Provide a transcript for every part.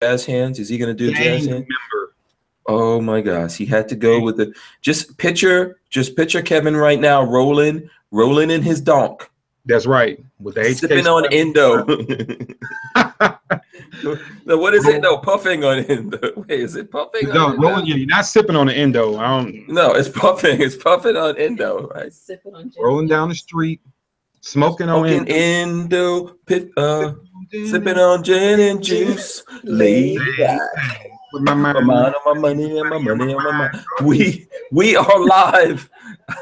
jazz hands? Is he gonna do jazz hands? Member. Oh my gosh, he had to go with the just picture Kevin right now rolling in his donk. That's right. With the sipping on Indo. No, what is it? No, puffing on Indo. Wait, is it puffing on Indo? You're not sipping on the Indo. I don't. No, it's puffing. It's puffing on Indo, right? Sipping on rolling down the street, smoking on Indo, sipping on gin and juice. Laid back. With my My mind on my money and my money on my mind. We are live.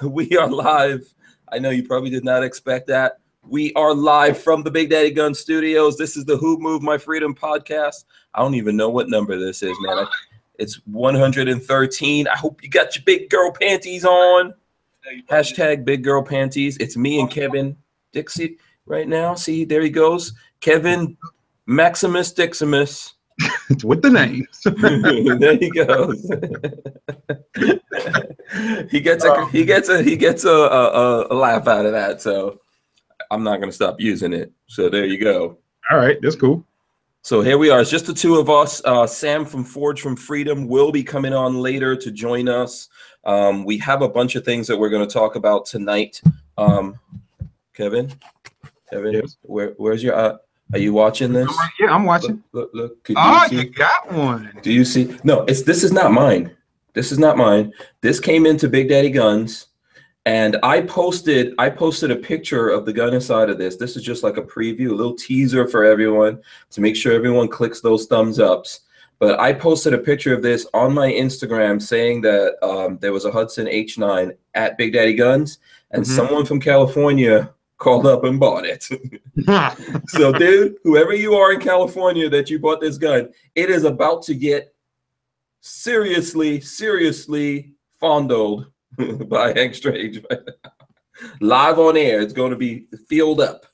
We are live. I know you probably did not expect that. We are live from the Big Daddy Gun Studios. This is the Who Moved My Freedom podcast. I don't even know what number this is, man. It's 113. I hope you got your big girl panties on. Hashtag big girl panties. It's me and Kevin Dixie right now. See, there he goes. Kevin Maximus Diximus. With the names. There he goes. he gets a laugh out of that. So I'm not gonna stop using it. So there you go. All right, that's cool. So here we are. It's just the two of us. Sam from Forge from Freedom will be coming on later to join us. We have a bunch of things that we're going to talk about tonight. Kevin, yes. Where's your? Are you watching this? Yeah, I'm watching. Look. You got one. Do you see? No, this is not mine. This is not mine. This came into Big Daddy Guns, and I posted a picture of the gun inside of this. This is just like a preview, a little teaser for everyone to make sure everyone clicks those thumbs ups. But I posted a picture of this on my Instagram saying that there was a Hudson H9 at Big Daddy Guns, and someone from California called up and bought it. So, dude, whoever you are in California that you bought this gun, it is about to get seriously fondled by Hank Strange. Live on air. It's going to be filled up.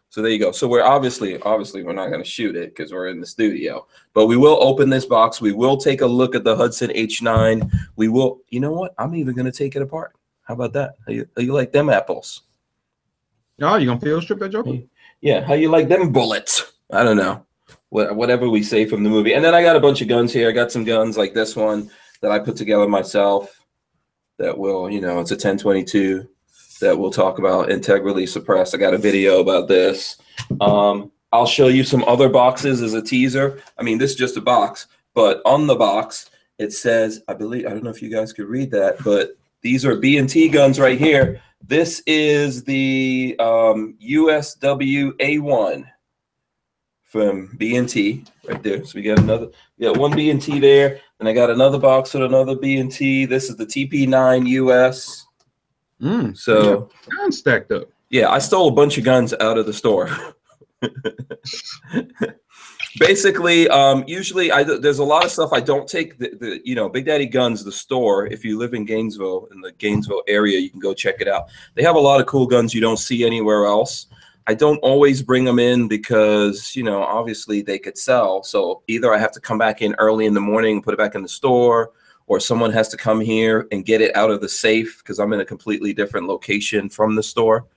So there you go. So we're obviously we're not going to shoot it because we're in the studio, but we will open this box. We will take a look at the Hudson H9. We will, you know what? I'm even going to take it apart. How about that? How you like them apples? Oh, you gonna field strip that joker? Yeah. How you like them bullets? I don't know. Whatever we say from the movie. And then I got a bunch of guns here. I got some guns like this one that I put together myself. That will, it's a 1022 that we'll talk about, integrally suppressed. I got a video about this. I'll show you some other boxes as a teaser. I mean, this is just a box, but on the box it says, I don't know if you guys could read that, but these are B&T guns right here. This is the USW A1 from B&T right there. So we got one B&T there, and I got another box with another B&T. This is the TP9 US. So guns stacked up. Yeah, I stole a bunch of guns out of the store. Basically, usually there's a lot of stuff I don't take. Big Daddy Guns, the store. If you live in Gainesville, in the Gainesville area, you can go check it out. They have a lot of cool guns you don't see anywhere else. I don't always bring them in because, obviously they could sell. So either I have to come back in early in the morning and put it back in the store, or someone has to come here and get it out of the safe because I'm in a completely different location from the store,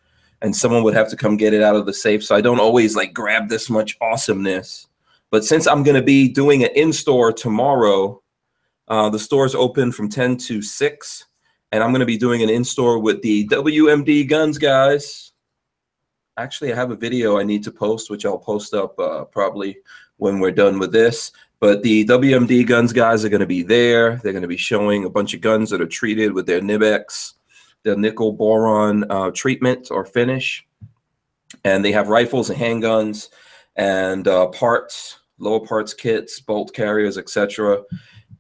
and someone would have to come get it out of the safe. So I don't always grab this much awesomeness. But since I'm going to be doing an in-store tomorrow, the store's open from 10 to 6, and I'm going to be doing an in-store with the WMD Guns guys. Actually, I have a video I need to post, which I'll post up probably when we're done with this. But the WMD Guns guys are going to be there. They're going to be showing a bunch of guns that are treated with their NIBX, their nickel boron treatment or finish. And they have rifles and handguns and parts, lower parts kits, bolt carriers, etc.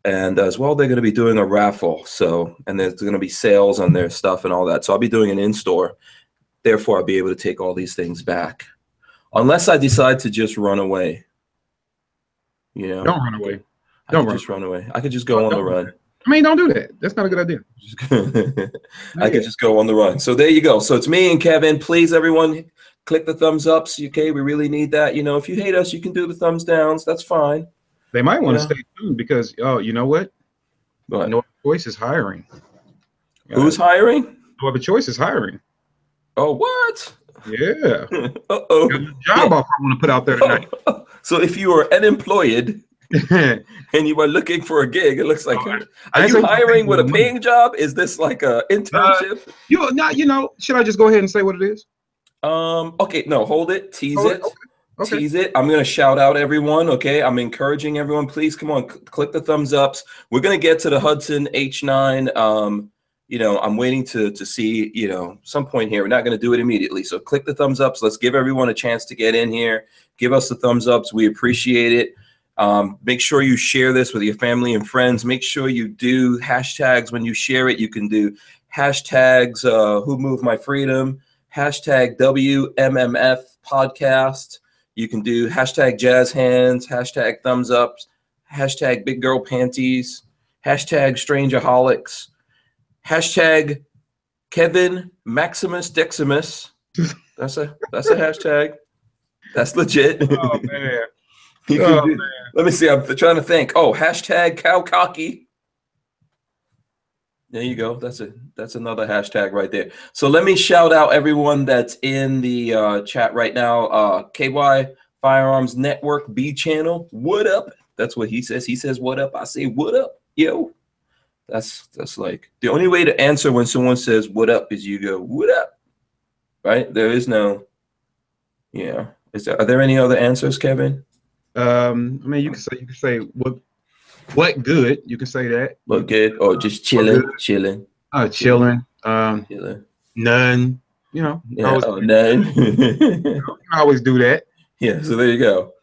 And as well, they're going to be doing a raffle. So, and there's going to be sales on their stuff and all that. So I'll be doing an in-store. Therefore, I'll be able to take all these things back. Unless I decide to just run away. Don't run away. Just run away. I could just go on the run. I mean, don't do that. That's not a good idea. I could just go on the run. So there you go. So it's me and Kevin. Please, everyone, click the thumbs ups. Okay, we really need that. If you hate us, you can do the thumbs downs. That's fine. They might want to stay tuned because, you know what? What? No Other Choice is hiring. Who's hiring? No Other Choice is hiring. Oh, what? Yeah. Uh-oh. Job offer I want to put out there tonight. So if you are unemployed, and you are looking for a gig, it looks like, I are you ain't hiring with a money. paying job? Is this like a internship? Should I just go ahead and say what it is? Okay, no, hold it, tease it. Okay. Tease it. I'm gonna shout out everyone. Okay, I'm encouraging everyone. Please come on, click the thumbs ups. We're gonna get to the Hudson H9. You know, I'm waiting to see, you know, some point here. We're not gonna do it immediately. So click the thumbs ups. Let's give everyone a chance to get in here. Give us the thumbs ups. We appreciate it. Make sure you share this with your family and friends. Make sure you do hashtags when you share it. You can do hashtags Who Moved My Freedom, hashtag WMMF podcast. You can do hashtag jazz hands, hashtag thumbs ups, hashtag big girl panties, hashtag strangerholics, hashtag Kevin Maximus Deximus. That's a hashtag. That's legit. Oh man. Let me see. I'm trying to think. Oh, hashtag cow cocky. There you go. That's another hashtag right there. So let me shout out everyone that's in the chat right now. KY Firearms Network B channel. What up? That's what he says. He says what up. I say what up, yo. That's like the only way to answer when someone says what up is you go what up, right? There is no, yeah. Are there any other answers, Kevin? I mean, you can say what good. You can say that. What good? Or just chilling. Chilling. Chilling. None. You know. Yeah. None. You can always do that. Yeah. So there you go.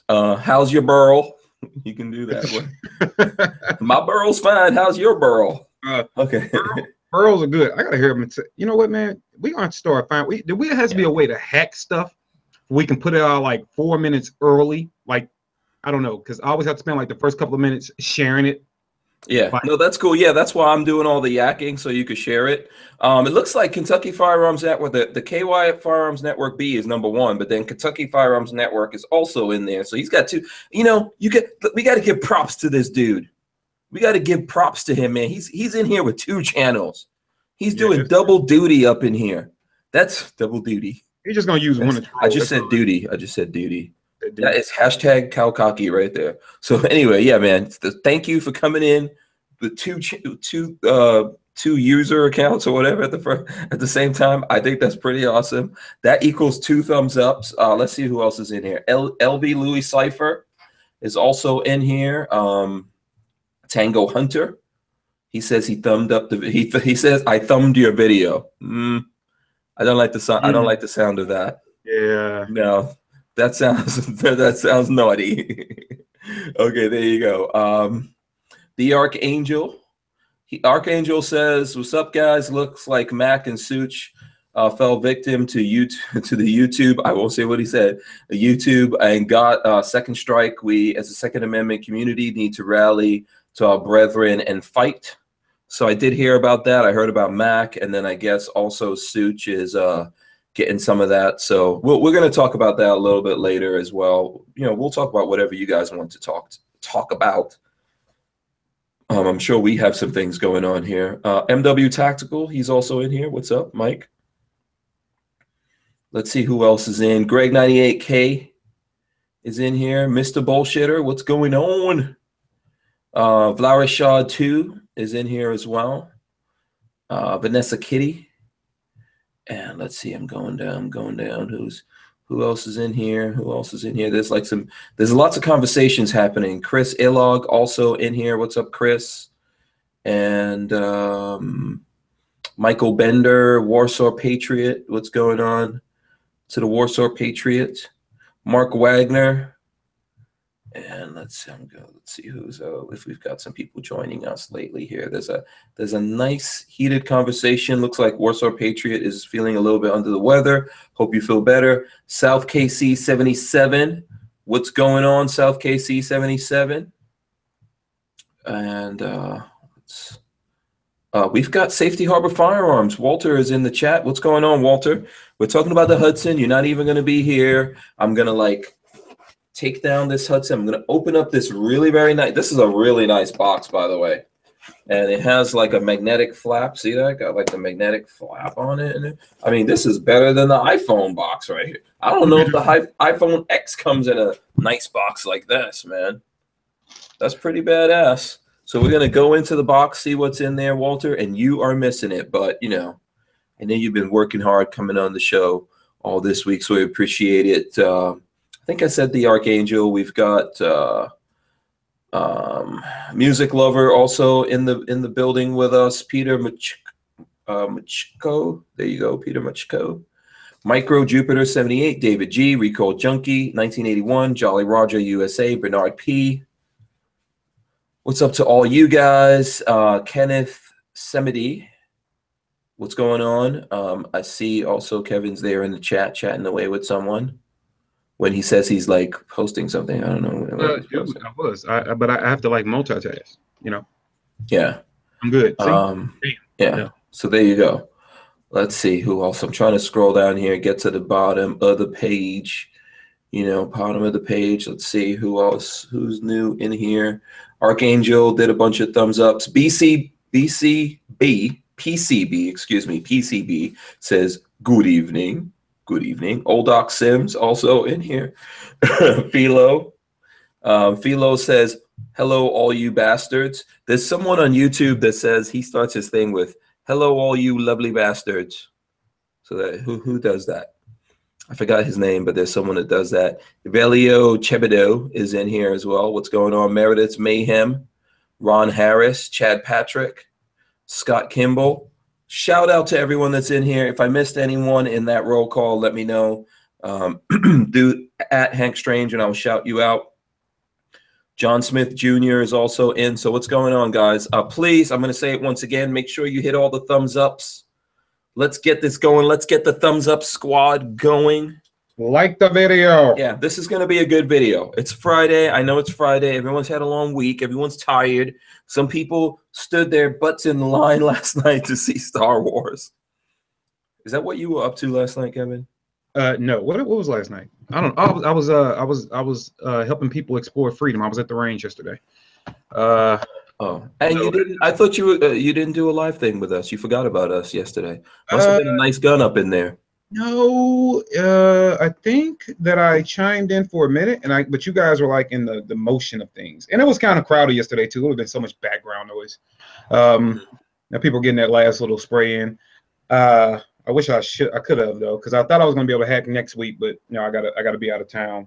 How's your burl? You can do that. My burl's fine. How's your burl? Okay. Burls are good. I gotta hear them. You know what, man? We gonna start finding. There has to be a way to hack stuff. We can put it out like 4 minutes early. Like, I don't know, because I always have to spend like the first couple of minutes sharing it. Yeah, no, that's cool. Yeah, that's why I'm doing all the yakking so you could share it. It looks like Kentucky Firearms Network, the KY Firearms Network B is #1, but then Kentucky Firearms Network is also in there. So he's got two. You know, we got to give props to this dude. We got to give props to him, man. He's in here with 2 channels. He's doing double duty up in here. That's double duty. He's just gonna use one. I just said duty. I just said duty. That is hashtag cow cocky right there. So anyway, yeah, man. Thank you for coming in. The two user accounts or whatever at the same time. I think that's pretty awesome. That equals 2 thumbs ups. Let's see who else is in here. LV Louis Cipher is also in here. Tango Hunter. He says he thumbed up the. He says I thumbed your video. I don't like the sound. I don't like the sound of that. Yeah. No, that sounds naughty. Okay, there you go. The Archangel. Archangel says, "What's up, guys? Looks like Mac and Such fell victim to the YouTube. I won't say what he said. YouTube and got second strike. We, as a Second Amendment community, need to rally to our brethren and fight." So I did hear about that. I heard about Mac, and then I guess also Such is getting some of that. So we're going to talk about that a little bit later as well. You know, we'll talk about whatever you guys want to talk about. I'm sure we have some things going on here. MW Tactical, he's also in here. What's up, Mike? Let's see who else is in. Greg 98K is in here. Mr. Bullshitter, what's going on? Vlarishad 2 is in here as well. Vanessa Kitty. And let's see, I'm going down. Who else is in here? There's lots of conversations happening. Chris Ilog also in here. What's up, Chris? And Michael Bender, Warsaw Patriot. What's going on? To the Warsaw Patriot. Mark Wagner. And let's see who's if we've got some people joining us lately here. There's a nice heated conversation. Looks like Warsaw Patriot is feeling a little bit under the weather. Hope you feel better. South KC 77. What's going on, South KC 77? And we've got Safety Harbor Firearms. Walter is in the chat. What's going on, Walter? We're talking about the Hudson. You're not even going to be here. I'm going to take down this Hudson. I'm going to open up this very nice. This is a really nice box, by the way. And it has like a magnetic flap. See that? Got like the magnetic flap on it. I mean, this is better than the iPhone box right here. I don't know if the iPhone X comes in a nice box like this, man. That's pretty badass. So we're gonna go into the box, see what's in there, Walter, and you are missing it. But you know, I know you've been working hard coming on the show all this week, so we appreciate it. I think I said the Archangel. We've got Music Lover also in the building with us. Peter Machko. There you go, Peter Machko. Micro Jupiter 78, David G, Recall Junkie 1981, Jolly Roger USA, Bernard P. What's up to all you guys? Kenneth Semedy. What's going on? I see also Kevin's there in the chat, chatting away with someone. When he says he's like posting something, I don't know. But I have to like multitask, you know. Yeah, I'm good. Yeah. So there you go. Let's see who else. I'm trying to scroll down here, get to the bottom of the page. You know, bottom of the page. Let's see who else. Who's new in here? Archangel did a bunch of thumbs ups. PCB says good evening. Good evening. Old Doc Sims also in here. Philo. Philo says, hello, all you bastards. There's someone on YouTube that says he starts his thing with, hello, all you lovely bastards. So that who does that? I forgot his name, but there's someone that does that. Velio Chebedo is in here as well. What's going on? Meredith Mayhem, Ron Harris, Chad Patrick, Scott Kimball. Shout out to everyone that's in here. If I missed anyone in that roll call, let me know. Do at Hank Strange and I'll shout you out. John Smith Jr. is also in. So what's going on, guys? Please, I'm going to say it once again. Make sure you hit all the thumbs ups. Let's get this going. Let's get the thumbs up squad going. Like the video. Yeah, this is going to be a good video. It's Friday. I know it's Friday. Everyone's had a long week. Everyone's tired. Some people stood their butts in line last night to see Star Wars. Is that what you were up to last night, Kevin? No. What was last night? I don't know. I was helping people explore freedom. I was at the range yesterday. Oh, and you didn't. I thought you didn't do a live thing with us. You forgot about us yesterday. Must have been a nice gun up in there. No, I think that I chimed in for a minute, but you guys were like in the motion of things, and it was kind of crowded yesterday too. It would have been so much background noise. Now people getting that last little spray in. I wish I could have though, because I thought I was gonna be able to hack next week, but no, I gotta be out of town.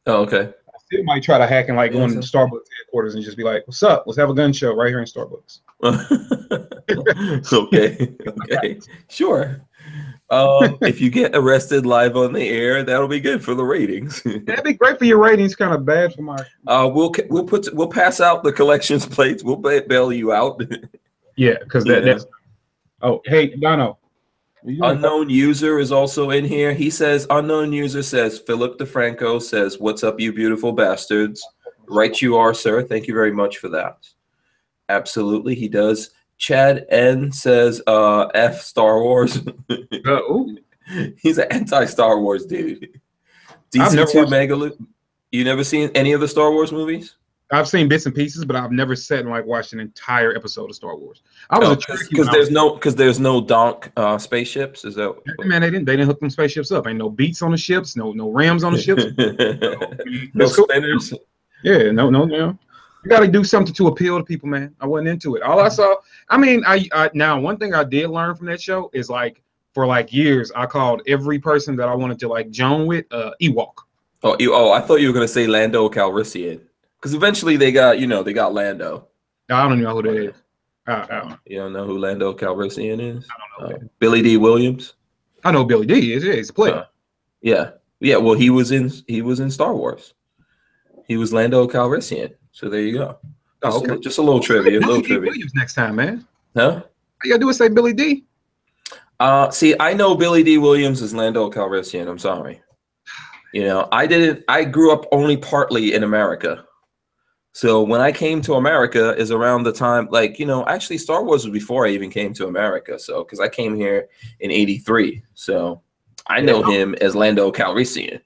Oh, okay. I still might try to hack and like go into Starbucks headquarters and just be like, "What's up? Let's have a gun show right here in Starbucks." Okay, sure. If you get arrested live on the air, that'll be good for the ratings. That'd be great for your ratings. Kind of bad for my. We'll pass out the collections plates. We'll bail you out. Yeah, because that's. Oh, hey, Dono. Unknown user is also in here. He says, unknown user says, Philip DeFranco says, what's up, you beautiful bastards? Right you are, sir. Thank you very much for that. Absolutely, he does. Chad N says, F Star Wars. He's an anti-Star Wars dude. DC2 Megaloop. You never seen any of the Star Wars movies? I've seen bits and pieces, but I've never sat and like watched an entire episode of Star Wars. I was because there's no donk spaceships. Is that man? They didn't hook them spaceships up. Ain't no beats on the ships, no rams on the ships, no spinners. Yeah, no. You got to do something to appeal to people, man. I wasn't into it. All I saw, I now one thing I did learn from that show is like for like years I called every person that I wanted to like joan with Ewok. Oh, I thought you were gonna say Lando Calrissian. Because eventually they got Lando. I don't know who that is. I don't know. You don't know who Lando Calrissian is? I don't know. Billy D. Williams. I know Billy D. is. Yeah, he's a player. Yeah. Well, he was in Star Wars. He was Lando Calrissian. So there you go. Just a little trivia. Williams next time, man. Huh? All you gotta do is say Billy D. See, I know Billy D. Williams is Lando Calrissian. I'm sorry. I grew up only partly in America. So when I came to America is around the time, actually Star Wars was before I even came to America. So, because I came here in '83. So I know him as Lando Calrissian. Yeah.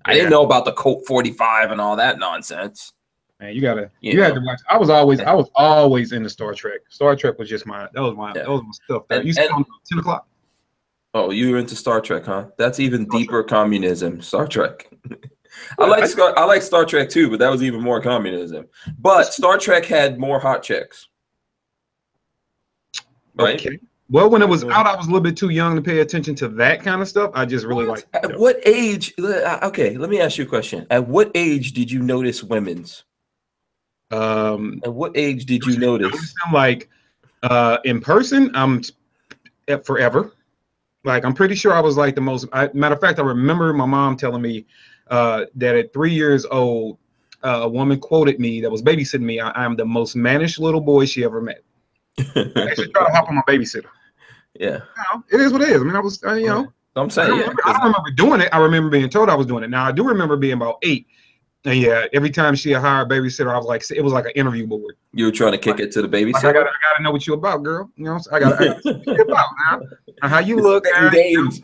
I didn't know about the Colt 45 and all that nonsense. Man, you had to watch. I was always into Star Trek. Star Trek was just that was my stuff. That used to come 10 o'clock. Oh, you were into Star Trek, huh? That's even deeper communism. Star Trek. I like Star Trek too, but that was even more communism. But Star Trek had more hot chicks. Right? Okay. Well, when it was out, I was a little bit too young to pay attention to that kind of stuff. I just really like. At what age? Okay, let me ask you a question. At what age did you notice women's? At what age did you notice? I'm like, in person, I'm forever. Like, I'm pretty sure I was like the most. Matter of fact, I remember my mom telling me that at 3 years old, a woman quoted me that was babysitting me. I am the most mannish little boy she ever met. I actually tried to hop on my babysitter. Yeah, it is what it is. I mean, I was, you know, I'm saying, I don't remember doing it. I remember being told I was doing it. Now I do remember being about 8, and yeah, every time she hired a babysitter, I was like, it was like an interview board. You were trying to kick it to the babysitter. Like, I gotta know what you about, girl. You know, I gotta know what you about now. How you look? Because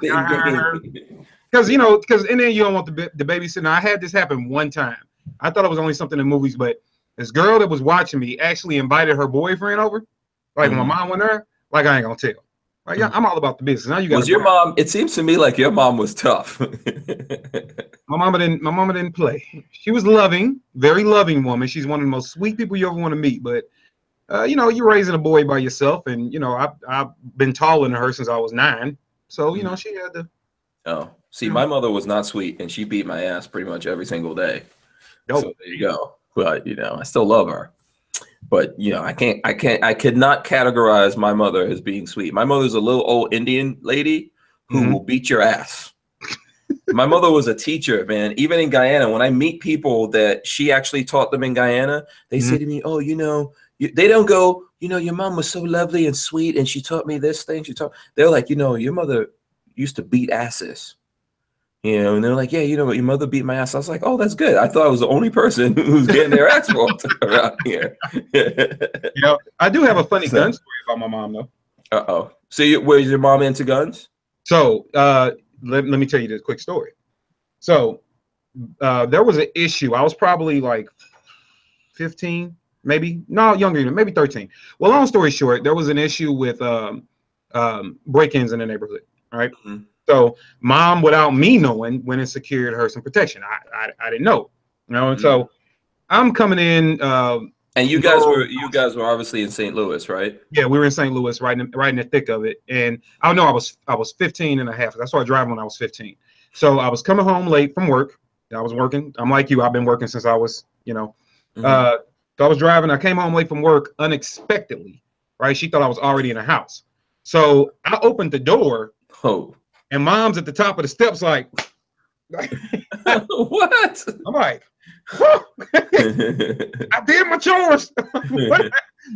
and then you don't want the babysitter. Now, I had this happen one time. I thought it was only something in movies, but this girl that was watching me actually invited her boyfriend over. Like when my mom went there, like I ain't gonna tell. Like, yeah, I'm all about the business. Now you got. Was your mom? It seems to me like your mom was tough. My mama didn't play. She was loving, very loving woman. She's one of the most sweet people you ever want to meet. But you know, you're raising a boy by yourself, and you know, I've been taller than her since I was 9. So you know, she had to. Oh, see, my mother was not sweet, and she beat my ass pretty much every single day. So there you go. But you know, I still love her. But you know, I could not categorize my mother as being sweet. My mother's a little old Indian lady who will beat your ass. My mother was a teacher, man. Even in Guyana, when I meet people that she actually taught them in Guyana, they say to me, "Oh, you know," they don't go, "You know, your mom was so lovely and sweet, and she taught me this thing." They're like, "You know, your mother used to beat asses." You know, and they're like, "Yeah, you know what? Your mother beat my ass." I was like, "Oh, that's good." I thought I was the only person who's getting their ass whooped around here. You know, I do have a funny gun story about my mom, though. So, was your mom into guns? So, let me tell you this quick story. So, there was an issue. I was probably like 15, maybe younger, maybe 13. Well, long story short, there was an issue with break-ins in the neighborhood. All right. So mom, without me knowing, went and secured her some protection. I didn't know, you know. And so I'm coming in. And you guys were obviously in St. Louis, right? Yeah, we were in St. Louis, right in the thick of it. And I know I was 15 and a half. I started driving when I was 15. So I was coming home late from work. I was working. I'm like you. I've been working since I was, you know. So I was driving. I came home late from work unexpectedly. Right? She thought I was already in the house. So I opened the door. Oh. And mom's at the top of the steps, like what? I'm like, I did my chores. What did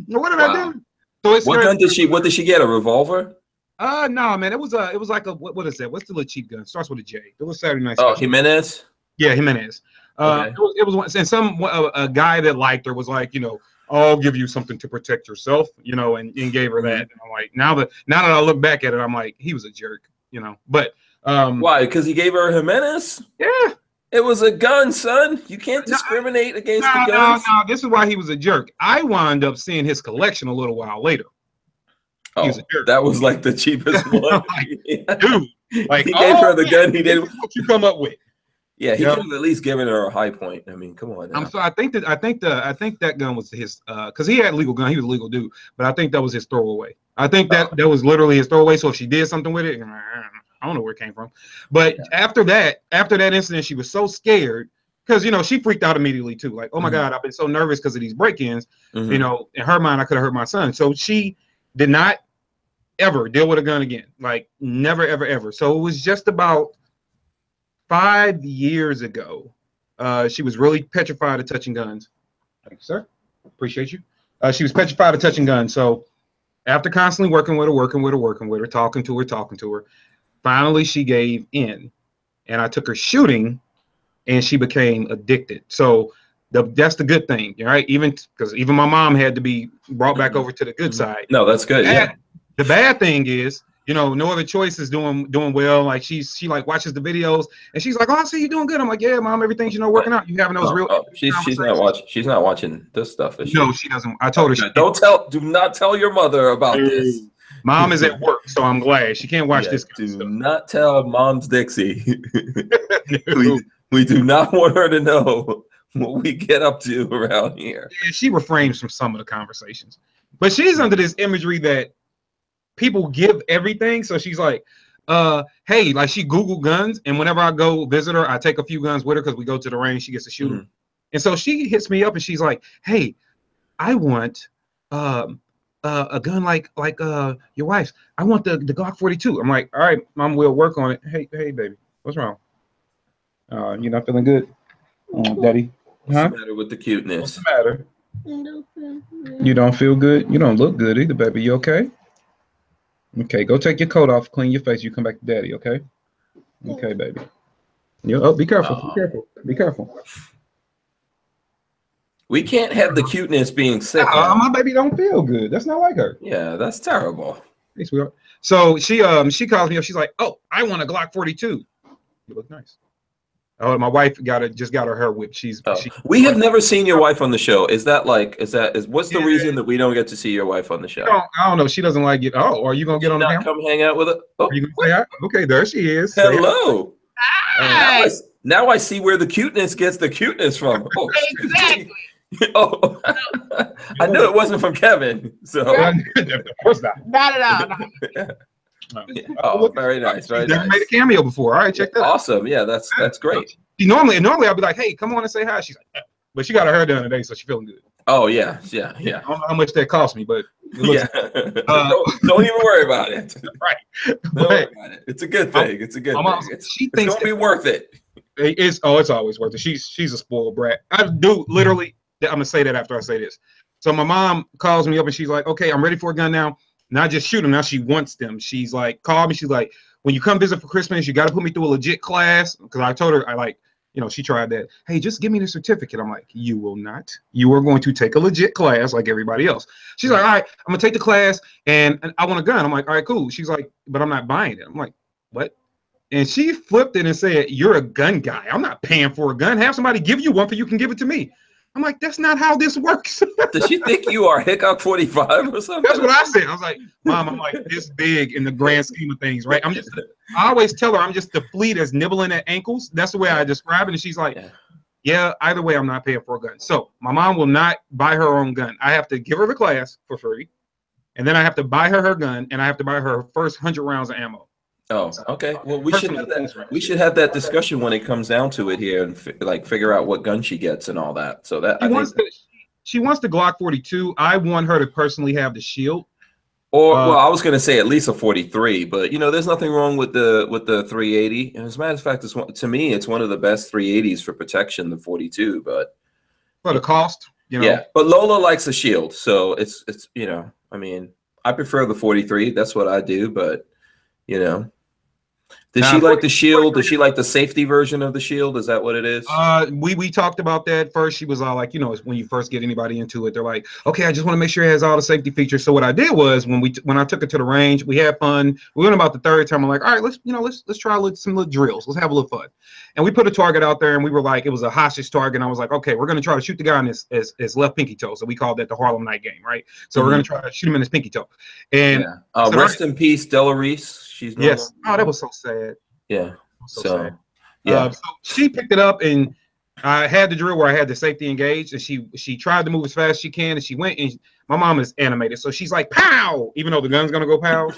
I do? So what gun did she? What did she get? A revolver? No, man. It was like a what is that? What's the little cheap gun? Starts with a J. It was Saturday Night. Oh, Jimenez. Yeah, Jimenez. Okay. It was one, and a guy that liked her was like, you know, I'll give you something to protect yourself, you know, and gave her that. And I'm like, now that I look back at it, I'm like, he was a jerk. You know, but why? Because he gave her a Jimenez? Yeah, it was a gun, son. You can't discriminate against the guns. No, this is why he was a jerk. I wound up seeing his collection a little while later. Oh, that was like the cheapest one, dude. Like he gave her the gun. He didn't. What you come up with? Yeah, he could have at least given her a high point. I mean, come on. Now. I think that gun was his because he had a legal gun. He was a legal dude, but I think that was his throwaway. I think that was literally his throwaway. So if she did something with it, I don't know where it came from. But after that incident, she was so scared because, you know, she freaked out immediately too. Like, oh my God, I've been so nervous because of these break-ins. You know, in her mind, I could have hurt my son. So she did not ever deal with a gun again. Like never, ever, ever. So it was just about 5 years ago. She was really petrified of touching guns. Thank you, sir. Appreciate you. She was petrified of touching guns. So after constantly working with her, talking to her, finally she gave in, and I took her shooting, and she became addicted. So that's the good thing, right? Even my mom had to be brought back over to the good side. No, that's good. Yeah. The bad thing is, you know, No Other Choice is doing well. Like she like watches the videos and she's like, "Oh, I see you doing good." I'm like, "Yeah, mom, everything's, you know, working out. You having those real." She's not watching this stuff. Is she? No, she doesn't. I told her. Do not tell your mother about this. Mom is at work, so I'm glad she can't watch this. Do not tell Mom's Dixie. We do not want her to know what we get up to around here. Yeah, she refrains from some of the conversations, but she's under this imagery that people give everything. So she's like, hey, like she Googled guns, and whenever I go visit her, I take a few guns with her because we go to the range. She gets to shoot them. And so she hits me up and she's like, hey, I want a gun like your wife's. I want the Glock 42. I'm like, all right, mom, we'll work on it. Hey, baby, what's wrong? You're not feeling good, daddy? What's the matter with the cuteness? What's the matter? You don't feel good? You don't look good either, baby. You okay? Okay, go take your coat off, clean your face. You come back to daddy, okay? Okay, baby. Be careful. Be careful. Be careful. We can't have the cuteness being sick. My baby don't feel good. That's not like her. Yeah, that's terrible. Hey, sweetheart. So she calls me up. She's like, "Oh, I want a Glock 42. You look nice." Oh, my wife just got her hair whipped. We have never seen your wife on the show. What's the reason that we don't get to see your wife on the show? I don't know. She doesn't like it. Oh, are you gonna get on the camera? Come hang out with her? Oh, are you gonna say hi? Okay, there she is. Hello. Now I see where the cuteness gets the cuteness from. Oh, exactly. Oh, I knew it wasn't from Kevin. So of course not. Not at all. Oh, very nice. Very never nice. made a cameo before. All right, check that out. Awesome. Yeah, that's great. Normally I'll be like, hey, come on and say hi. She's like, but she got her hair done today, so she's feeling good. Oh yeah. I don't know how much that cost me, but don't even worry about it. Right. Don't worry about it. It's a good thing. It's a good thing. It's gonna be worth it. It's always worth it. She's a spoiled brat. I do literally. I'm gonna say that after I say this. So my mom calls me up and she's like, okay, I'm ready for a gun now. Not just shoot them. Now she wants them. She's like, call me. She's like, when you come visit for Christmas, you got to put me through a legit class. Because I told her, she tried that. Hey, just give me the certificate. I'm like, you will not. You are going to take a legit class like everybody else. She's like, all right, I'm going to take the class and I want a gun. I'm like, all right, cool. She's like, but I'm not buying it. I'm like, what? And she flipped it and said, you're a gun guy. I'm not paying for a gun. Have somebody give you one for you can give it to me. I'm like, that's not how this works. Does she think you are Hickok 45 or something? That's what I said. I was like, Mom, I'm like this big in the grand scheme of things, right? I always tell her I'm just the flea that's nibbling at ankles. That's the way I describe it. And she's like, yeah, either way, I'm not paying for a gun. So my mom will not buy her own gun. I have to give her the class for free. And then I have to buy her gun, and I have to buy her first 100 rounds of ammo. Oh, okay. Well, we should have that discussion when it comes down to it here, and figure out what gun she gets and all that. So that she wants the Glock 42. I want her to personally have the Shield. Or I was going to say at least a 43, but there's nothing wrong with the 380. And as a matter of fact, to me, it's one of the best 380s for protection, the 42. But for the cost, yeah. But Lola likes the Shield, so it's I mean, I prefer the 43. That's what I do, but Does she like the Shield? Does she like the safety version of the Shield? Is that what it is? We talked about that first. She was all like, when you first get anybody into it, they're like, okay, I just want to make sure it has all the safety features. So what I did was when I took it to the range, we had fun. We went about the third time. I'm like, all right, let's try some little drills. Let's have a little fun. And we put a target out there, and we were like, it was a hostage target. And I was like, okay, we're gonna try to shoot the guy on his left pinky toe. So we called that the Harlem Night game, right? So we're gonna try to shoot him in his pinky toe. And rest in peace, Della Reese. She's Oh, that was so sad. Yeah. So she picked it up, and I had the drill where I had the safety engaged, and she tried to move as fast as she can, and she went, and my mom is animated, so she's like, pow, even though the gun's gonna go pow.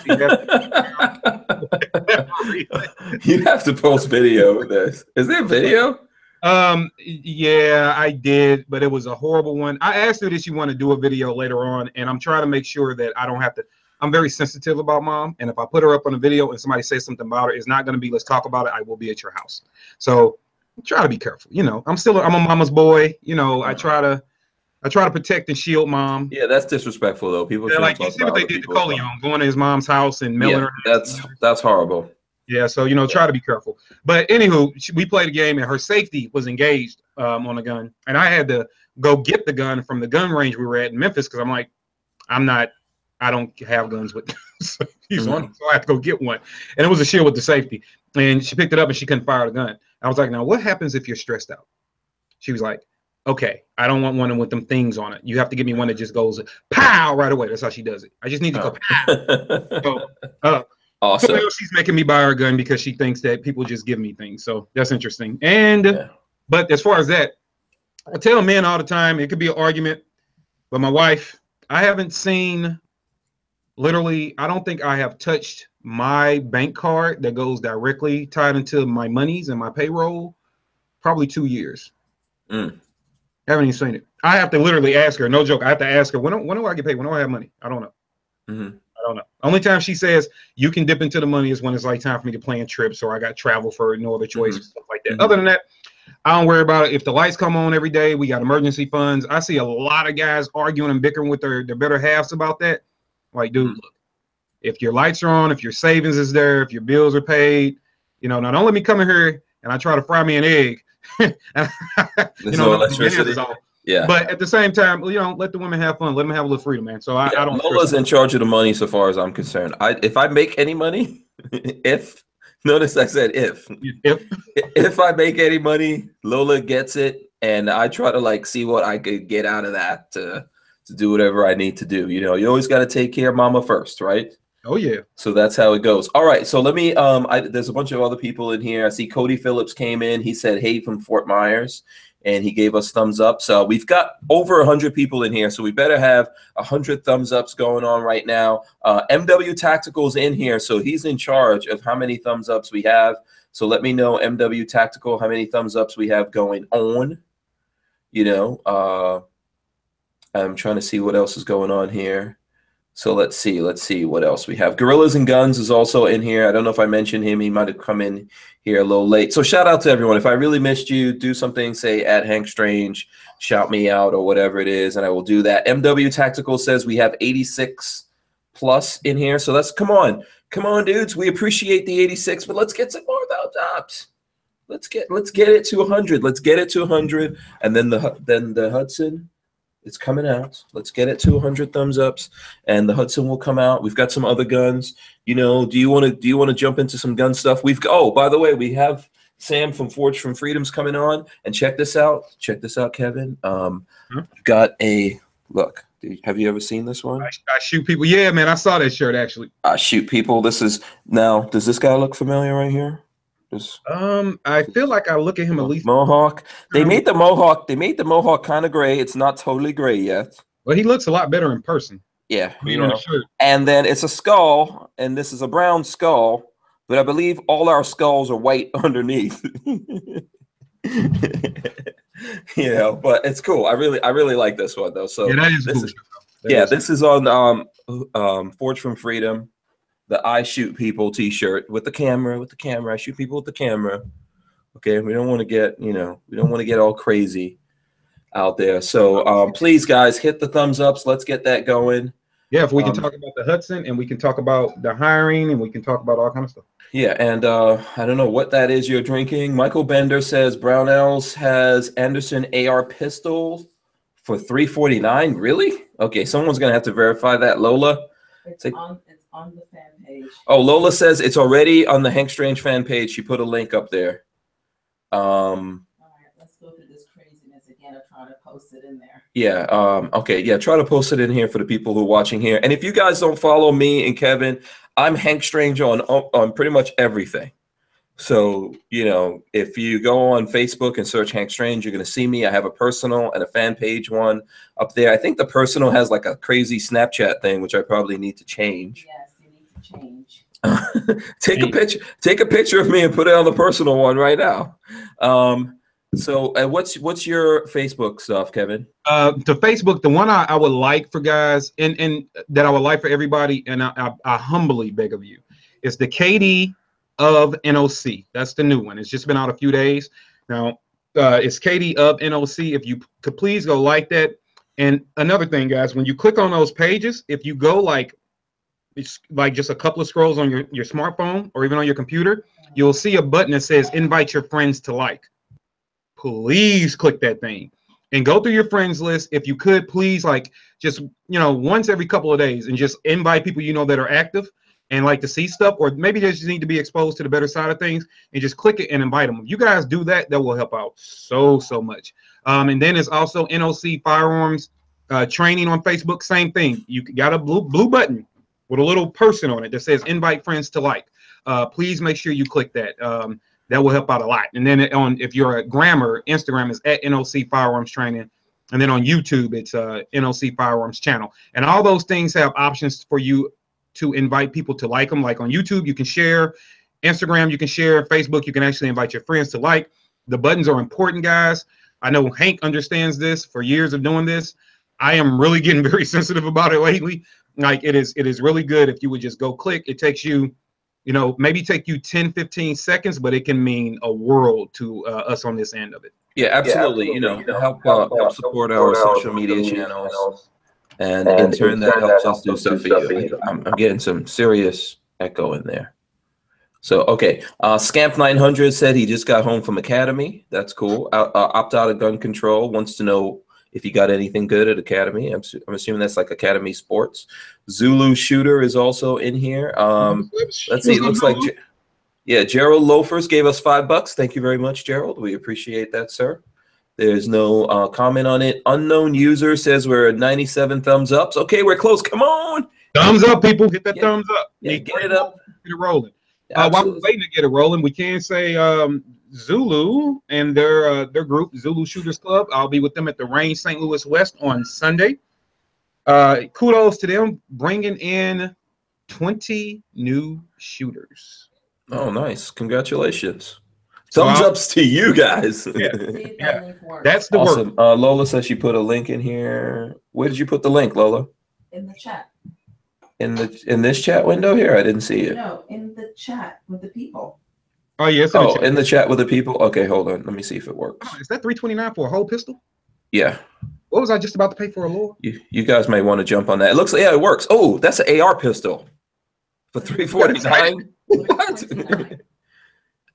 You have to post video of this. Is there video? Yeah, I did, but it was a horrible one. I asked her, did she want to do a video later on, and I'm trying to make sure that I don't have to. I'm very sensitive about mom, and if I put her up on a video and somebody says something about her, it's not going to be let's talk about it. I will be at your house. So try to be careful. I'm a mama's boy. I try to protect and shield mom. Yeah, that's disrespectful though. People like you see what they did to Coleon, going to his mom's house and mailing her. That's horrible. Yeah, so try to be careful. But anywho, we played a game, and her safety was engaged on a gun, and I had to go get the gun from the gun range we were at in Memphis because I'm like, I don't have guns with he's on, so I have to go get one. And it was a Shield with the safety. And she picked it up and she couldn't fire the gun. I was like, now what happens if you're stressed out? She was like, okay, I don't want one with them things on it. You have to give me one that just goes pow right away. That's how she does it. I just need to go pow. So, Awesome. Well, she's making me buy her a gun because she thinks that people just give me things. So that's interesting. And but as far as that, I tell men all the time, it could be an argument, but my wife, I haven't seen literally, I don't think I have touched my bank card that goes directly tied into my monies and my payroll probably 2 years. Haven't even seen it. I have to literally ask her, no joke. I have to ask her, when do I get paid? When do I have money? I don't know. I don't know. Only time she says you can dip into the money is when it's like time for me to plan trips or I got travel for no other choice, stuff like that. Other than that, I don't worry about it. If the lights come on every day, we got emergency funds. I see a lot of guys arguing and bickering with their better halves about that. Like, dude, look, if your lights are on, if your savings is there, if your bills are paid, now don't let me come in here and I try to fry me an egg. There's no electricity. Yeah. But at the same time, let the women have fun. Let them have a little freedom, man. So I don't. Lola's in charge of the money, so far as I'm concerned. If I make any money, notice I said if I make any money, Lola gets it, and I try to see what I could get out of that to do whatever I need to do. You always got to take care of mama first, right? Oh yeah. So that's how it goes. All right. So let me. There's a bunch of other people in here. I see Cody Phillips came in. He said, "Hey," from Fort Myers. And he gave us thumbs up. So we've got over 100 people in here. So we better have 100 thumbs ups going on right now. MW Tactical's in here. So he's in charge of how many thumbs ups we have. So let me know, MW Tactical, how many thumbs ups we have going on. I'm trying to see what else is going on here. So let's see what else we have. Gorillas and Guns is also in here. I don't know if I mentioned him. He might have come in here a little late. So shout out to everyone. If I really missed you, do something, say @HankStrange, shout me out or whatever it is, and I will do that. MW Tactical says we have 86 plus in here. So come on, dudes. We appreciate the 86, but let's get some more thumbs ups. Let's get it to 100. Let's get it to 100, and then the Hudson. It's coming out. Let's get it to 100 thumbs ups, and the Hudson will come out. We've got some other guns. Do you want to jump into some gun stuff? By the way, we have Sam from Forge from Freedom's coming on, and check this out. Check this out, Kevin. Got a look. Have you ever seen this one? I shoot people. Yeah, man, I saw that shirt actually. I shoot people. Does this guy look familiar right here? I feel like I look at him at least. Mohawk. They made the Mohawk kind of gray. It's not totally gray yet. Well, he looks a lot better in person. Yeah, and then it's a skull, and this is a brown skull, but I believe all our skulls are white underneath. But it's cool. I really like this one though. So yeah, that is cool. This is on Forge from Freedom. The I shoot people t-shirt with the camera. I shoot people with the camera. Okay, we don't want to get, we don't want to get all crazy out there. So please, guys, hit the thumbs ups. Let's get that going. Yeah, if we can talk about the Hudson, and we can talk about the hiring, and we can talk about all kind of stuff. Yeah, and I don't know what that is you're drinking. Michael Bender says Brownells has Anderson AR pistol for $349. Really? Okay, someone's gonna have to verify that. Lola. It's on the fan page. Oh, Lola says it's already on the Hank Strange fan page. She put a link up there. All right, let's go through this craziness again. I'll try to post it in there. Yeah. Okay. Yeah. Try to post it in here for the people who are watching here. And if you guys don't follow me and Kevin, I'm Hank Strange on pretty much everything. So, if you go on Facebook and search Hank Strange, you're going to see me. I have a personal and a fan page one up there. I think the personal has like a crazy Snapchat thing, which I probably need to change. Yes, you need to change. Take a picture of me and put it on the personal one right now. So what's your Facebook stuff, Kevin? To Facebook, the one I would like for guys and that I would like for everybody, and I humbly beg of you, is the KD of NOC. That's the new one. It's just been out a few days now. It's KD of NOC. If you could please go like that. And another thing, guys, when you click on those pages, if you go it's like just a couple of scrolls on your smartphone or even on your computer, you'll see a button that says invite your friends to like. Please click that thing and go through your friends list. If you could, please, just once every couple of days, and just invite people that are active and like to see stuff, or maybe they just need to be exposed to the better side of things, and just click it and invite them. If you guys do that, that will help out so much. And then it's also NOC Firearms training on Facebook. Same thing. You got a blue button with a little person on it that says invite friends to like. Please make sure you click that. That will help out a lot. And then if you're a grammar, Instagram is at NOC Firearms Training. And then on YouTube, it's NOC Firearms Channel. And all those things have options for you to invite people to like them. Like on YouTube, you can share. Instagram, you can share. Facebook, you can actually invite your friends to like. The buttons are important, guys. I know Hank understands this for years of doing this. I am really getting very sensitive about it lately. Like it is really good if you would just go click. It takes you, maybe take you 10, 15 seconds, but it can mean a world to us on this end of it. Yeah, absolutely. Help support our social media channels. And in turn, that helps us do stuff for you. I'm getting some serious echo in there. So, okay. Scamp 900 said he just got home from Academy. That's cool. Opt out of gun control. Wants to know if you got anything good at Academy. I'm assuming that's like Academy Sports. Zulu Shooter is also in here. Let's see. It looks like, Gerald Loafers gave us $5. Thank you very much, Gerald. We appreciate that, sir. There's no comment on it. Unknown user says we're at 97 thumbs ups. Okay, we're close. Come on. Thumbs up, people. Hit that thumbs up. Yeah, get it up. Get it rolling. While we're waiting to get it rolling, we can say Zulu and their group, Zulu Shooters Club. I'll be with them at the Range St. Louis West on Sunday. Kudos to them bringing in 20 new shooters. Oh, nice. Congratulations. Thumbs ups to you guys. Yeah. That's the awesome. work. Lola says she put a link in here. Where did you put the link, Lola? In the chat. In this chat window here? I didn't see it. No, in the chat with the people. Oh, yes. In the chat with the people? Okay, hold on. Let me see if it works. Oh, is that $329 for a whole pistol? Yeah. What was I just about to pay for a Lola? You guys may want to jump on that. It looks like, it works. Oh, that's an AR pistol for $349. What?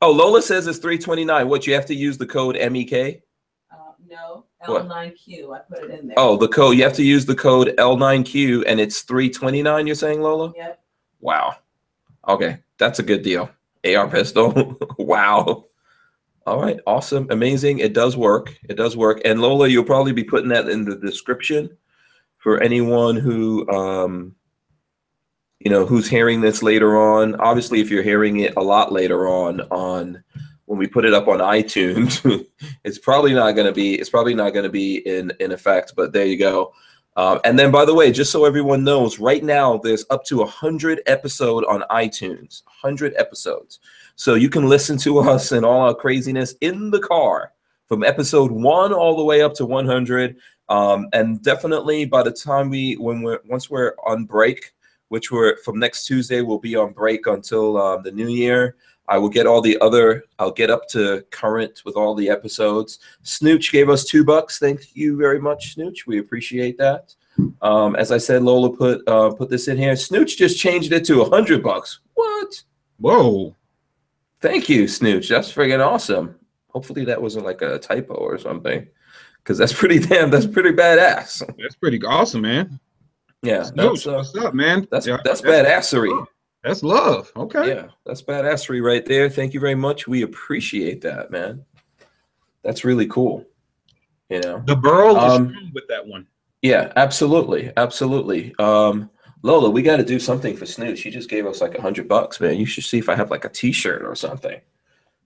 Oh, Lola says it's $329. What, you have to use the code MEK? No, L9Q. I put it in there. Oh, the code. You have to use the code L9Q, and it's $329. You're saying, Lola? Yep. Wow. Okay, that's a good deal. AR pistol. Wow. All right. Awesome. Amazing. It does work. It does work. And Lola, you'll probably be putting that in the description for anyone who, who's hearing this later on. Obviously, if you're hearing it a lot later on when we put it up on iTunes, it's probably not going to be in effect, but there you go. And then, by the way, just so everyone knows, right now there's up to 100 episodes on iTunes, 100 episodes. So you can listen to us and all our craziness in the car from episode 1 all the way up to 100. And definitely by the time once we're on break, which from next Tuesday, we'll be on break until the new year. I'll get up to current with all the episodes. Snooch gave us $2. Thank you very much, Snooch. We appreciate that. As I said, Lola put this in here. Snooch just changed it to $100. What? Whoa. Thank you, Snooch. That's friggin' awesome. Hopefully that wasn't like a typo or something, because that's pretty badass. That's pretty awesome, man. Yeah. Snooch, what's up, man? That's badassery. That's love. Okay. Yeah, that's badassery right there. Thank you very much. We appreciate that, man. That's really cool. The burl is strong with that one. Yeah, absolutely, absolutely. Lola, we got to do something for Snooch. She just gave us like $100, man. You should see if I have like a T-shirt or something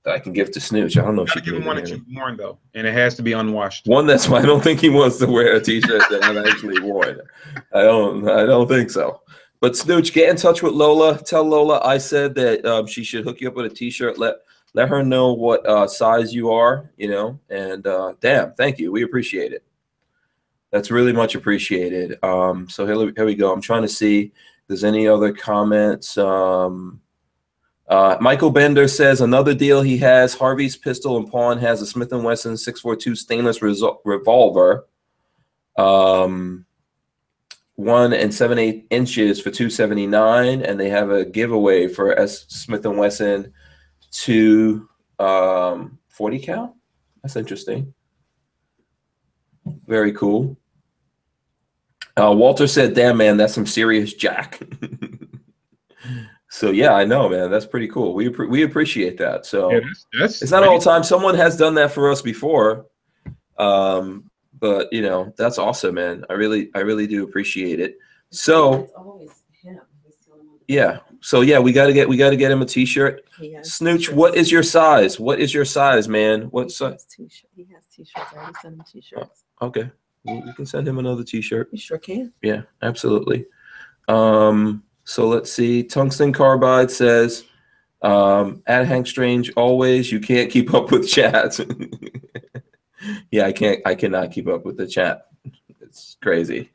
that I can give to Snooch. I don't know if she can give him one that you've worn though, and it has to be unwashed. One that's why I don't think he wants to wear a T-shirt that I've actually worn. I don't think so. But Snooch, get in touch with Lola. Tell Lola I said that she should hook you up with a T-shirt. Let her know what size you are, and damn, thank you. We appreciate it. That's really much appreciated. So here we go. I'm trying to see if there's any other comments. Michael Bender says another deal he has. Harvey's Pistol and Pawn has a Smith & Wesson 642 stainless revolver. 1 7/8 inches for $279, and they have a giveaway for Smith & Wesson 40 cal. That's interesting. Very cool. Walter said, "Damn, man, that's some serious jack." So yeah, I know, man. That's pretty cool. We appreciate that. So yeah, that's it's not all the time. Someone has done that for us before. But that's awesome, man. I really do appreciate it. So It's always him. He's Yeah. So yeah, we gotta get him a t-shirt. Snooch, t-shirts. what is your size? What is your size, man? What size? He has t-shirts. I already sent him t-shirts. Okay. We can send him another t-shirt. You sure can. Yeah, absolutely. So let's see. Tungsten Carbide says, at Hank Strange always, you can't keep up with chat. Yeah, I cannot keep up with the chat. It's crazy.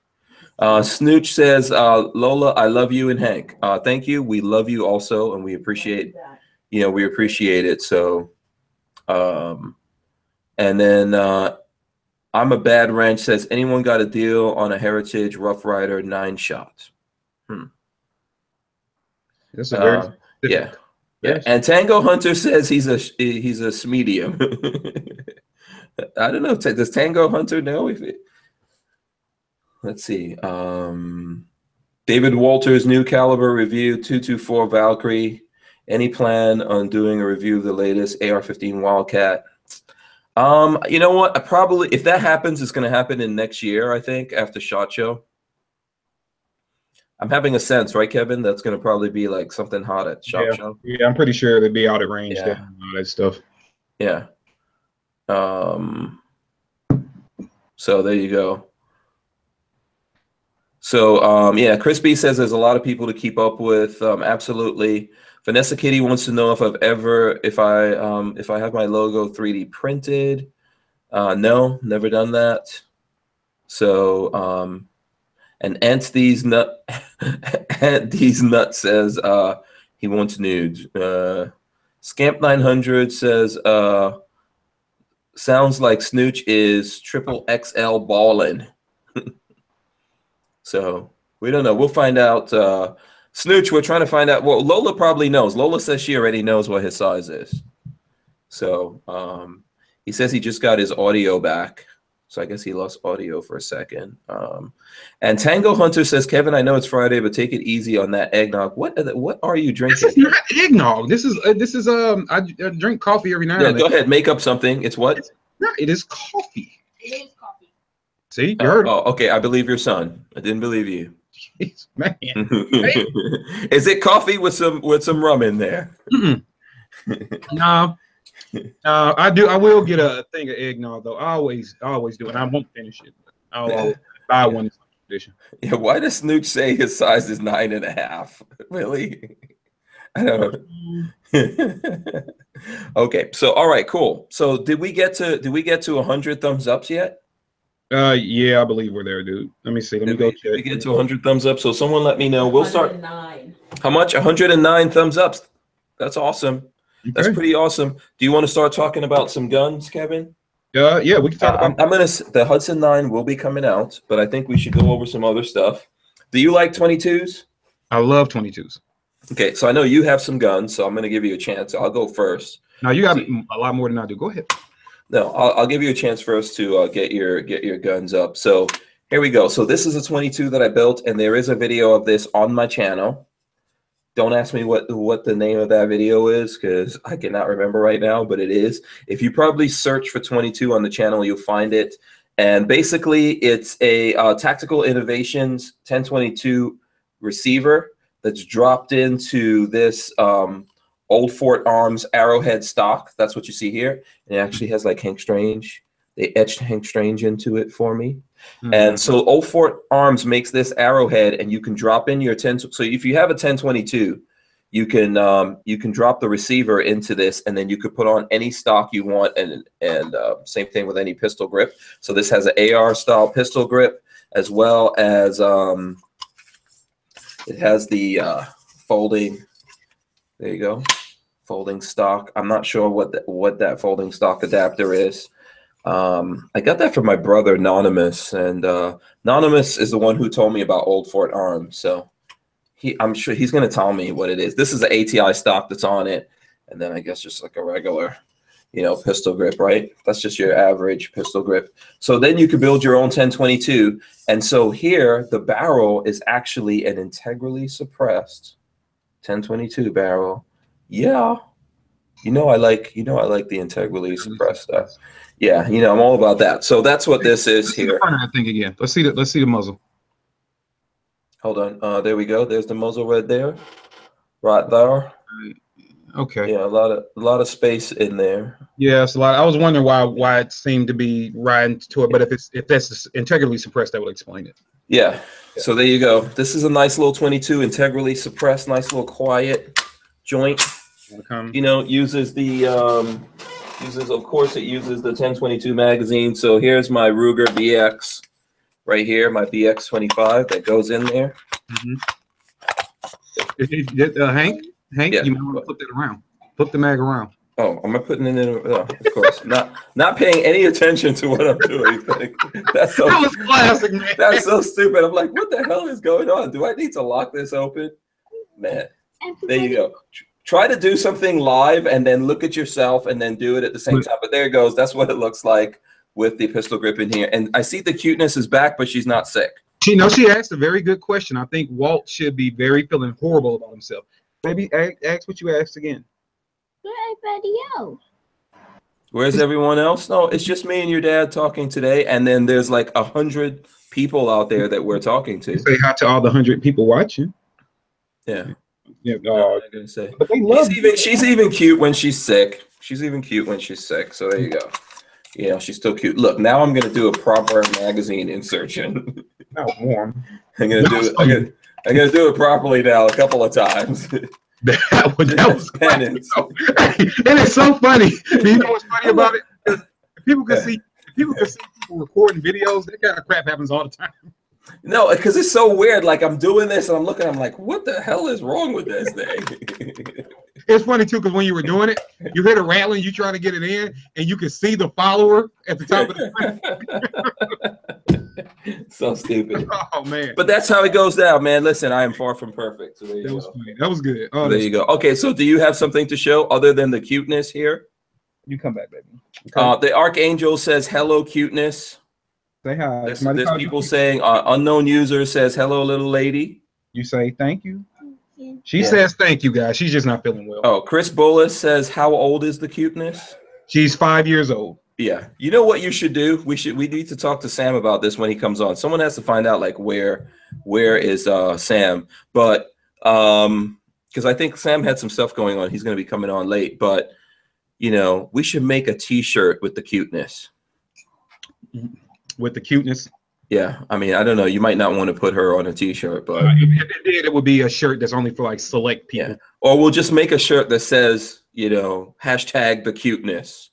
Snooch says, Lola, I love you and Hank. Thank you. We love you also, and we appreciate, we appreciate it. So, and then I'm a Bad Ranch says, anyone got a deal on a Heritage Rough Rider 9-shot? That's a very yeah. Yeah. And Tango Hunter says he's a medium. I don't know. Does Tango Hunter know if it? Let's see. David Walters, new caliber review, 224 Valkyrie. Any plan on doing a review of the latest AR-15 Wildcat? You know what? Probably, if that happens, it's going to happen in next year, I think, after SHOT Show. I'm having a sense, right, Kevin? That's going to probably be like something hot at SHOT Show. Yeah, I'm pretty sure it'd be out of range. Yeah. And all that stuff. Yeah. So there you go. So yeah, Chris B says there's a lot of people to keep up with. Absolutely. Vanessa Kitty wants to know if I have my logo 3D printed. No, never done that. So and Ant These Nut says he wants nudes. Scamp 900 says sounds like Snooch is triple XL ballin'. So we don't know. We'll find out. Snooch, we're trying to find out. Well, Lola probably knows. Lola says she already knows what his size is. So he says he just got his audio back. So I guess he lost audio for a second. And Tango Hunter says, Kevin, I know it's Friday, but take it easy on that eggnog. What are you drinking? This is not eggnog. This is I drink coffee every night. Yeah, go ahead. Make up something. It's what? It is coffee. It is coffee. See, you heard. Oh, okay. I believe your son. I didn't believe you. Jeez, man. Is it coffee with some rum in there? No. I will get a thing of eggnog though. I always do, and I won't finish it. I'll always buy one. It's like tradition. Yeah. Why does Snooch say his size is 9.5? Really? I don't know. Okay. So all right, cool. So did we get to 100 thumbs ups yet? Yeah, I believe we're there, dude. Let me see. Let me go check. Did we get to 100 thumbs up? So someone let me know. We'll start. 109. How much? 109 thumbs ups. That's awesome. Okay. That's pretty awesome. Do you want to start talking about some guns, Kevin? Yeah, we can talk about. The Hudson 9 will be coming out, but I think we should go over some other stuff. Do you like 22s? I love 22s. Okay, so I know you have some guns, so I'm going to give you a chance. I'll go first. Now you got a lot more than I do. Go ahead. No, I'll give you a chance first to get your guns up. So here we go. So this is a 22 that I built, and there is a video of this on my channel. Don't ask me what the name of that video is because I cannot remember right now, but it is. If you probably search for 22 on the channel, you'll find it. And basically, it's a Tactical Innovations 1022 receiver that's dropped into this Old Fort Arms Arrowhead stock. That's what you see here. And it actually has like Hank Strange. They etched Hank Strange into it for me. Mm-hmm. And so Old Fort Arms makes this Arrowhead, and you can drop in your 10. So if you have a 1022, you can drop the receiver into this, and then you could put on any stock you want, and same thing with any pistol grip. So this has an AR style pistol grip, as well as it has the folding. There you go, folding stock. I'm not sure what that folding stock adapter is. I got that from my brother Anonymous, and Anonymous is the one who told me about Old Fort Arms. So I'm sure he's going to tell me what it is. This is the ATI stock that's on it, and then I guess just like a regular, pistol grip, right? That's just your average pistol grip. So then you could build your own 1022, and so here the barrel is actually an integrally suppressed 1022 barrel. Yeah, I like the integrally suppressed stuff. Yeah, I'm all about that. So that's what this is here. I think again. Let's see the muzzle. Hold on. There we go. There's the muzzle right there. Right there. Okay. Yeah, a lot of space in there. Yeah, it's a lot. I was wondering why it seemed to be riding to it, but if that's integrally suppressed, that would explain it. Yeah. So there you go. This is a nice little 22, integrally suppressed, nice little quiet joint. You know, uses the of course it uses the 1022 magazine. So here's my Ruger BX right here, my BX 25 that goes in there. Hank, Yeah. You might want to flip that around. Flip the mag around. Oh, am I putting it in? Oh, of course. Not paying any attention to what I'm doing. That was classic, man. That's so stupid. I'm like, what the hell is going on? Do I need to lock this open? Man, there you go. Try to do something live and then look at yourself and then do it at the same time. But there it goes. That's what it looks like with the pistol grip in here. And I see the cuteness is back, but she's not sick. She asked a very good question. I think Walt should be feeling horrible about himself. Maybe ask what you asked again. Where's everybody else? Where's everyone else? No, it's just me and your dad talking today. And then there's like 100 people out there that we're talking to. Say hi to all the 100 people watching. Yeah. Yeah. I'm gonna say. But they love she's even cute when she's sick. She's even cute when she's sick. So there you go. You know, she's still cute. Look, now I'm gonna do a proper magazine insertion. Not warm. I'm gonna do it properly now a couple of times. That was penance. And it's so funny. You know what's funny about it? Because people can see people recording videos. That kind of crap happens all the time. No, because it's so weird. Like I'm doing this and I'm looking. I'm like, what the hell is wrong with this thing? It's funny too because when you were doing it, you hit a rattling. You trying to get it in, and you can see the follower at the top of the screen. So stupid. Oh man! But that's how it goes down, man. Listen, I am far from perfect. So there you That go. was funny. That was good. Oh, There you go. Okay, so do you have something to show other than the cuteness here? You come back, baby. Okay. The Archangel says hello, cuteness. Say hi. There's people saying unknown user says hello, little lady. You say thank you. She says thank you, guys. She's just not feeling well. Oh, Chris Bullis says how old is the cuteness? She's 5 years old. Yeah. You know what you should do? We need to talk to Sam about this when he comes on. Someone has to find out like where is Sam? But because I think Sam had some stuff going on. He's going to be coming on late, but you know, we should make a t-shirt with the cuteness. With the cuteness. Yeah, I mean, I don't know. You might not want to put her on a t-shirt, but if it did, it would be a shirt that's only for like select people. Yeah. Or we'll just make a shirt that says, you know, hashtag the cuteness.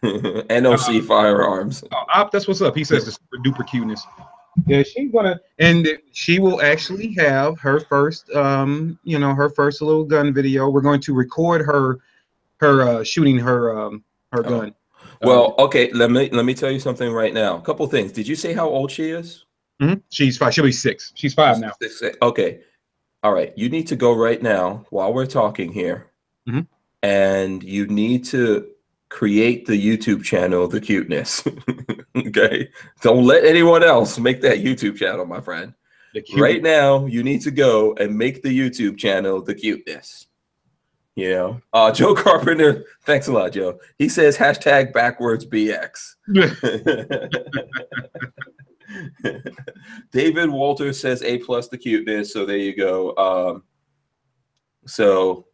NOC Firearms. That's what's up. He says the super duper cuteness. Yeah, she's gonna, and she will actually have her first, you know, her first little gun video. We're going to record her shooting her gun. Well, okay. Let me tell you something right now. A couple things. Did you say how old she is? She's 5. She'll be 6. She's 5 now. Okay. All right. You need to go right now while we're talking here, and you need to create the YouTube channel, The Cuteness. Okay. Don't let anyone else make that YouTube channel, my friend. Right now, you need to go and make the YouTube channel, The Cuteness. You know, Joe Carpenter, thanks a lot, Joe. He says hashtag backwards BX. David Walter says A+ the cuteness. So there you go. So,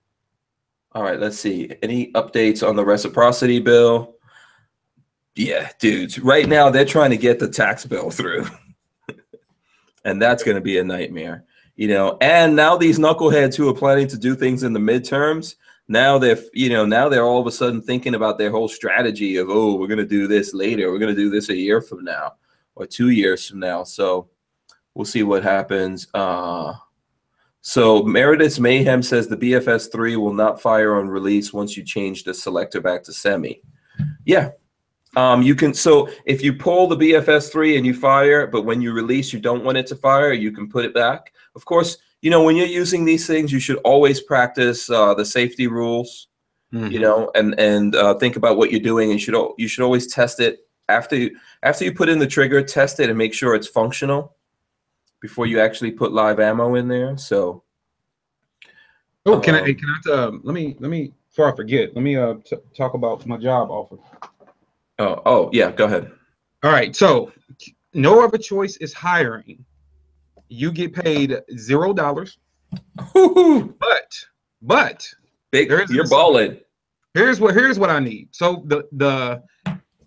all right, let's see. Any updates on the reciprocity bill? Yeah, dudes. Right now, they're trying to get the tax bill through. And that's going to be a nightmare. You know, and now these knuckleheads who are planning to do things in the midterms, now they're all of a sudden thinking about their whole strategy of, oh, we're going to do this later. We're going to do this a year from now or 2 years from now. So we'll see what happens. So Meredith's Mayhem says the BFS3 will not fire on release once you change the selector back to semi. Yeah. You can, so if you pull the BFS3 and you fire, but when you release, you don't want it to fire, you can put it back. Of course, you know, when you're using these things, you should always practice the safety rules, you know, and think about what you're doing. And you should always test it after you put in the trigger, test it and make sure it's functional before you actually put live ammo in there. So, let me before I forget, let me talk about my job offer. Oh yeah, go ahead. All right, so no other choice is hiring. you get paid $0. Woo-hoo. But Big, there is you're balling. here's what I need. So the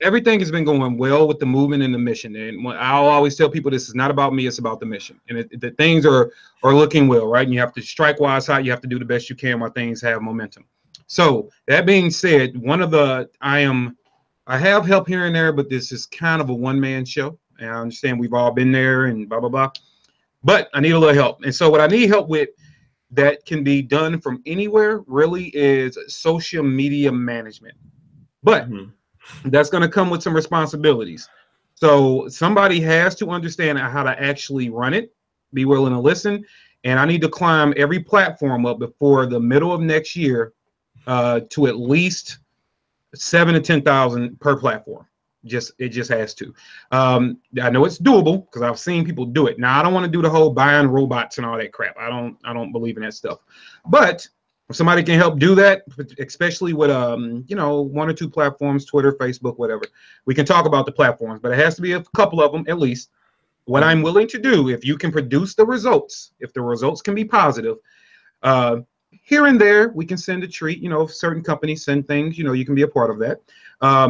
everything has been going well with the movement and the mission. And I'll always tell people this is not about me, it's about the mission. And the things are looking well, right? And you have to strike while it's hot. You have to do the best you can while things have momentum. So that being said, I have help here and there, but this is kind of a one-man show. And I understand we've all been there and blah, blah, blah. But I need a little help. And so what I need help with that can be done from anywhere really is social media management. But that's going to come with some responsibilities. So somebody has to understand how to actually run it, be willing to listen. And I need to climb every platform up before the middle of next year to at least 7 to 10,000 per platform. It just has to. I know it's doable because I've seen people do it. Now I don't want to do the whole buying robots and all that crap. I don't believe in that stuff. But if somebody can help do that, especially with 1 or 2 platforms, Twitter, Facebook, whatever, we can talk about the platforms. But it has to be a couple of them at least. What I'm willing to do, if you can produce the results, if the results can be positive, here and there we can send a treat. If certain companies send things, you can be a part of that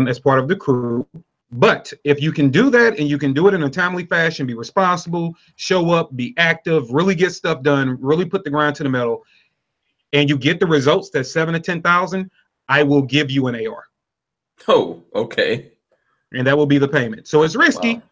as part of the crew. But if you can do that and you can do it in a timely fashion, be responsible, show up, be active, really get stuff done, really put the grind to the metal, and you get the results, that 7 to 10,000, I will give you an AR. Oh, okay. And that will be the payment. So it's risky, wow,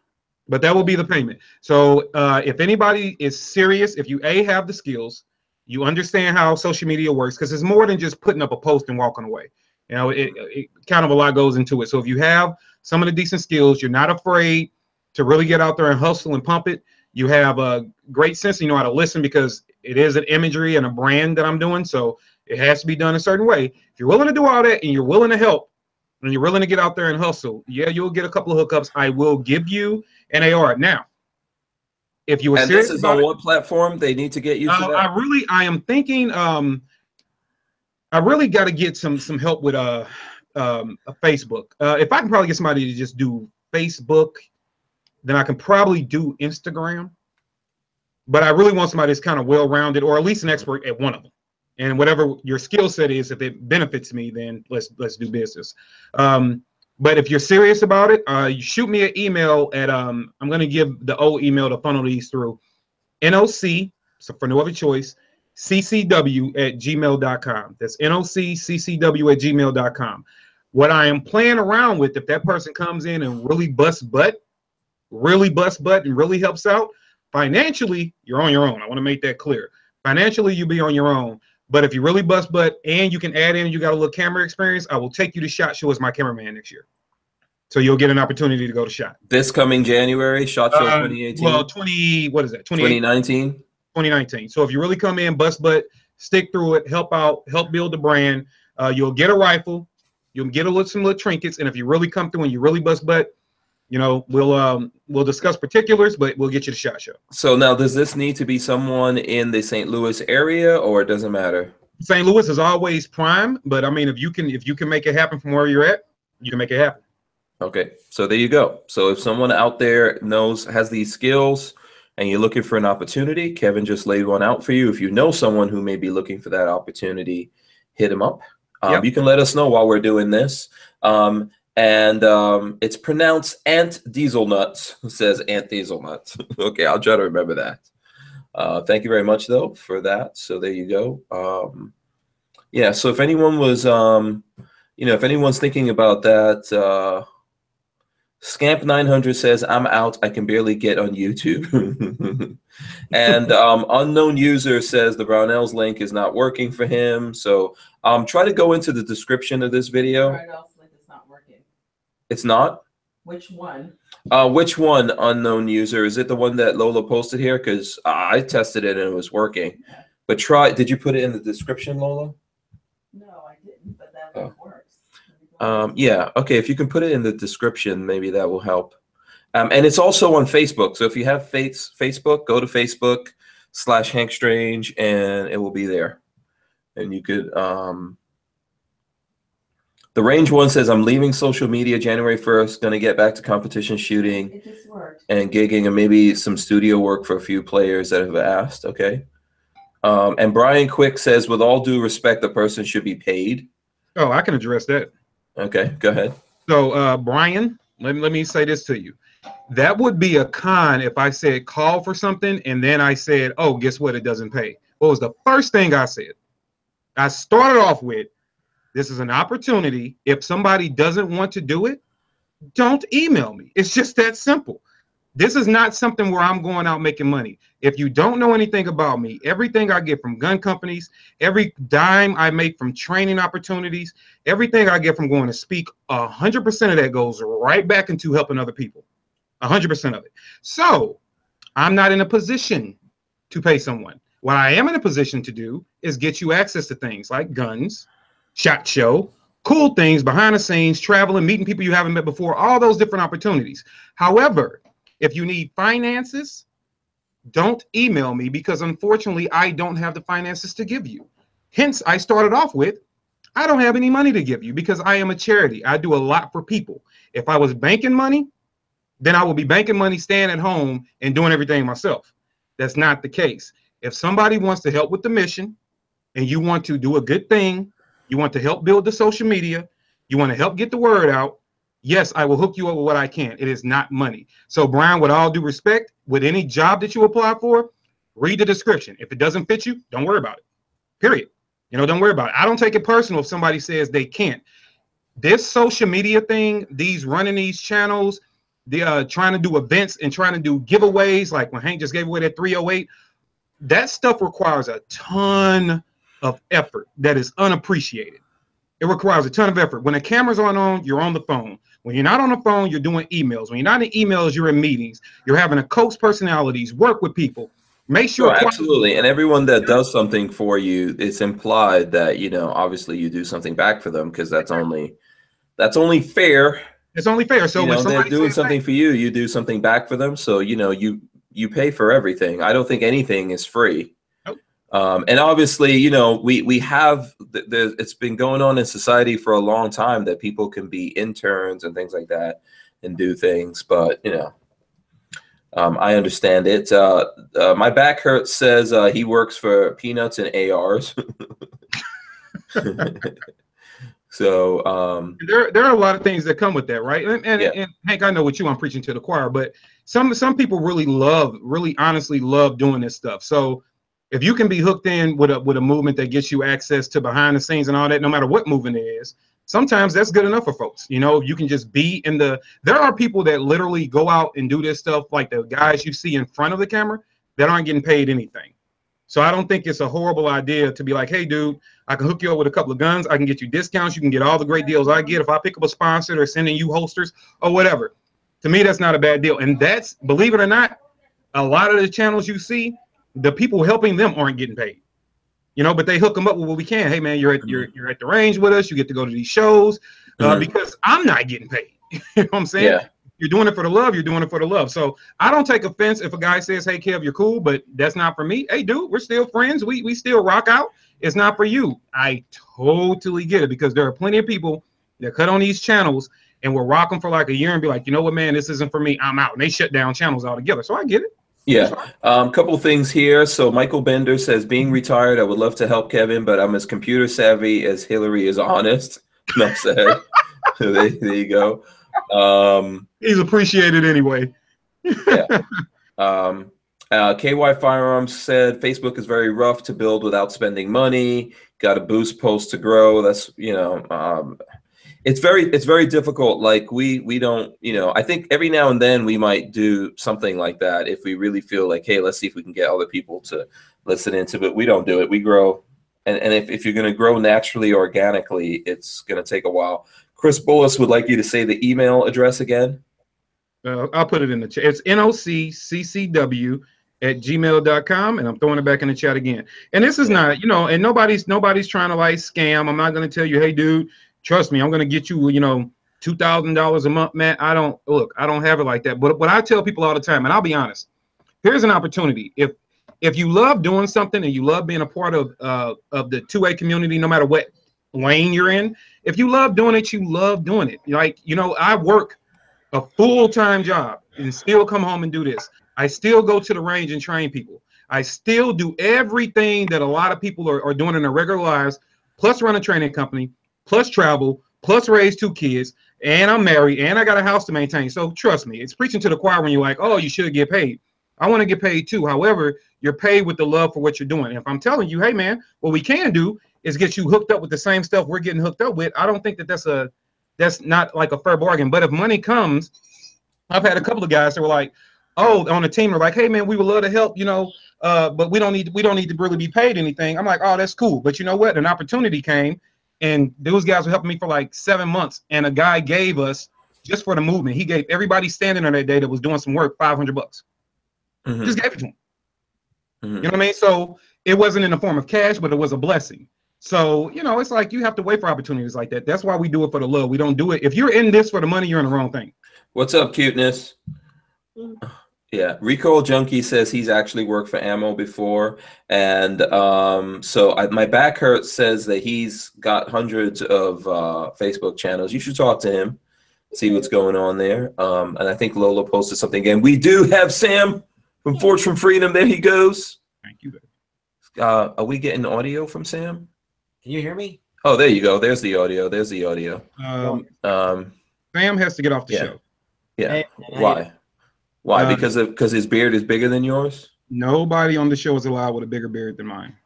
but that will be the payment. So if anybody is serious, if you have the skills, you understand how social media works, because it's more than just putting up a post and walking away. It kind of a lot goes into it. So if you have some of the decent skills, you're not afraid to really get out there and hustle and pump it. You have a great sense, you know how to listen, because it is an imagery and a brand that I'm doing. So it has to be done a certain way. If you're willing to do all that and you're willing to help and you're willing to get out there and hustle, yeah, you'll get a couple of hookups. I will give you an AR. Now, if you were serious this is about on what platform they need to get you for that? I am thinking I really got to get some help with a Facebook. If I can probably get somebody to just do Facebook, then I can probably do Instagram. But I really want somebody that's kind of well-rounded, or at least an expert at one of them. And whatever your skill set is, if it benefits me, then let's do business. But if you're serious about it, you shoot me an email at I'm going to give the old email to funnel these through. NOC, so for no other choice, ccw@gmail.com. That's NOCCCW@gmail.com. What I am playing around with, if that person comes in and really busts butt and really helps out, financially, you're on your own. I want to make that clear. Financially, you'll be on your own. But if you really bust butt and you can add in, you got a little camera experience, I will take you to SHOT Show as my cameraman next year. So you'll get an opportunity to go to SHOT. This coming January, SHOT Show 2018? Well, 2019. 2019. So if you really come in, bust butt, stick through it, help out, help build the brand, you'll get a rifle, you'll get some little trinkets, and if you really come through and you really bust butt, we'll discuss particulars, but we'll get you to SHOT Show. So now, does this need to be someone in the St. Louis area, or it doesn't matter? St. Louis is always prime, but I mean, if you can make it happen from where you're at, you can make it happen. Okay, so there you go. So if someone out there has these skills and you're looking for an opportunity, Kevin just laid one out for you. If you know someone who may be looking for that opportunity, hit him up. You can let us know while we're doing this. It's pronounced Ant Diesel Nuts. It says Ant Diesel Nuts. Okay, I'll try to remember that. Thank you very much, though, for that. So there you go. Yeah, so if anyone was, if anyone's thinking about that, Scamp900 says, I'm out. I can barely get on YouTube. And Unknown User says the Brownells link is not working for him. So try to go into the description of this video. Brownells link is not working. It's not? Which one? Which one, Unknown User? Is it the one that Lola posted here? Because I tested it and it was working. But did you put it in the description, Lola? No, I didn't, but that link works. Yeah, okay, if you can put it in the description, maybe that will help. And it's also on Facebook. So if you have Facebook, go to Facebook/Hank Strange and it will be there. And you could The range one says, I'm leaving social media January 1st, going to get back to competition shooting It just worked. and gigging and maybe some studio work for a few players that have asked. Okay. And Brian Quick says, with all due respect, the person should be paid. Oh, I can address that. Okay, go ahead. So, Brian, let me say this to you. That would be a con if I said call for something and then I said, oh, guess what? It doesn't pay. What was the first thing I said? I started off with, this is an opportunity. If somebody doesn't want to do it, don't email me. It's just that simple. This is not something where I'm going out making money. If you don't know anything about me, everything I get from gun companies, every dime I make from training opportunities, everything I get from going to speak, 100% of that goes right back into helping other people. 100% of it. So I'm not in a position to pay someone. What I am in a position to do is get you access to things like guns, SHOT Show, cool things behind the scenes, traveling, meeting people you haven't met before, all those different opportunities. However, if you need finances, don't email me because unfortunately I don't have the finances to give you. Hence, I started off with, I don't have any money to give you because I am a charity. I do a lot for people. If I was banking money, then I would be banking money, staying at home and doing everything myself. That's not the case. If somebody wants to help with the mission and you want to do a good thing, you want to help build the social media, you want to help get the word out, yes, I will hook you up with what I can. It is not money. So, Brian, with all due respect, with any job that you apply for, read the description. If it doesn't fit you, don't worry about it. Period. You know, don't worry about it. I don't take it personal if somebody says they can't. This social media thing, these running these channels, the trying to do events and trying to do giveaways, like when Hank just gave away that 308, that stuff requires a ton of effort that is unappreciated. It requires a ton of effort. When the camera's on, you're on the phone. When you're not on the phone, you're doing emails. When you're not in emails, you're in meetings. You're having to coach personalities, work with people. Make sure. Oh, absolutely. And everyone that does something for you, it's implied that, you know, obviously you do something back for them because that's only fair. It's only fair. So you when know, they're doing says, something for you, you do something back for them. So, you know, you pay for everything. I don't think anything is free. And obviously, you know, we have it's been going on in society for a long time that people can be interns and things like that and do things. But, you know, I understand it. My back hurts says he works for peanuts and ARs. So there are a lot of things that come with that, right? And Hank, I know what I'm preaching to the choir, but some people really honestly love doing this stuff. So if you can be hooked in with a movement that gets you access to behind the scenes and all that, no matter what movement it is, sometimes that's good enough for folks. You know, you can just be in there are people that literally go out and do this stuff, like the guys you see in front of the camera, that aren't getting paid anything. So I don't think it's a horrible idea to be like, hey, dude, I can hook you up with a couple of guns. I can get you discounts. You can get all the great deals I get if I pick up a sponsor or sending you holsters or whatever. To me, that's not a bad deal. And that's, believe it or not, a lot of the channels you see, the people helping them aren't getting paid. You know, but they hook them up with what we can. Hey, man, you're at the range with us. You get to go to these shows because I'm not getting paid. You know what I'm saying? Yeah. You're doing it for the love. You're doing it for the love. So I don't take offense if a guy says, hey, Kev, you're cool, but that's not for me. Hey, dude, we're still friends. We still rock out. It's not for you. I totally get it because there are plenty of people that cut on these channels and will rock them for like a year and be like, you know what, man, this isn't for me. I'm out. And they shut down channels altogether. So I get it. Yeah. Couple things here. So Michael Bender says, being retired, I would love to help Kevin, but I'm as computer savvy as Hillary is honest. Enough said. There you go. He's appreciated anyway. Yeah. KY Firearms said Facebook is very rough to build without spending money. Got to boost posts to grow. That's, you know, it's very difficult. Like we don't, you know, I think every now and then we might do something like that if we really feel like, hey, let's see if we can get other people to listen into it. We don't do it. We grow. And if you're going to grow naturally, organically, it's going to take a while. Chris Bullis would like you to say the email address again. I'll put it in the chat. It's noccw@gmail.com, and I'm throwing it back in the chat again. And this is not, you know, and nobody's trying to like scam. I'm not going to tell you, hey, dude, trust me, I'm going to get you, you know, $2,000 a month, man. I don't have it like that. But what I tell people all the time, and I'll be honest, here's an opportunity. If you love doing something and you love being a part of the 2A community, no matter what lane you're in. If you love doing it, you love doing it. Like, you know, I work a full-time job and still come home and do this. I still go to the range and train people. I still do everything that a lot of people are doing in their regular lives, plus run a training company, plus travel, plus raise 2 kids, and I'm married, and I got a house to maintain. So trust me, it's preaching to the choir when you're like, oh, you should get paid. I want to get paid too. However, you're paid with the love for what you're doing. And if I'm telling you, hey man, what we can do is get you hooked up with the same stuff we're getting hooked up with, I don't think that that's not like a fair bargain. But if money comes, I've had a couple of guys that were like, oh, on the team, they're like, hey man, we would love to help, you know, but we don't need to really be paid anything. I'm like, oh, that's cool. But you know what? An opportunity came, and those guys were helping me for like 7 months. And a guy gave us, just for the movement, he gave everybody standing on that day that was doing some work $500. Mm-hmm. Just gave it to him. Mm-hmm. You know what I mean? So it wasn't in the form of cash, but it was a blessing. So, you know, it's like you have to wait for opportunities like that. That's why we do it for the love. We don't do it. If you're in this for the money, you're in the wrong thing. What's up, cuteness? Yeah, Recoil Junkie says he's actually worked for ammo before, and my back hurts says that he's got hundreds of Facebook channels. You should talk to him, see what's going on there. And I think Lola posted something again. We do have Sam from Forge from Freedom. There he goes. Thank you. Are we getting audio from Sam? Can you hear me? Oh, there you go. There's the audio. There's the audio. Sam has to get off the show. Yeah. Hey, Why? Why? Because his beard is bigger than yours? Nobody on the show is allowed with a bigger beard than mine.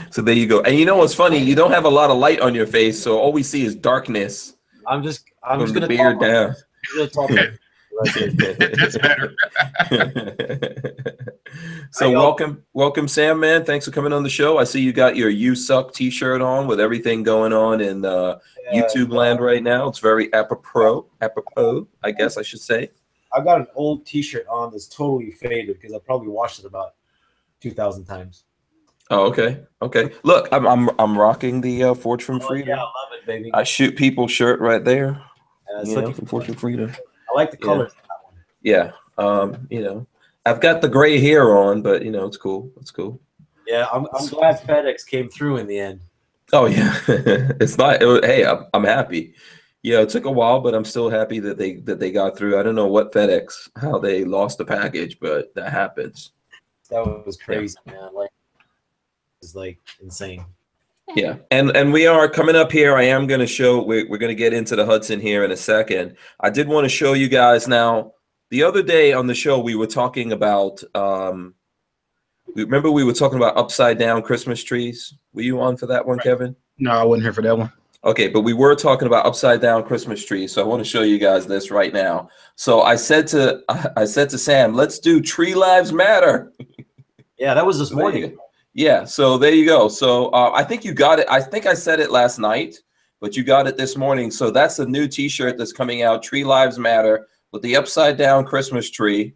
So there you go. And you know what's funny? You don't have a lot of light on your face, so all we see is darkness. I'm just from gonna the beard down. That's better. So welcome, Sam, man. Thanks for coming on the show. I see you got your "You Suck" T-shirt on with everything going on in YouTube land right now. It's very apropos, I guess I should say. I've got an old T-shirt on that's totally faded because I probably washed it about 2,000 times. Oh, okay. Look, I'm rocking the Forge from Freedom. Yeah, I love it, baby. I shoot people shirt right there. From Forge from Freedom. I like the colors of that one. Yeah. I've got the gray hair on, but it's cool. It's cool. Yeah, I'm glad FedEx came through in the end. Oh yeah, it's not. Hey, I'm happy. Yeah, it took a while, but I'm still happy that they got through. I don't know what FedEx, how they lost the package, but that happens. That was crazy, man. It's like insane. Yeah, and we are coming up here. I am going to show. We're going to get into the Hudson here in a second. I did want to show you guys now. The other day on the show, we were talking about. Remember we were talking about upside down Christmas trees. Were you on for that one, Kevin? No, I wasn't here for that one. Okay, but we were talking about upside down Christmas trees. So I want to show you guys this right now. So I said to Sam, let's do Tree Lives Matter. Yeah, that was this morning. Yeah, so there you go. So I think you got it. I think I said it last night, but you got it this morning. So that's a new T-shirt that's coming out, Tree Lives Matter, with the upside down Christmas tree.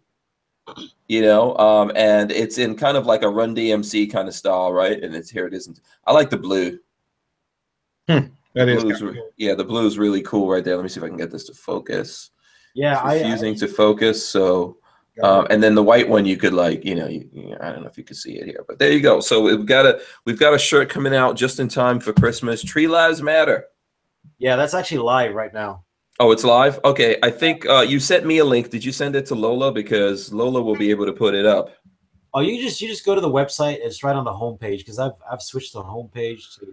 And it's in kind of like a Run DMC kind of style, right? And here it is. I like the blue. That is the blue is really cool right there. Let me see if I can get this to focus. Yeah, it's refusing to focus. So, and then the white one, you could I don't know if you can see it here, but there you go. So we've got a shirt coming out just in time for Christmas. Tree Lives Matter. Yeah, that's actually live right now. Oh, it's live? Okay. I think you sent me a link. Did you send it to Lola? Because Lola will be able to put it up. Oh, you just go to the website. It's right on the homepage because I've switched the homepage to.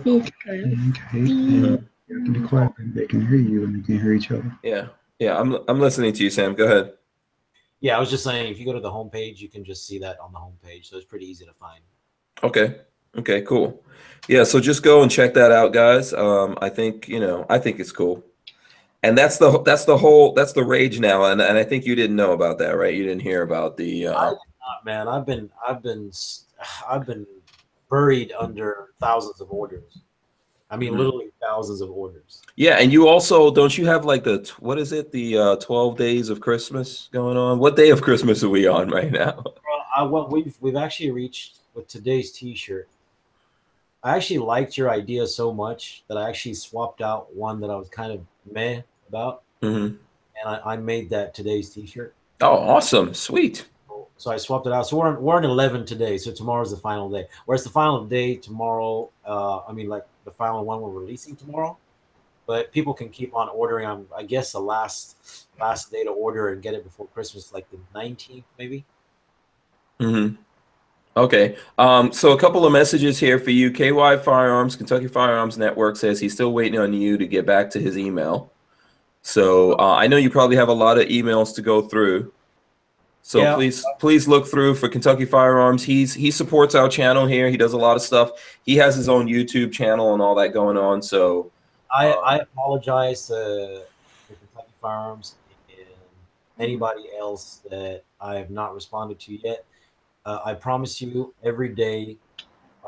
Okay. You have to be quiet. They can hear you and they can hear each other. Yeah. I'm listening to you, Sam. Go ahead. Yeah, I was just saying if you go to the homepage, you can just see that on the homepage. So it's pretty easy to find. Okay, cool. Yeah, so just go and check that out, guys. I think it's cool. And that's the rage now. And I think you didn't know about that, right? You didn't hear about the I did not, man. I've been buried under thousands of orders. I mean, literally thousands of orders. Yeah, and you also don't you have like the 12 days of Christmas going on? What day of Christmas are we on right now? We've actually reached with today's T-shirt. I actually liked your idea so much that I actually swapped out one that I was kind of meh about, and I made that today's T-shirt. Oh, awesome! Sweet. So I swapped it out. So we're on 11 today. So tomorrow's the final day. Whereas the final day tomorrow, I mean, like the final one we're releasing tomorrow. But people can keep on ordering on, I guess, the last day to order and get it before Christmas, like the 19th, maybe. Mm-hmm. Okay. So a couple of messages here for you. KY Firearms, Kentucky Firearms Network says he's still waiting on you to get back to his email. So I know you probably have a lot of emails to go through. So Yeah. please look through for Kentucky Firearms. He supports our channel here. He does a lot of stuff. He has his own YouTube channel and all that going on. So I apologize to Kentucky Firearms and anybody else that I have not responded to yet. I promise you, every day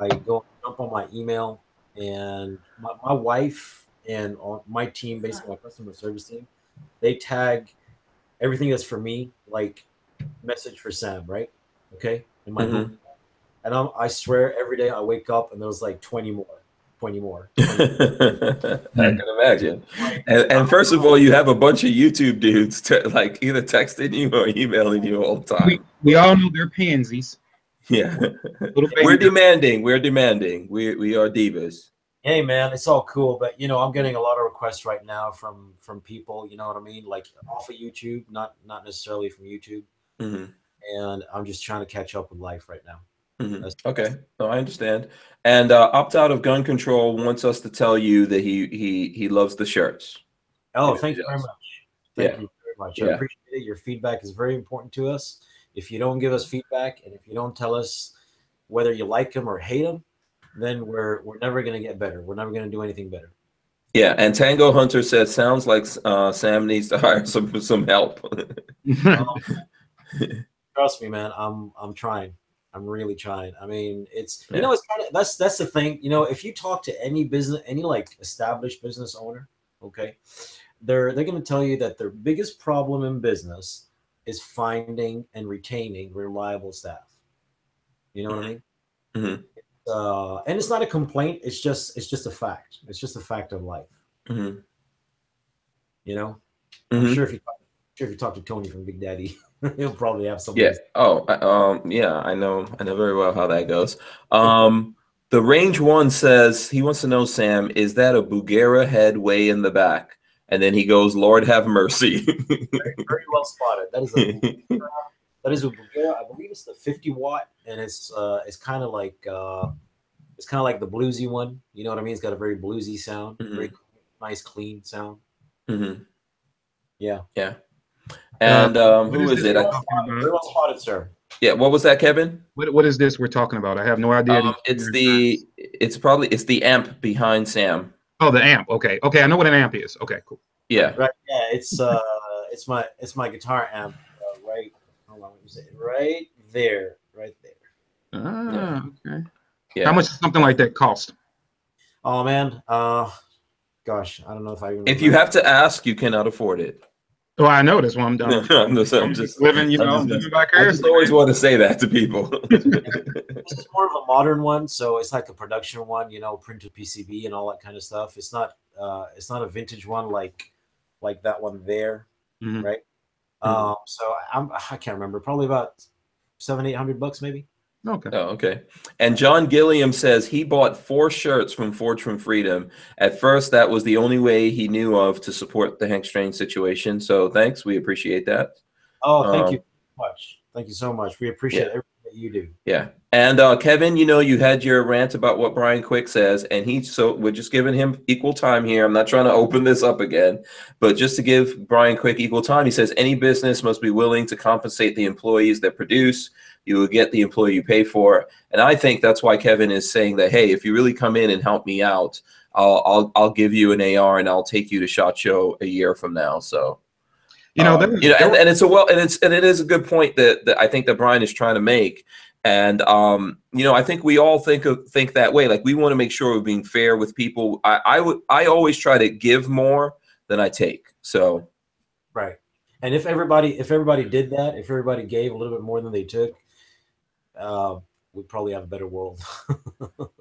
I go jump on my email, and my wife and my team, basically my customer service team, they tag everything that's for me, like message for Sam, right? Okay, in my book. And I swear every day I wake up and there's like 20 more. I can imagine. And first of all, you have a bunch of YouTube dudes like either texting you or emailing you all the time. We all know they're pansies. Yeah. We're demanding. We are divas. Hey man, it's all cool, but you know, I'm getting a lot of requests right now from people, you know what I mean? Like off of YouTube, not necessarily from YouTube. And I'm just trying to catch up with life right now. Okay, no, I understand. And Opt Out of Gun Control wants us to tell you that he loves the shirts. Oh, thank you very much. Thank you very much. Yeah. I appreciate it. Your feedback is very important to us. If you don't give us feedback and if you don't tell us whether you like them or hate them, then we're never going to get better. We're never going to do anything better. Yeah, and Tango Hunter says, sounds like Sam needs to hire some help. Trust me, man. I'm trying. I'm really trying. I mean, it's you know, it's kind of that's the thing. You know, if you talk to any like established business owner, okay, they're going to tell you that their biggest problem in business is finding and retaining reliable staff. You know what I mean? And it's not a complaint. It's just a fact. It's just a fact of life. You know, I'm sure if you talk to Tony from Big Daddy, he'll probably have something. Yeah. Oh, yeah. I know very well how that goes. The Range One says he wants to know, Sam, is that a Bugera head way in the back? And then he goes, Lord have mercy. Very well spotted. That is a Bugera. I believe it's the 50 watt, and it's kind of like the bluesy one. You know what I mean? It's got a very bluesy sound, very nice, clean sound. Yeah. Yeah. And who is it? Very well spotted, sir. Yeah. What was that, Kevin? What is this we're talking about? I have no idea. It's the amp behind Sam. Oh, the amp. Okay. I know what an amp is. Okay, cool. Yeah. Right. Yeah. It's my guitar amp. Right. Hold on. Let me say it. Right there. Right there. Okay. Yeah. How much does something like that cost? Oh man. Gosh, I don't know if I even. If you have to ask, you cannot afford it. Oh, I know this one. I'm done. I'm just living, you know, living vicariously. I just always want to say that to people. This is more of a modern one, so it's like a production one, you know, printed PCB and all that kind of stuff. It's not a vintage one like that one there, right? So I can't remember. Probably about $700-800 maybe. Okay. Oh, okay. And John Gilliam says he bought 4 shirts from Forge from Freedom. At first, that was the only way he knew of to support the Hank Strange situation. So thanks. We appreciate that. Oh, thank you so much. Thank you so much. We appreciate everything that you do. Yeah. And Kevin, you know, you had your rant about what Brian Quick says, and we're just giving him equal time here. I'm not trying to open this up again, but just to give Brian Quick equal time, he says any business must be willing to compensate the employees that produce. You will get the employee you pay for. And I think that's why Kevin is saying that, hey, if you really come in and help me out, I'll give you an AR and I'll take you to SHOT Show a year from now. So, and it is a good point that I think that Brian is trying to make. And, I think we all think that way. Like, we want to make sure we're being fair with people. I always try to give more than I take. So. Right. And if everybody did that, if everybody gave a little bit more than they took, we'd probably have a better world.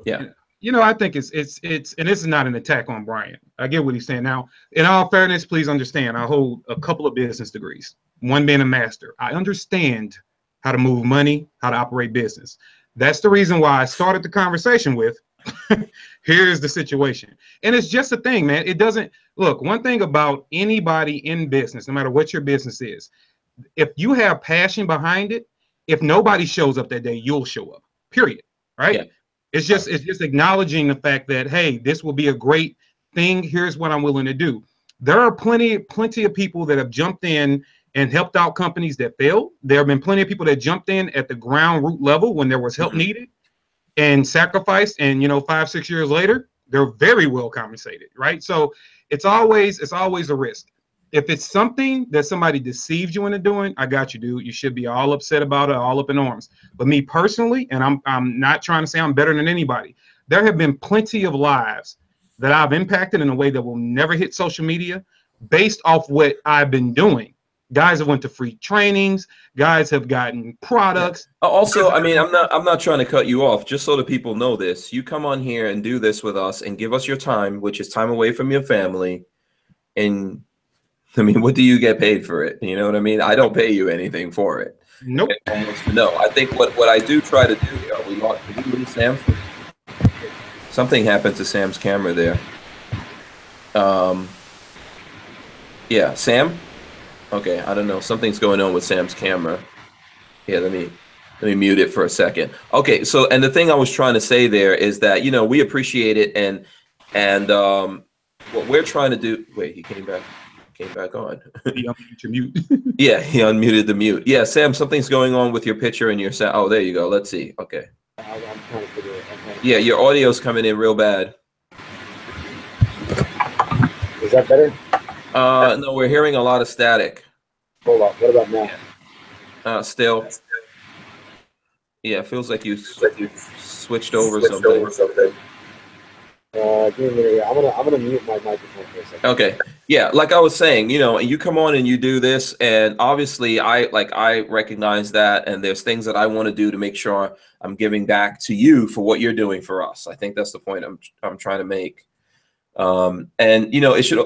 Yeah. You know, I think it's and this is not an attack on Brian. I get what he's saying. Now, in all fairness, please understand, I hold a couple of business degrees, one being a master. I understand how to move money, how to operate business. That's the reason why I started the conversation with, here's the situation. And it's just a thing, man. It doesn't, look, one thing about anybody in business, no matter what your business is, if you have passion behind it, if nobody shows up that day, you'll show up, period. Right? Yeah. It's just acknowledging the fact that, hey, this will be a great thing. Here's what I'm willing to do. There are plenty of people that have jumped in and helped out companies that failed. There have been plenty of people that jumped in at the ground root level when there was help needed and sacrificed. And, 5-6 years later, they're very well compensated, right? So it's always a risk. If it's something that somebody deceived you into doing, I got you, dude. You should be all upset about it, all up in arms. But me personally, and I'm not trying to say I'm better than anybody, there have been plenty of lives that I've impacted in a way that will never hit social media based off what I've been doing. Guys have went to free trainings. Guys have gotten products. Yeah. Also, I mean, I'm not trying to cut you off. Just so that people know this, you come on here and do this with us and give us your time, which is time away from your family. And I mean, what do you get paid for it? You know what I mean? I don't pay you anything for it. Nope. No, I think what I do try to do here, we lost. Did we lose Sam? Something happened to Sam's camera there. Yeah, Sam. Okay, I don't know. Something's going on with Sam's camera. Yeah, let me mute it for a second. Okay, so and the thing I was trying to say there is that we appreciate it and what we're trying to do. Wait, he came back on. He unmuted your mute. Yeah, he unmuted the mute. Yeah, Sam, something's going on with your picture and your sound. Oh, there you go. Let's see. Okay. I'm trying to figure it out. Yeah, your audio's coming in real bad. Is that better? No, we're hearing a lot of static. Hold on. What about now? Still. Yeah, it feels like you switched over something. Give me a minute. I'm gonna mute my microphone for a second. Okay. Yeah, like I was saying, and you come on and you do this, and obviously I recognize that, and there's things that I want to do to make sure I'm giving back to you for what you're doing for us. I think that's the point I'm trying to make. And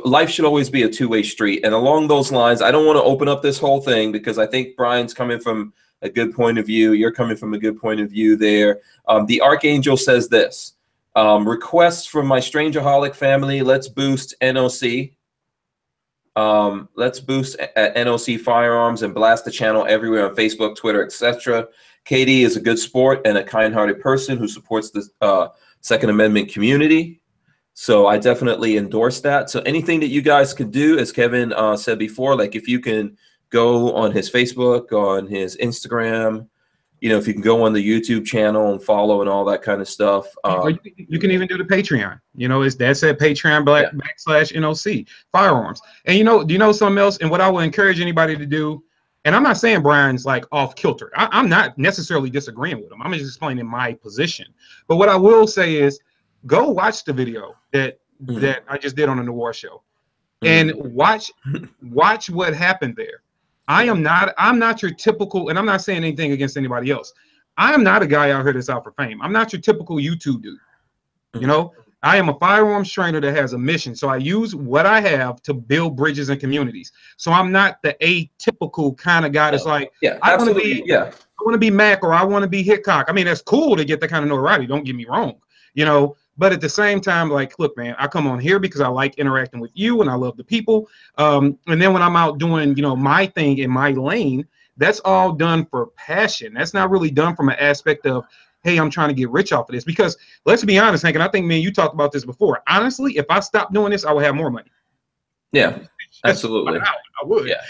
life should always be a two-way street. And along those lines, I don't want to open up this whole thing because I think Brian's coming from a good point of view. You're coming from a good point of view there. The Archangel says this. Requests from my Strangerholic family. Let's boost NOC. Let's boost at NOC Firearms and blast the channel everywhere on Facebook, Twitter, etc. KD is a good sport and a kind-hearted person who supports the Second Amendment community. So I definitely endorse that. So anything that you guys could do, as Kevin said before, like if you can go on his Facebook, on his Instagram, if you can go on the YouTube channel and follow and all that kind of stuff. Or you can even do the Patreon. That's at Patreon / NOC Firearms. And do you know something else? And what I would encourage anybody to do, and I'm not saying Brian's like off kilter. I'm not necessarily disagreeing with him. I'm just explaining my position. But what I will say is go watch the video that I just did on the Noir Show and watch what happened there. I'm not your typical, and I'm not saying anything against anybody else. I am not a guy out here that's out for fame. I'm not your typical YouTube dude. I am a firearms trainer that has a mission. So I use what I have to build bridges and communities. So I'm not the atypical kind of guy that's like, I want to be Mac or I want to be Hickok. I mean, that's cool to get that kind of notoriety. Don't get me wrong, But at the same time, like, look, man, I come on here because I like interacting with you and I love the people. And then when I'm out doing, my thing in my lane, that's all done for passion. That's not really done from an aspect of, hey, I'm trying to get rich off of this. Because let's be honest, Hank, and I think, man, you talked about this before. Honestly, if I stopped doing this, I would have more money. Yeah. Absolutely. I would. Yeah.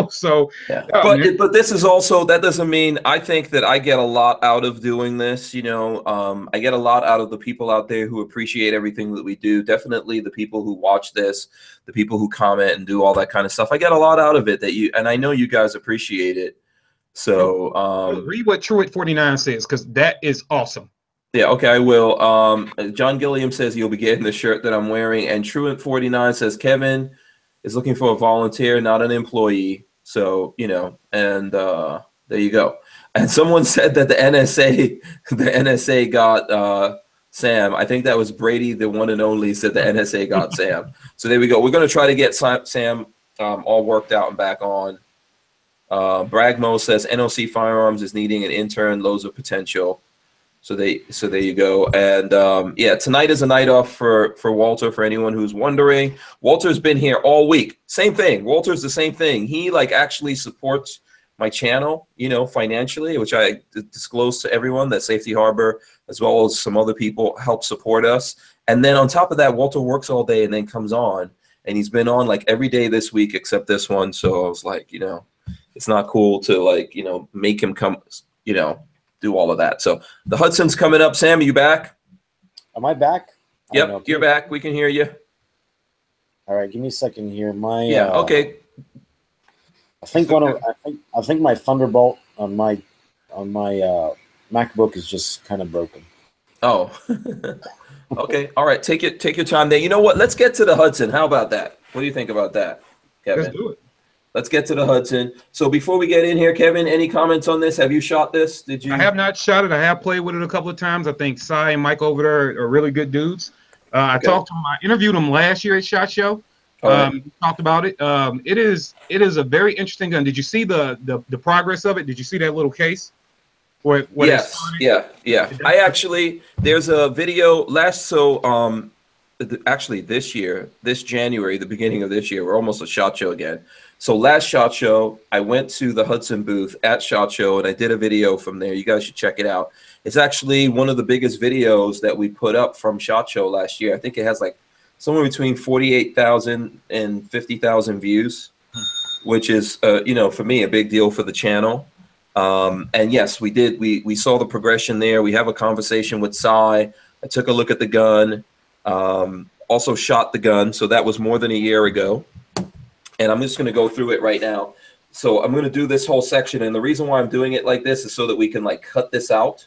So but this is also, that doesn't mean, I think that I get a lot out of doing this. I get a lot out of the people out there who appreciate everything that we do. Definitely the people who watch this, the people who comment and do all that kind of stuff. I get a lot out of it and I know you guys appreciate it. So read what Truett49 says, because that is awesome. Yeah, okay, I will. John Gilliam says you'll be getting the shirt that I'm wearing, and Truant49 says Kevin is looking for a volunteer, not an employee. So, and there you go. And someone said that the NSA got Sam. I think that was Brady, the one and only, said the NSA got Sam. So there we go. We're going to try to get Sam all worked out and back on. Bragmo says NOC Firearms is needing an intern, loads of potential. So there you go. And yeah, tonight is a night off for Walter, for anyone who's wondering. Walter's been here all week. Same thing. Walter's the same thing. He like actually supports my channel, you know, financially, which I disclose to everyone that Safety Harbor, as well as some other people, help support us. And then on top of that, Walter works all day and then comes on. And he's been on like every day this week except this one. So I was like, you know, it's not cool to like, you know, make him come, you know, do all of that. So the Hudson's coming up. Sam, are you back? Am I back? Yep, you're back. We can hear you. All right, give me a second here. Okay. I think I think my Thunderbolt on my MacBook is just kind of broken. Oh. Okay. All right. Take your time there. You know what? Let's get to the Hudson. How about that? What do you think about that, Kevin? Let's do it. Let's get to the Hudson. So before we get in here, Kevin, any comments on this? Have you shot this? Did you? I have not shot it. I have played with it a couple of times. I think Cy and Mike over there are really good dudes. I talked to them. I interviewed them last year at SHOT Show. Talked about it. It is a very interesting gun. Did you see the progress of it? Did you see that little case? Yes. Yeah. I actually, there's a video actually this January, the beginning of this year, we're almost at SHOT Show again. So last SHOT Show, I went to the Hudson booth at SHOT Show and I did a video from there. You guys should check it out. It's actually one of the biggest videos that we put up from SHOT Show last year. I think it has like somewhere between 48,000 and 50,000 views, which is, you know, for me, a big deal for the channel. And yes, we did. We saw the progression there. We have a conversation with Cy. I took a look at the gun, also shot the gun. So that was more than a year ago. And I'm just going to go through it right now. So I'm going to do this whole section. And the reason why I'm doing it like this is so that we can like cut this out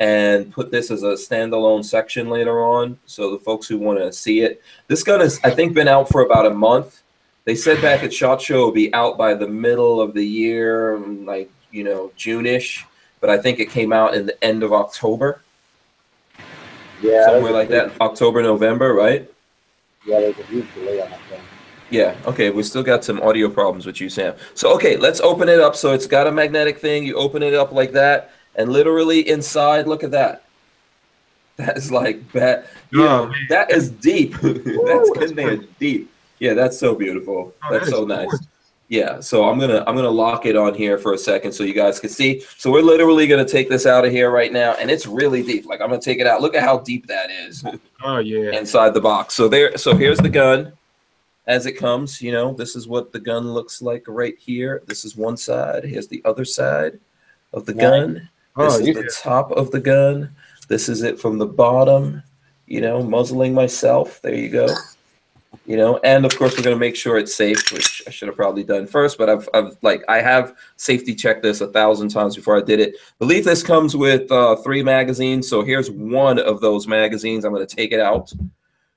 and put this as a standalone section later on. So the folks who want to see it, this gun has, I think, been out for about a month. They said back at SHOT Show it would be out by the middle of the year, like, you know, June-ish. But I think it came out in the end of October. Yeah. Somewhere like that, October, November, right? Yeah, there's a huge delay on that thing. Yeah, okay, we still got some audio problems with you, Sam. So, okay, let's open it up. So it's got a magnetic thing. You open it up like that, and literally inside, look at that. That is like that. Yeah, that is deep. That's in there deep. Yeah, that's so beautiful. That's so nice. Gorgeous. Yeah, so I'm gonna lock it on here for a second so you guys can see. So we're literally gonna take this out of here right now, and it's really deep. Like I'm gonna take it out. Look at how deep that is. Oh yeah. Inside the box. So here's the gun. As it comes, you know, this is what the gun looks like right here. This is one side. Here's the other side of the gun. This is the top of the gun. This is it from the bottom, you know, muzzling myself. There you go. You know, and of course we're going to make sure it's safe, which I should have probably done first, but I have safety checked this 1,000 times before I did it. I believe this comes with 3 magazines. So here's one of those magazines. I'm going to take it out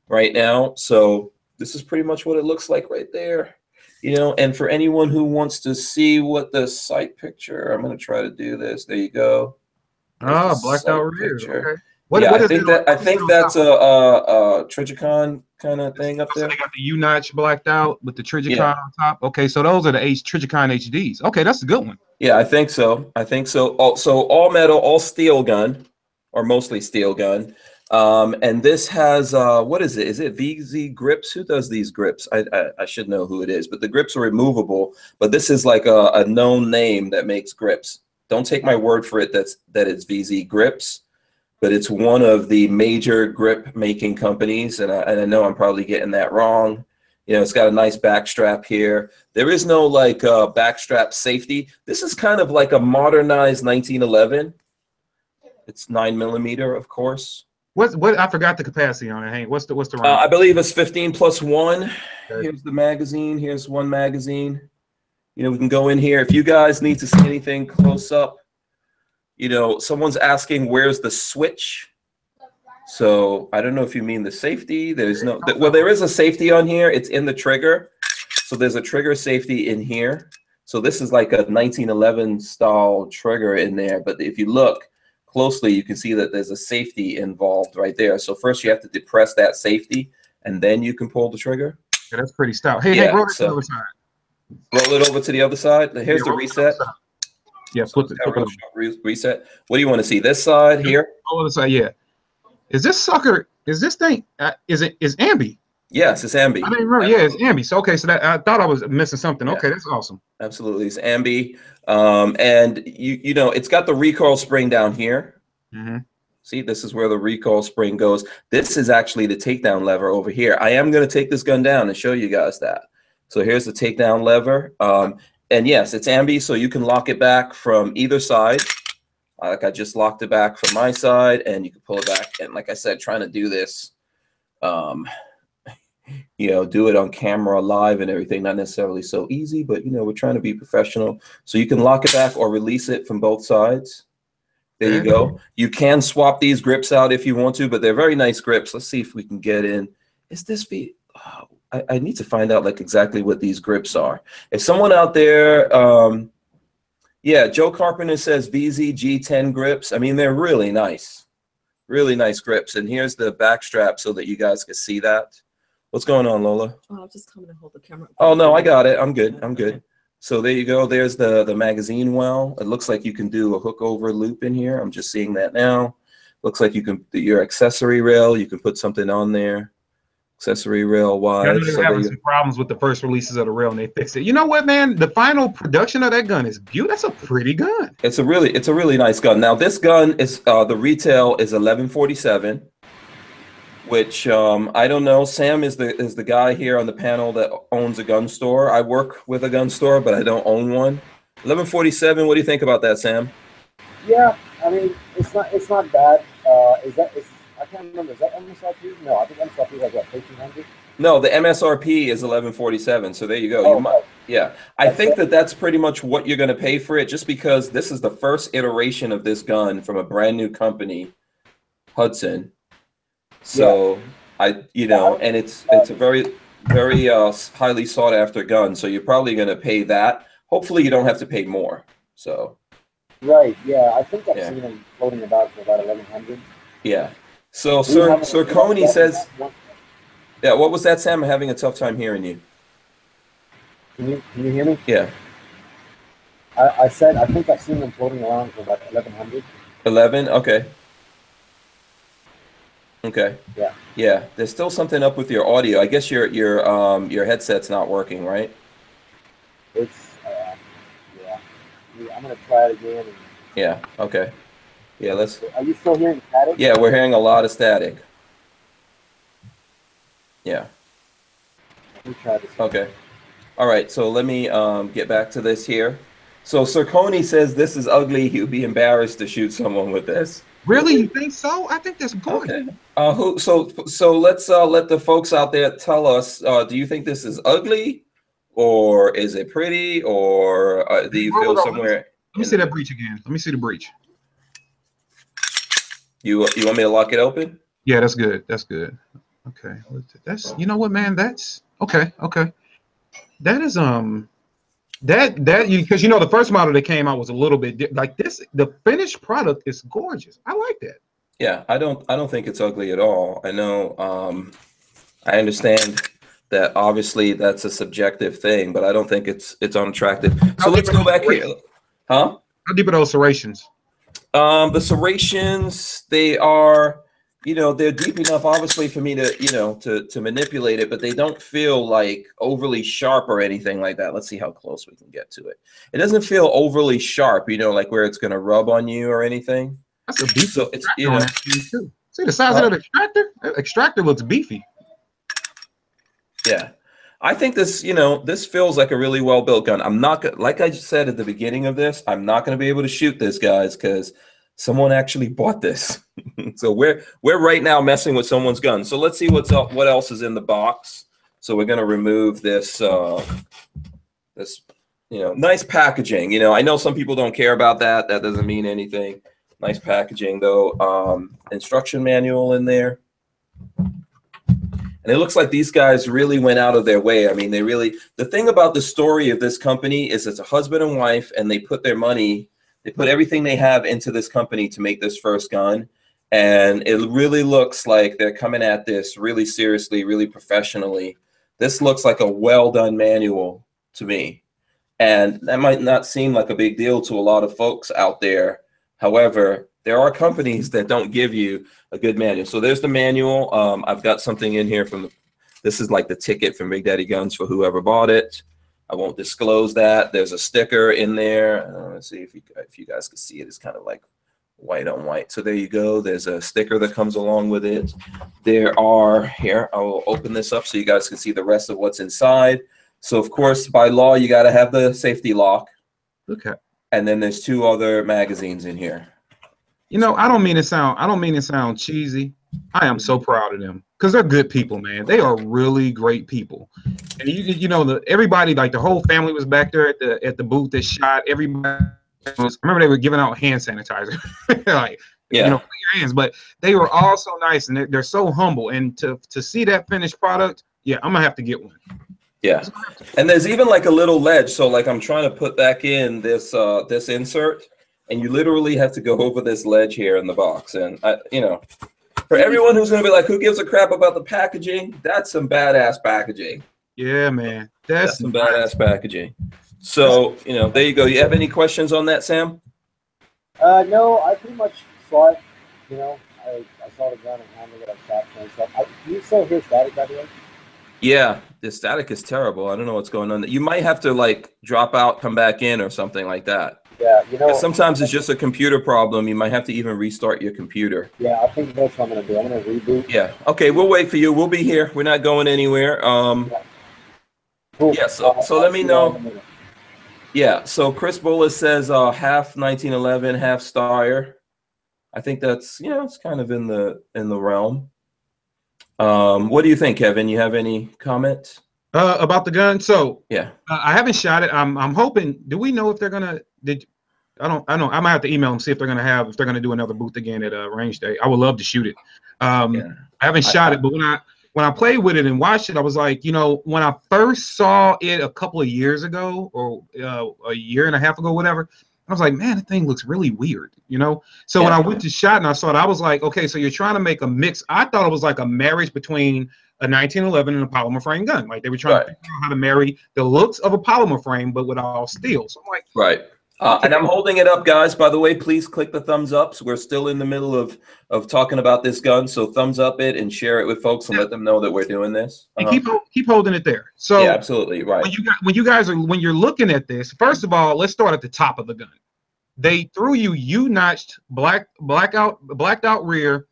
right now. So this is pretty much what it looks like right there, you know, and for anyone who wants to see what the sight picture, I'm going to try to do this. There you go. Ah, blacked out rear. Okay. I think that's a Trijicon kind of thing up there. They got the U-notch blacked out with the Trijicon on top. Okay, so those are the Trijicon HDs. Okay, that's a good one. Yeah, I think so. So all metal, all steel gun, or mostly steel gun. And this has what is it? Is it VZ grips? Who does these grips? I should know who it is, but the grips are removable. But this is like a known name that makes grips. Don't take my word for it that it's VZ grips, but it's one of the major grip making companies. And I know I'm probably getting that wrong. You know, it's got a nice back strap here. There is no like back strap safety. This is kind of like a modernized 1911. It's 9mm, of course. What I forgot the capacity on it. Hank, what's the round? I believe it's 15 plus 1. Okay. Here's the magazine. Here's one magazine. You know, we can go in here. If you guys need to see anything close up, you know, someone's asking where's the switch. So I don't know if you mean the safety. There's no, well, there is a safety on here. It's in the trigger. So there's a trigger safety in here. So this is like a 1911 style trigger in there. But if you look closely, you can see that there's a safety involved right there. So first you have to depress that safety, and then you can pull the trigger. Yeah, that's pretty stout. Hey, roll it to the other side. Roll it over to the other side. Here's the reset. Yeah, So reset. What do you want to see? This side here? Oh, this side, yeah. Is this sucker? Is this thing? Is ambi? Yes, it's ambi. I didn't remember. Yeah, it's ambi. So okay, so that I thought I was missing something. Yeah. Okay, that's awesome. Absolutely, it's ambi. And you know, it's got the recoil spring down here. Mm-hmm. See, this is where the recoil spring goes. This is actually the takedown lever over here. I am going to take this gun down and show you guys that. So here's the takedown lever. And yes, it's ambi, so you can lock it back from either side. Like I just locked it back from my side, and you can pull it back. And like I said, trying to do this, you know, do it on camera live and everything, not necessarily so easy, but you know, we're trying to be professional. So you can lock it back or release it from both sides. There you go. You can swap these grips out if you want to, but they're very nice grips. Let's see if we can get in. Is this I need to find out like exactly what these grips are. If someone out there, yeah, Joe Carpenter says VZ G10 grips. I mean, they're really nice grips. And here's the back strap so that you guys can see that. What's going on, Lola? Oh, I'll just come and hold the camera. Oh no, I got it. I'm good. I'm good. So there you go. There's the magazine well. It looks like you can do a hook over loop in here. I'm just seeing that now. Looks like you can your accessory rail. You can put something on there. Accessory rail wise. Yeah, they're having some problems with the first releases of the rail, and they fixed it. You know what, man? The final production of that gun is beautiful. That's a pretty gun. It's a really nice gun. Now this gun is the retail is $1147, which I don't know. Sam is the guy here on the panel that owns a gun store. I work with a gun store, but I don't own one. $1147. What do you think about that, Sam? Yeah, I mean it's not bad. I can't remember. Is that MSRP? No, I think MSRP was what, 1,300? No, the MSRP is $1147. So there you go. Oh, yeah. I think that's pretty much what you're going to pay for it, just because this is the first iteration of this gun from a brand new company, Hudson. So and it's a very highly sought after gun. So you're probably going to pay that. Hopefully you don't have to pay more. So. Right. Yeah, I think I've seen them floating about for about 1,100. Yeah. So Sir Coney says, yeah, what was that, Sam? I'm having a tough time hearing you. Can you hear me? Yeah. I said I think I've seen them floating around for about 1,100. 11? Okay. Okay. Yeah. Yeah. There's still something up with your audio. I guess your headset's not working, right? It's yeah. I'm gonna try it again. Yeah. Okay. Yeah, Are you still hearing static? Yeah, we're hearing a lot of static. Yeah. Let me try this. Okay. All right, so let me get back to this here. So Sir Coney says this is ugly. He'd be embarrassed to shoot someone with this. Really? You think so? I think that's good. Okay. So let's let the folks out there tell us, do you think this is ugly, or is it pretty, or do you feel somewhere? Let me see that breach again. Let me see the breach. You want me to lock it open? Yeah, that's good. That's good. Okay. That's, you know what, man? That's okay. Okay. That is because you know the first model that came out was a little bit like this. The finished product is gorgeous. I like that. Yeah, I don't think it's ugly at all. I know. I understand that obviously that's a subjective thing, but I don't think it's unattractive. So let's go back here. Huh? How deep are those serrations? The serrations, they are, they're deep enough, obviously, for me to, to manipulate it, but they don't feel like overly sharp or anything like that. Let's see how close we can get to it. It doesn't feel overly sharp, like where it's going to rub on you or anything. That's a beefy. So it's, too. See the size of that extractor? That extractor looks beefy. Yeah. I think this, this feels like a really well-built gun. I'm not like I said at the beginning of this, I'm not going to be able to shoot this, guys, because someone actually bought this. So we're right now messing with someone's gun. So let's see what else is in the box. So we're going to remove this nice packaging. I know some people don't care about that. That doesn't mean anything. Nice packaging though. Instruction manual in there. And it looks like these guys really went out of their way. I mean, the thing about the story of this company is it's a husband and wife, and they put their money, they put everything they have into this company to make this first gun. And it really looks like they're coming at this really seriously, really professionally. This looks like a well-done manual to me. And that might not seem like a big deal to a lot of folks out there. However, there are companies that don't give you a good manual. So there's the manual. I've got something in here from this is like the ticket from Big Daddy Guns for whoever bought it. I won't disclose that. There's a sticker in there. Let's see if you guys can see it. It's kind of like white on white. So there you go. There's a sticker that comes along with it. There are, here, I will open this up so you guys can see the rest of what's inside. So of course, by law, you got to have the safety lock. Okay. And then there's 2 other magazines in here. You know, I don't mean to sound cheesy. I am so proud of them because they're good people, man. They are really great people. And you know, everybody, like the whole family was back there at the booth that shot. Everybody I remember they were giving out hand sanitizer, like, you know, clean your hands. But they were all so nice and they're so humble. And to see that finished product, yeah, I'm gonna have to get one. Yeah, and there's even like a little ledge. So like I'm trying to put back in this this insert, and you literally have to go over this ledge here in the box. And you know, for everyone who's gonna be like, who gives a crap about the packaging? That's some badass packaging. Yeah, man, that's some badass packaging. So you know, there you go. You have any questions on that, Sam? No, I pretty much saw it. You know, I saw the gun and handled it on shot and stuff. Do you still hear static, by the way? Yeah, the static is terrible. I don't know what's going on. You might have to like drop out, come back in or something like that. Yeah, you know. Sometimes it's just a computer problem. You might have to even restart your computer. Yeah, I think that's what I'm going to do. I'm going to reboot. Yeah. Okay, we'll wait for you. We'll be here. We're not going anywhere. Yeah. Cool. Yeah, so let me know. Yeah, so Chris Bullis says half 1911, half Steyr. I think that's, you know, it's kind of in the realm. What do you think, Kevin? You have any comments about the gun? So yeah, I haven't shot it. I'm hoping. Do we know if they're gonna? I don't. I might have to email them, see if they're gonna do another booth again at range day. I would love to shoot it. I haven't shot it, but when I played with it and watched it, I was like, you know, when I first saw it a couple of years ago or a year and a half ago, whatever, I was like, man, the thing looks really weird, you know? So when I went to shot and I saw it, I was like, okay, so you're trying to make a mix. I thought it was like a marriage between a 1911 and a polymer frame gun. Like they were trying to figure out how to marry the looks of a polymer frame, but with all steel. So I'm like, and I'm holding it up, guys. By the way, please click the thumbs ups. We're still in the middle of talking about this gun, so thumbs up it and share it with folks and let them know that we're doing this. And keep holding it there. So yeah, absolutely right. When you're looking at this, first of all, let's start at the top of the gun. They threw you U-notched blacked out rear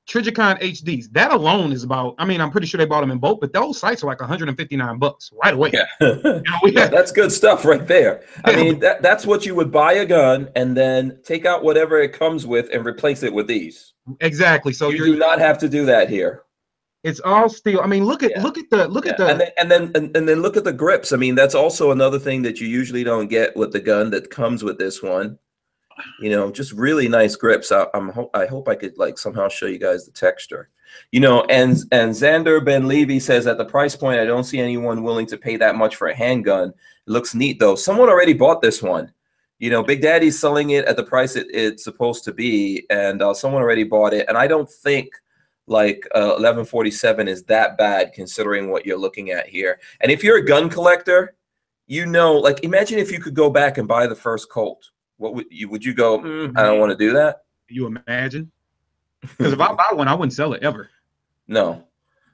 Trigicon HDs. That alone is about, I mean, I'm pretty sure they bought them in bulk, but those sights are like $159 right away. Yeah. You know, that's good stuff right there. I mean, that's what you would buy a gun and then take out whatever it comes with and replace it with these. Exactly. So you do not have to do that here. It's all steel. I mean, look at the and then look at the grips. I mean, that's also another thing that you usually don't get with the gun that comes with this one. You know, just really nice grips. I hope I could like somehow show you guys the texture. You know, and Xander Ben Levy says at the price point, I don't see anyone willing to pay that much for a handgun. It looks neat though. Someone already bought this one. You know, Big Daddy's selling it at the price it's supposed to be, and someone already bought it. And I don't think like 1147 is that bad considering what you're looking at here. And if you're a gun collector, you know, like imagine if you could go back and buy the first Colt. What would you go? I don't want to do that. You imagine? Because if I buy one, I wouldn't sell it ever. No,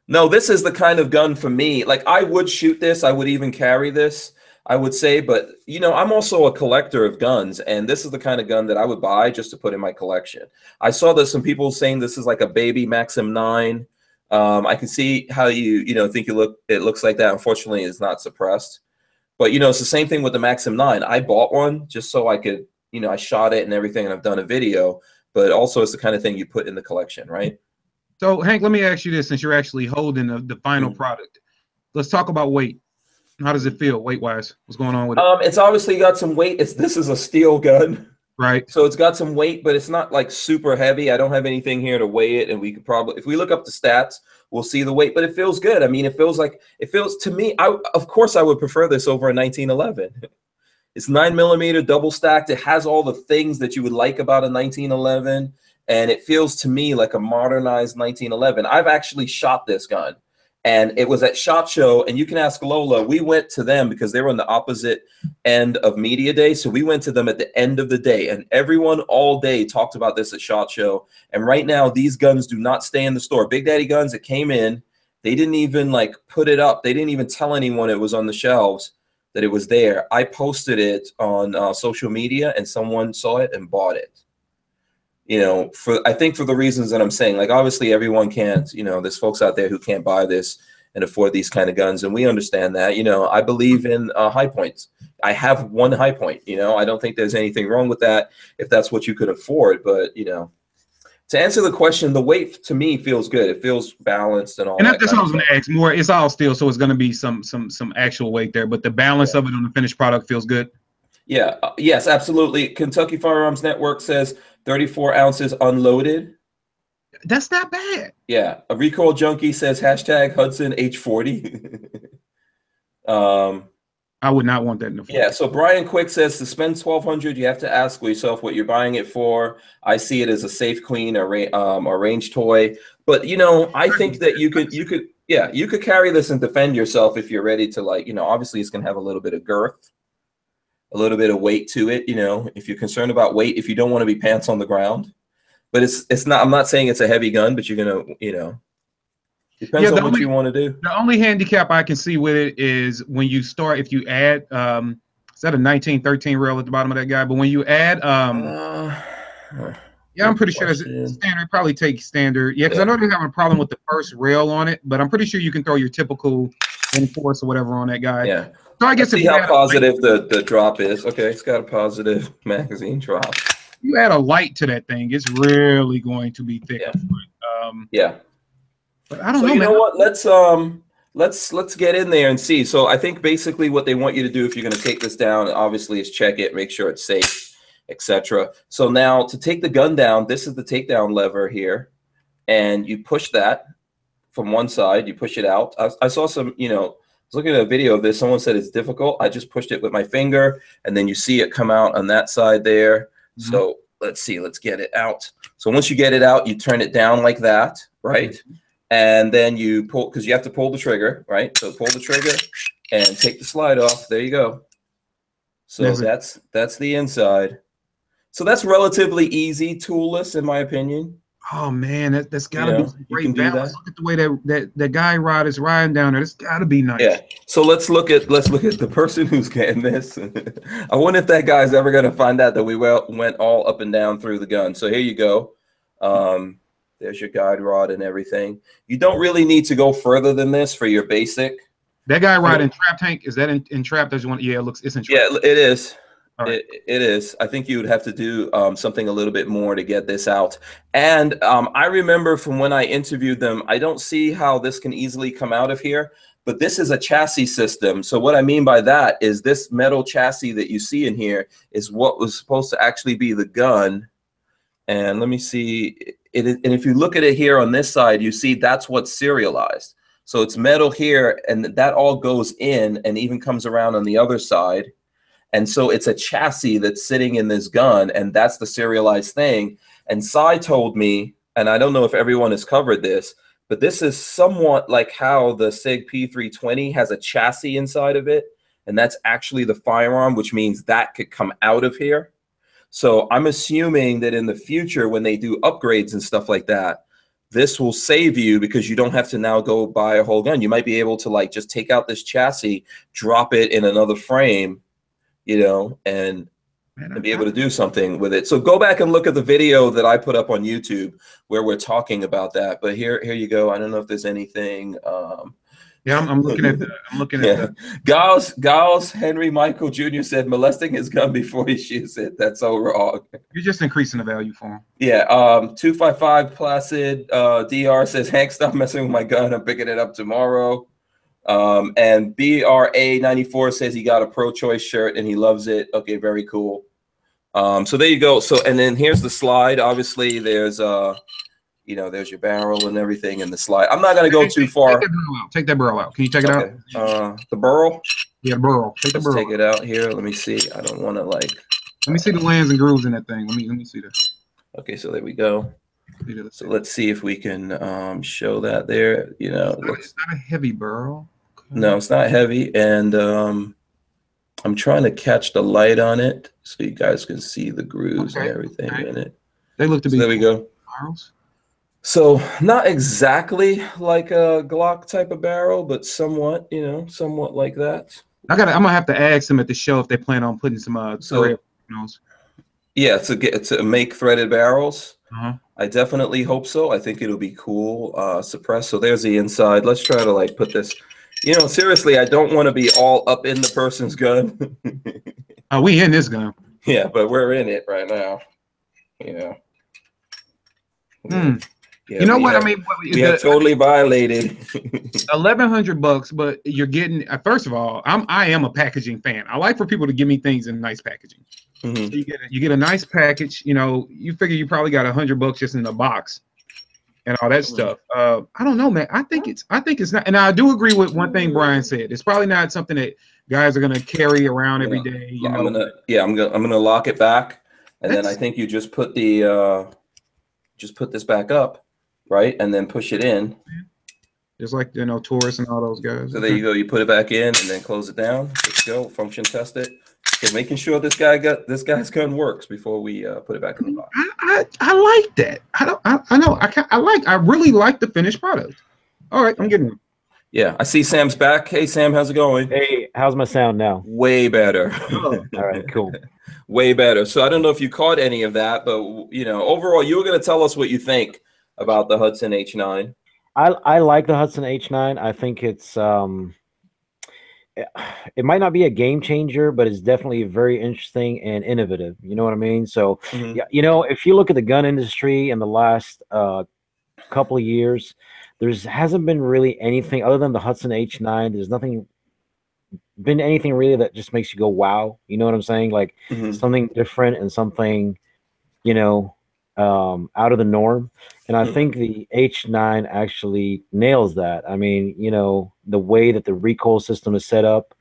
this is the kind of gun for me. Like I would shoot this. I would even carry this, I would say. But, you know, I'm also a collector of guns. And this is the kind of gun that I would buy just to put in my collection. I saw that some people saying this is like a baby Maxim 9. I can see how you know, think it looks like that. Unfortunately, it's not suppressed. But, you know, it's the same thing with the Maxim 9. I bought one just so I could, you know, I shot it and everything, and I've done a video, but also it's the kind of thing you put in the collection, right? So, Hank, let me ask you this, since you're actually holding the final product. Let's talk about weight. How does it feel weight-wise? What's going on with it? It's obviously got some weight. This is a steel gun. Right. So it's got some weight, but it's not like super heavy. I don't have anything here to weigh it, and we could probably, if we look up the stats, we'll see the weight, but it feels good. I mean, it feels to me, of course I would prefer this over a 1911. It's 9mm double stacked. It has all the things that you would like about a 1911, and it feels to me like a modernized 1911. I've actually shot this gun, And it was at SHOT Show, and you can ask Lola. We went to them because they were on the opposite end of media day. So we went to them at the end of the day, and everyone all day talked about this at SHOT Show. And right now, these guns do not stay in the store. Big Daddy Guns, it came in. They didn't even like put it up. They didn't even tell anyone it was on the shelves, that it was there. I posted it on social media, and someone saw it and bought it. You know, I think for the reasons that I'm saying, like obviously everyone can't, you know, there's folks out there who can't buy this and afford these kind of guns. And we understand that. You know, I believe in high points. I have one high point, you know, I don't think there's anything wrong with that if that's what you could afford. But, you know, to answer the question, the weight to me feels good. It feels balanced and all. And that's what I was going to ask. More, it's all steel, so it's going to be some actual weight there, but the balance of it on the finished product feels good. Yeah. Yes, absolutely. Kentucky Firearms Network says 34 ounces unloaded. That's not bad. Yeah. A Recoil Junkie says hashtag Hudson H40. I would not want that in the floor. Yeah. So Brian Quick says to spend $1,200, you have to ask yourself what you're buying it for. I see it as a safe, clean, or range toy. But you know, I think that you could carry this and defend yourself if you're ready to, like, you know, obviously it's gonna have a little bit of girth, a little bit of weight to it, you know, if you're concerned about weight, if you don't want to be pants on the ground. But it's not, I'm not saying it's a heavy gun, but you're gonna, you know, depends on what you want to do. The only handicap I can see with it is when you start, if you add is that a 1913 rail at the bottom of that guy? But when you add yeah, I'm pretty sure that's standard. Probably take standard. Yeah, because I know they're having a problem with the first rail on it, but I'm pretty sure you can throw your typical Enforce or whatever on that guy. Yeah. So I guess see how positive the drop is. Okay, it's got a positive magazine drop. You add a light to that thing, it's really going to be thick. Yeah. But I don't know. You know what? Let's get in there and see. So I think basically what they want you to do if you're going to take this down, obviously, is check it, make sure it's safe, etc. So now to take the gun down, this is the takedown lever here, and you push that from one side. You push it out. I saw some, you know, I was looking at a video of this. Someone said it's difficult. I just pushed it with my finger, and then you see it come out on that side there. Mm-hmm. So let's see. Let's get it out. So once you get it out, you turn it down like that, right? Mm-hmm. And then you pull, because you have to pull the trigger, right? So pull the trigger and take the slide off. There you go. So that's the inside. So that's relatively easy, toolless, in my opinion. Oh man, that's gotta be some great balance. Look at the way that guy rod is riding down there. It's gotta be nice. Yeah. So let's look at the person who's getting this. I wonder if that guy's ever gonna find out that we went all up and down through the gun. So here you go. There's your guide rod and everything. You don't really need to go further than this for your basic. That guy riding trap tank, is that in trap? There's one. Yeah, it's in trap. Yeah, it is. Right. It is. I think you would have to do something a little bit more to get this out. And I remember from when I interviewed them, I don't see how this can easily come out of here, but this is a chassis system. So what I mean by that is this metal chassis that you see in here is what was supposed to actually be the gun. And let me see. And if you look at it here on this side, you see that's what's serialized. So it's metal here, and that all goes in and even comes around on the other side. And so it's a chassis that's sitting in this gun, and that's the serialized thing. And Cy told me, and I don't know if everyone has covered this, but this is somewhat like how the SIG P320 has a chassis inside of it, and that's actually the firearm, which means that could come out of here. So I'm assuming that in the future, when they do upgrades and stuff like that, this will save you because you don't have to now go buy a whole gun. You might be able to like just take out this chassis, drop it in another frame, you know, and be able to do something with it. So go back and look at the video that I put up on YouTube where we're talking about that. But here you go. I don't know if there's anything. Yeah, I'm looking at that. I'm looking at that. Giles Henry Michael Jr. said molesting his gun before he shoots it. That's so wrong. You're just increasing the value for him. Yeah. 255 Placid DR says, Hank, stop messing with my gun. I'm picking it up tomorrow. And BRA94 says he got a pro-choice shirt and he loves it. Okay, very cool. So there you go. So, and then here's the slide. Obviously, there's you know, there's your barrel and everything in the slide. I'm not going to go too far. Take that barrel out. Can you check it out? The barrel? Yeah, the barrel. Take the barrel. Take it out here. Let me see. I don't want to like. Let me see the lands and grooves in that thing. Let me see this. Okay, so there we go. So let's see if we can show that there. You know, it's not a heavy barrel. Okay. No, it's not heavy, and I'm trying to catch the light on it so you guys can see the grooves and everything in it. They look to be. There we go. Barrels. So not exactly like a Glock type of barrel, but somewhat, you know, somewhat like that. I'm gonna have to ask them at the show if they plan on putting some thread. Yeah, to make threaded barrels. I definitely hope so. I think it'll be cool. Suppressed. So there's the inside. Let's try to like put this. You know, seriously, I don't want to be all up in the person's gun. We in this gun. Yeah, but we're in it right now. You know. Yeah, you know what I mean? We have totally violated $1,100, but you're getting. First of all, I am a packaging fan. I like for people to give me things in nice packaging. So you get a nice package. You know, you figure you probably got $100 just in the box and all that stuff. I don't know, man. I think it's not. And I do agree with one thing Brian said. It's probably not something that guys are gonna carry around every day. You know? I'm gonna lock it back, and then I think you just put the just put this back up. Right, and then push it in. Just like, you know, Taurus and all those guys. So there you go. You put it back in and then close it down. Let's go. Function test it. So making sure this guy's gun works before we put it back in the box. I like that. I really like the finished product. All right, I'm getting one. Yeah, I see Sam's back. Hey Sam, how's it going? Hey, how's my sound now? Way better. All right, cool. Way better. So I don't know if you caught any of that, but you know, overall, you were going to tell us what you think about the Hudson H9. I like the Hudson H9. I think it's it might not be a game changer, but it's definitely very interesting and innovative. You know what I mean? So yeah, you know, if you look at the gun industry in the last couple of years, hasn't been really anything other than the Hudson H9. There's been anything really that just makes you go wow. You know what I'm saying? Like something different and something, you know, out of the norm. And I think the H9 actually nails that. I mean, you know, the way that the recoil system is set up,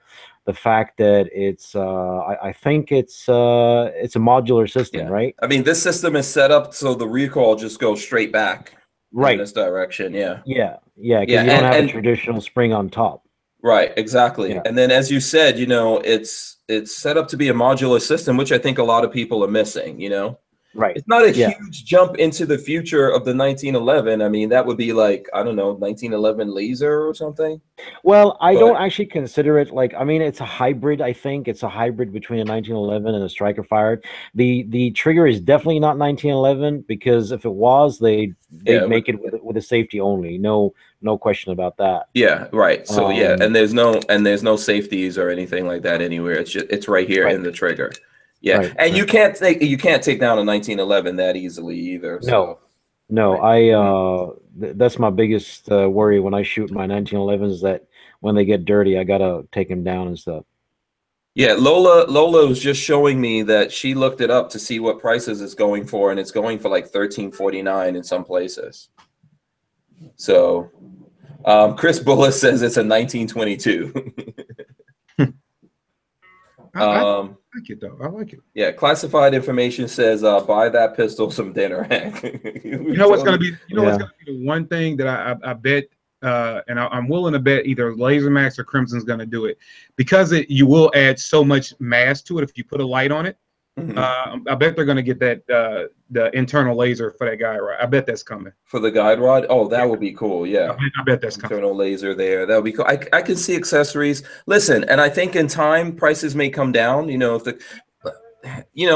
the fact that it's I think it's a modular system, right? I mean, this system is set up so the recoil just goes straight back in this direction. Yeah, because you don't have a traditional spring on top. Right, exactly. And then, as you said, you know, it's set up to be a modular system, which I think a lot of people are missing. You know. Right. It's not a huge jump into the future of the 1911. I mean, that would be like, I don't know, 1911 laser or something. Well, I don't actually consider it like, I mean, it's a hybrid. I think it's a hybrid between a 1911 and a striker fired. The trigger is definitely not 1911 because if it was, they'd make it with a safety only. No question about that. Yeah, right. So and there's no safeties or anything like that anywhere. It's right here in the trigger. Yeah, and you can't take down a 1911 that easily either. So. No, that's my biggest worry when I shoot my 1911s is that when they get dirty, I gotta take them down and stuff. Yeah, Lola was just showing me that she looked it up to see what prices it's going for, and it's going for like $13.49 in some places. So, Chris Bullis says it's a 1922. I like it though. I like it. Yeah, classified information says buy that pistol some dinner. You know what's gonna be? You know what's gonna be the one thing that I bet, and I'm willing to bet either Laser Max or Crimson's gonna do it because you will add so much mass to it if you put a light on it. I bet they're gonna get that the internal laser for that guide rod. I bet that's coming for the guide rod. Oh, that would be cool. Yeah, I bet that's coming. Internal laser there. That would be cool. I can see accessories. Listen, and I think in time prices may come down. You know,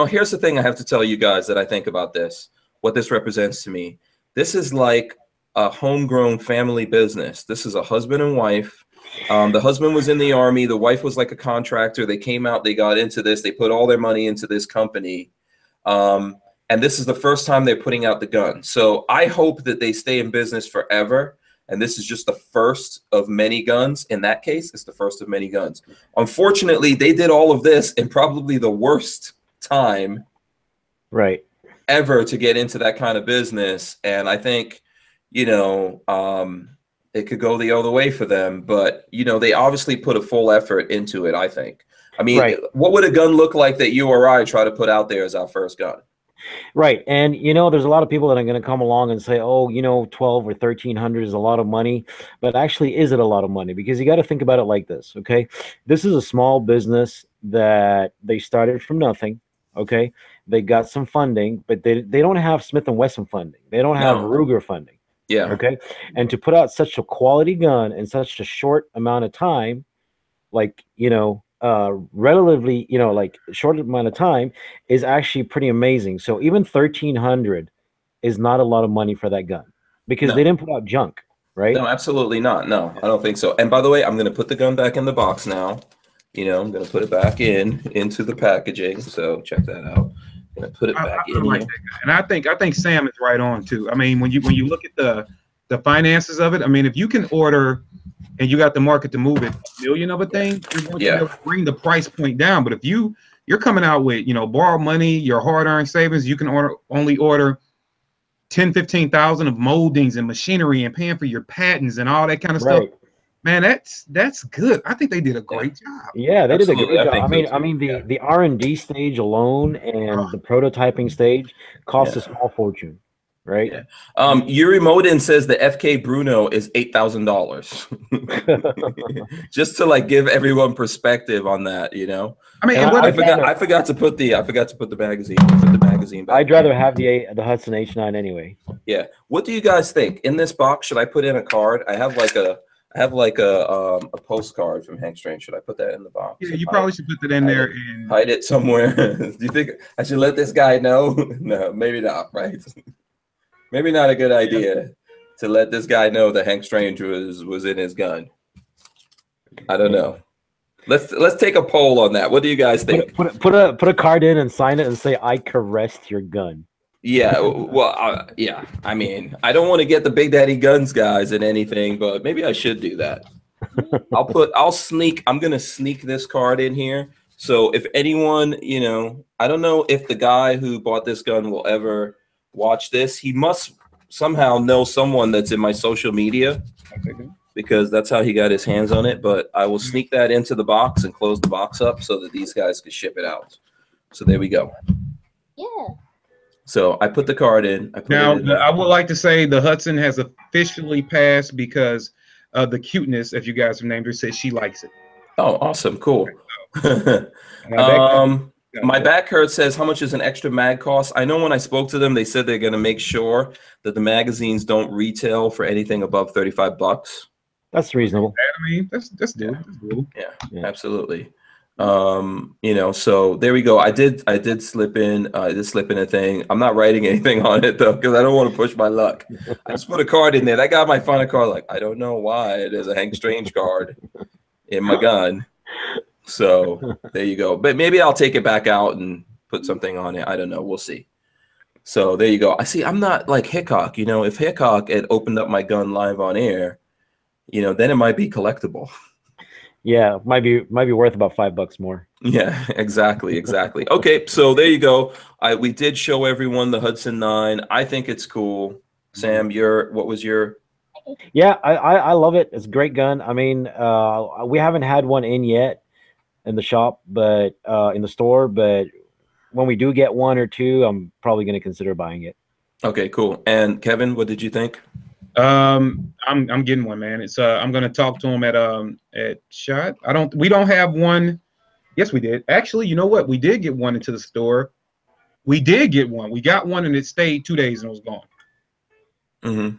here's the thing I have to tell you guys that I think about this. What this represents to me. This is like a homegrown family business. This is a husband and wife. The husband was in the Army. The wife was like a contractor. They came out. They got into this. They put all their money into this company. And this is the first time they're putting out the gun. So I hope that they stay in business forever. And this is just the first of many guns. In that case, it's the first of many guns. Unfortunately, they did all of this in probably the worst time ever to get into that kind of business. And I think, you know, it could go the other way for them. But, you know, they obviously put a full effort into it, I think. I mean, what would a gun look like that you or I try to put out there as our first gun? Right. And there's a lot of people that are going to come along and say, "Oh, 12 or 1300 is a lot of money." But actually, is it a lot of money? Because you got to think about it like this, okay? This is a small business that they started from nothing, okay? They got some funding, but they don't have Smith and Wesson funding. They don't have No. Ruger funding. Yeah. Okay? And to put out such a quality gun in such a short amount of time, like relatively like short amount of time, is actually pretty amazing. So even 1300 is not a lot of money for that gun because they No. didn't put out junk, right? No, absolutely not. No, I don't think so. And by the way, I'm going to put the gun back in the box now. I'm going to put it back into the packaging. So check that out. I'm going to put it back in like here. that guy. And I think Sam is right on too. I mean, when you look at the finances of it, I mean, if you can order and you got the market to move it, $1 million of a thing, you're going to be able to bring the price point down. But if you're coming out with, borrowed money, your hard-earned savings, you can only order 10, 15,000 of moldings and machinery and paying for your patents and all that kind of stuff. Man, that's good. I think they did a great job. Yeah, they did a great job. I mean, the the R&D stage alone and the prototyping stage cost a small fortune, right? Yeah. Yuri Modin says the FK Bruno is $8,000. Just to like give everyone perspective on that, I mean, I forgot to put the magazine. Put the magazine back. I'd rather have the Hudson H9 anyway. Yeah. What do you guys think? In this box, should I put in a card? I have like a postcard from Hank Strange. Should I put that in the box? Yeah, you probably should put it in there and hide it somewhere. Do you think I should let this guy know? No, maybe not, right? Maybe not a good idea to let this guy know that Hank Strange was in his gun. I don't know. Let's take a poll on that. What do you guys think? Put a card in and sign it and say, "I caressed your gun." Yeah, well, yeah. I mean, I don't want to get the Big Daddy Guns guys in anything, but maybe I should do that. I'm gonna sneak this card in here. So if anyone, I don't know if the guy who bought this gun will ever watch this. He must somehow know someone that's in my social media, because that's how he got his hands on it. But I will sneak that into the box and close the box up so that these guys can ship it out. So there we go. Yeah. So I put the card in. I would like to say the Hudson has officially passed because of the cuteness, if you guys have named her, says she likes it. Oh, awesome. Cool. My back hurt says, how much is an extra mag cost? I know when I spoke to them, they said they're going to make sure that the magazines don't retail for anything above $35. That's reasonable. I mean, that's doable. Yeah, absolutely. So there we go. I did slip in a thing. I'm not writing anything on it though, because I don't want to push my luck. I just put a card in there. That got my final card. Like, I don't know why there's a Hank Strange card in my gun. So there you go. But maybe I'll take it back out and put something on it. I don't know. We'll see. So there you go. I see. I'm not like Hickok. If Hickok had opened up my gun live on air, then it might be collectible. Yeah, might be worth about $5 more. Yeah, exactly. Okay, so there you go. We did show everyone the Hudson 9. I think it's cool. Sam, what was your? Yeah, I love it. It's a great gun. I mean, we haven't had one in yet in the shop, but in the store. But when we do get one or two, I'm probably going to consider buying it. Okay, cool. And Kevin, what did you think? I'm getting one, man. It's I'm gonna talk to him at SHOT. We don't have one. Yes, we did. Actually, you know what? We did get one into the store. We did get one. We got one and it stayed 2 days and it was gone. Mm-hmm.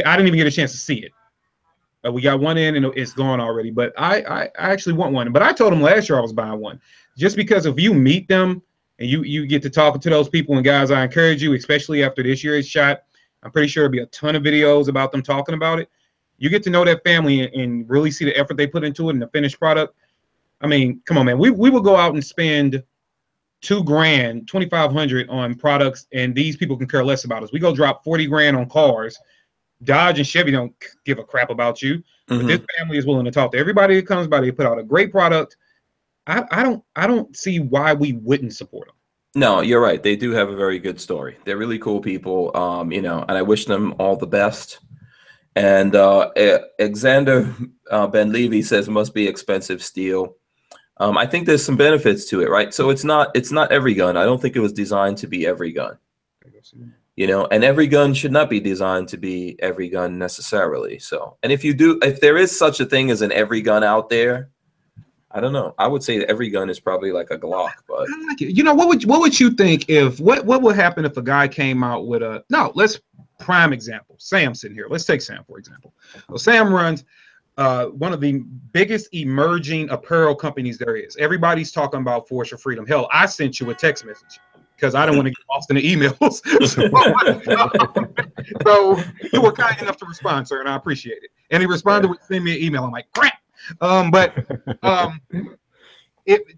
I didn't even get a chance to see it. We got one in and it's gone already. But I actually want one. But I told him last year I was buying one, just because if you meet them and you get to talking to those people and guys, I encourage you, especially after this year's SHOT. I'm pretty sure there'll be a ton of videos about them talking about it. You get to know that family and really see the effort they put into it and the finished product. I mean, come on, man. We will go out and spend $2,000, $2,500 on products, and these people can care less about us. We go drop $40,000 on cars. Dodge and Chevy don't give a crap about you. Mm-hmm. But this family is willing to talk to everybody that comes by. They put out a great product. I don't see why we wouldn't support them. No, you're right. They do have a very good story. They're really cool people, and I wish them all the best. And Alexander Ben Levy says it must be expensive steel. I think there's some benefits to it, right? So it's not every gun. I don't think it was designed to be every gun. You know, and every gun should not be designed to be every gun necessarily. So, and if there is such a thing as an every gun out there, I don't know. I would say that every gun is probably like a Glock, but I like it. You know, what would you think if what would happen if a guy came out with a let's prime example. Sam sitting here. Let's take Sam for example. Well, Sam runs one of the biggest emerging apparel companies there is. Everybody's talking about Force Your Freedom. Hell, I sent you a text message because I don't want to get lost in the emails. So you were kind enough to respond, sir, and I appreciate it. And he responded with sending me an email. I'm like, crap.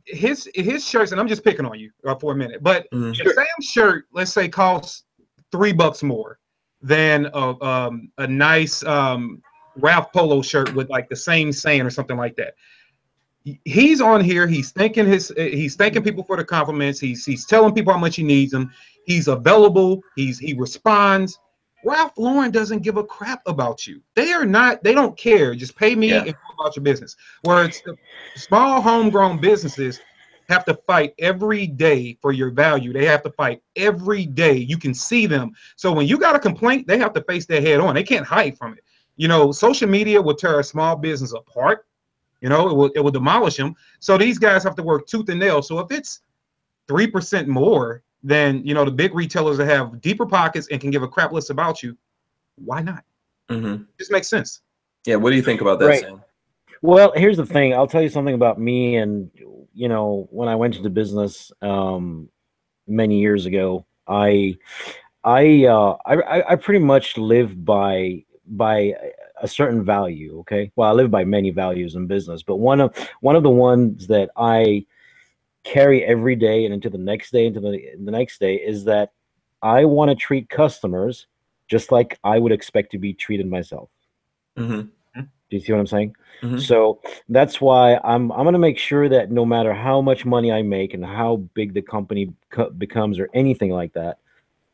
His shirts, and I'm just picking on you for a minute, but if Sam's shirt, let's say, costs $3 more than a nice Ralph Polo shirt with like the same saying or something like that. He's on here. He's thanking people for the compliments. He's telling people how much he needs them. He's available. He responds. Ralph Lauren doesn't give a crap about you. They don't care. Just pay me and go about your business. Where it's the small homegrown businesses have to fight every day for your value. They have to fight every day. You can see them. So when you got a complaint, they have to face their head on. They can't hide from it. You know, social media will tear a small business apart. You know, it will demolish them. So these guys have to work tooth and nail. So if it's 3% more than, you know, the big retailers that have deeper pockets and can give a crap list about you, why not? Just makes sense. Yeah. What do you think about that, Sam? Well, here's the thing. I'll tell you something about me. And, you know, when I went into business many years ago, I pretty much live by a certain value. Okay. Well, I live by many values in business, but one of the ones that I carry every day and into the next day, into the next day, is that I want to treat customers just like I would expect to be treated myself. Do you see what I'm saying? So that's why I'm going to make sure that no matter how much money I make and how big the company becomes or anything like that,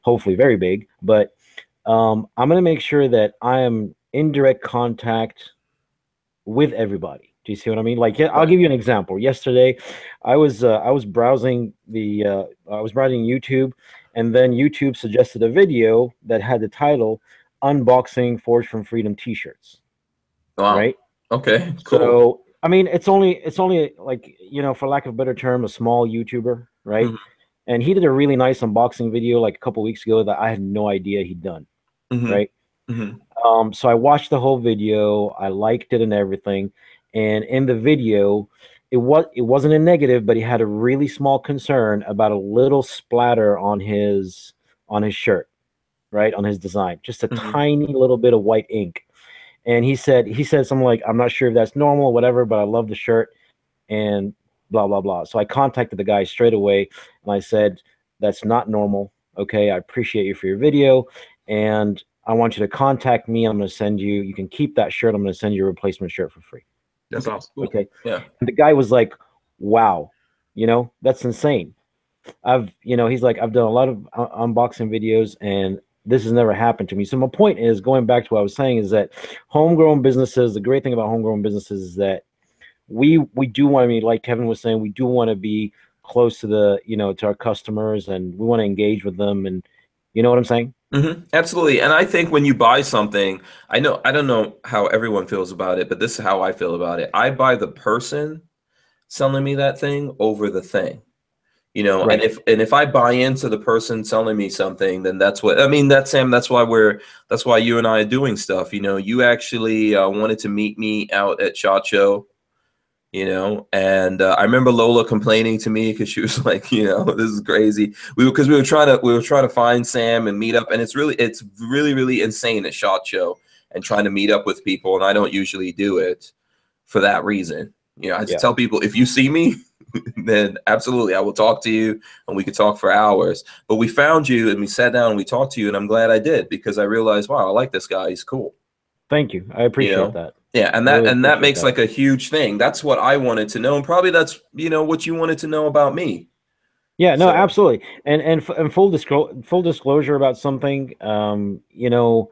hopefully very big, but I'm going to make sure that I am in direct contact with everybody. Do you see what I mean? Like, I'll give you an example. Yesterday, I was browsing YouTube, and then YouTube suggested a video that had the title "Unboxing Forge from Freedom T-shirts." Wow. Right? Okay. Cool. So, I mean, it's only like, you know, for lack of a better term, a small YouTuber, right? And he did a really nice unboxing video like a couple weeks ago that I had no idea he'd done, right? So I watched the whole video. I liked it and everything. And in the video, it wasn't a negative, but he had a really small concern about a little splatter on his shirt, right, on his design, just a tiny little bit of white ink. And he said something like, "I'm not sure if that's normal, whatever, but I love the shirt," and blah blah blah. So I contacted the guy straight away, and I said, "That's not normal. Okay, I appreciate you for your video, and I want you to contact me. I'm going to send you. You can keep that shirt. I'm going to send you a replacement shirt for free." That's awesome. Okay. Yeah. And the guy was like, "Wow, you know, that's insane." He's like, "I've done a lot of unboxing videos, and this has never happened to me." So my point is, going back to what I was saying, is that homegrown businesses, the great thing about homegrown businesses is that we do want to be, like Kevin was saying, we do want to be close to to our customers, and we want to engage with them, and you know what I'm saying? Absolutely. And I think when you buy something, I don't know how everyone feels about it, but this is how I feel about it. I buy the person selling me that thing over the thing, you know, Right. and if I buy into the person selling me something, then that's what, I mean, Sam, that's why you and I are doing stuff. You know, you actually wanted to meet me out at SHOT Show, you know, and I remember Lola complaining to me because she was like, you know, this is crazy. We were trying to find Sam and meet up, and it's really insane at SHOT Show and trying to meet up with people, and I don't usually do it for that reason. You know, I just tell people, if you see me, then absolutely I will talk to you, and we could talk for hours. But we found you, and we sat down and we talked to you, and I'm glad I did, because I realized, wow, I like this guy. He's cool. Thank you. I appreciate that. Yeah, and that makes like a huge thing. That's what I wanted to know, and probably that's, you know, what you wanted to know about me. Yeah, no, absolutely. And full disclosure about something, you know,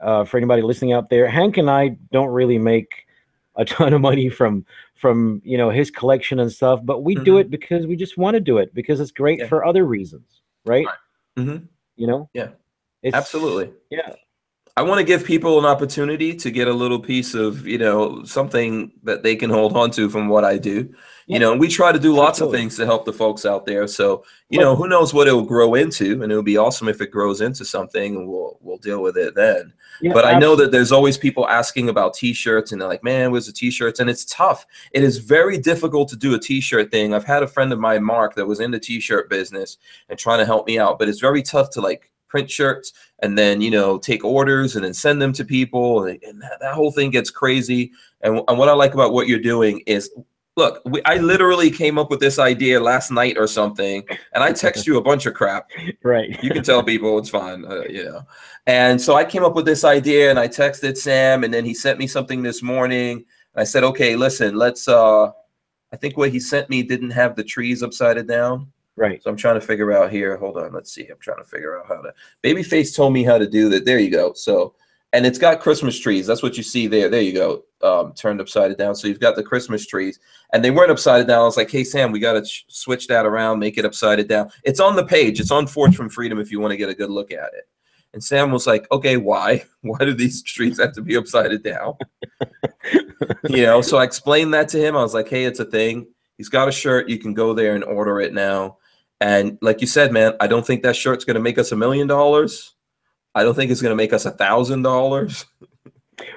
for anybody listening out there, Hank and I don't really make a ton of money from you know, his collection and stuff, but we do it because we just want to do it, because it's great for other reasons, right? You know, Yeah, it's absolutely. yeah. I want to give people an opportunity to get a little piece of, something that they can hold on to from what I do. Yeah, We try to do lots of absolutely. things to help the folks out there. So, Look, who knows what it will grow into, and it would be awesome if it grows into something, and we'll deal with it then. yeah, But I know that absolutely. there's always people asking about t-shirts, and they're like, man, where's the t-shirts? And it's tough. It is very difficult to do a t-shirt thing. I've had a friend of mine, Mark, that was in the t-shirt business and trying to help me out, but it's very tough to like print shirts and then take orders and then send them to people, and that whole thing gets crazy. And what I like about what you're doing is, look, I literally came up with this idea last night or something, and I text you a bunch of crap. Right. You can tell people it's fine, And so I came up with this idea, and I texted Sam, and then he sent me something this morning. And I said, okay, listen, let's. I think what he sent me didn't have the trees upside down. Right. So I'm trying to figure out here. Hold on. Let's see. I'm trying to figure out how to. Babyface told me how to do that. There you go. So, and it's got Christmas trees. That's what you see there. There you go. Turned upside down. So you've got the Christmas trees, and they weren't upside down. I was like, hey Sam, we got to switch that around, make it upside down. It's on the page. It's on Forge from Freedom if you want to get a good look at it. And Sam was like, okay, why? Why do these trees have to be upside down? So I explained that to him. I was like, hey, it's a thing. He's got a shirt. You can go there and order it now. And like you said, man, I don't think that shirt's going to make us $1 million. I don't think it's going to make us $1,000.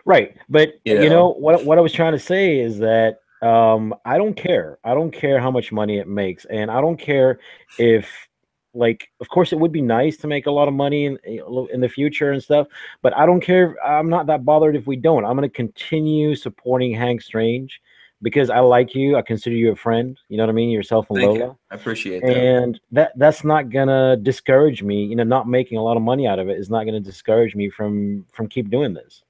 Right. But what I was trying to say is that I don't care. I don't care how much money it makes, and I don't care if, like, of course, it would be nice to make a lot of money in the future and stuff, but I don't care. I'm not that bothered if we don't. I'm going to continue supporting Hank Strange because I like you. I consider you a friend. You know what I mean? Yourself and Thank Lola. you. I appreciate that. And that's not gonna discourage me. Not making a lot of money out of it is not gonna discourage me from keep doing this.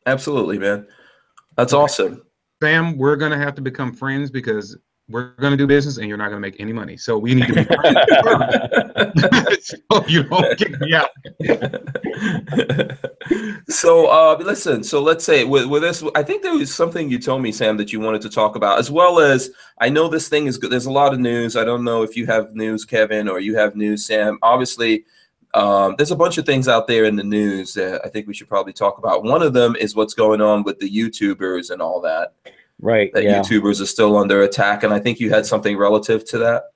Absolutely, man. That's awesome. Sam, we're gonna have to become friends because we're gonna do business and you're not gonna make any money. So we need to be friends. So you don't kick me out. So listen, so let's say with this, I think there was something you told me, Sam, that you wanted to talk about, as well as I know this thing is good. There's a lot of news. I don't know if you have news, Kevin, or you have news, Sam. Obviously, there's a bunch of things out there in the news that I think we should probably talk about. One of them is what's going on with the YouTubers and all that. Right. That YouTubers are still under attack, and I think you had something relative to that.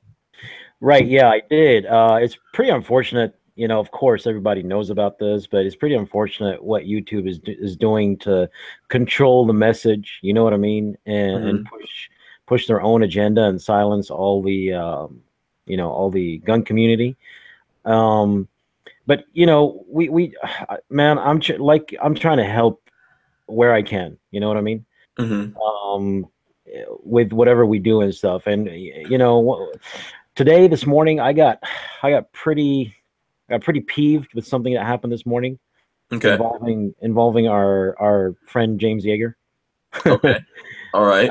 Right. Yeah, I did. It's pretty unfortunate. Of course, everybody knows about this, but it's pretty unfortunate what YouTube is doing to control the message. You know what I mean, and push their own agenda and silence all the all the gun community. But man, I'm trying to help where I can. You know what I mean? With whatever we do and stuff, and this morning I got pretty peeved with something that happened this morning. Okay. Involving our friend James Yeager. Okay. All right.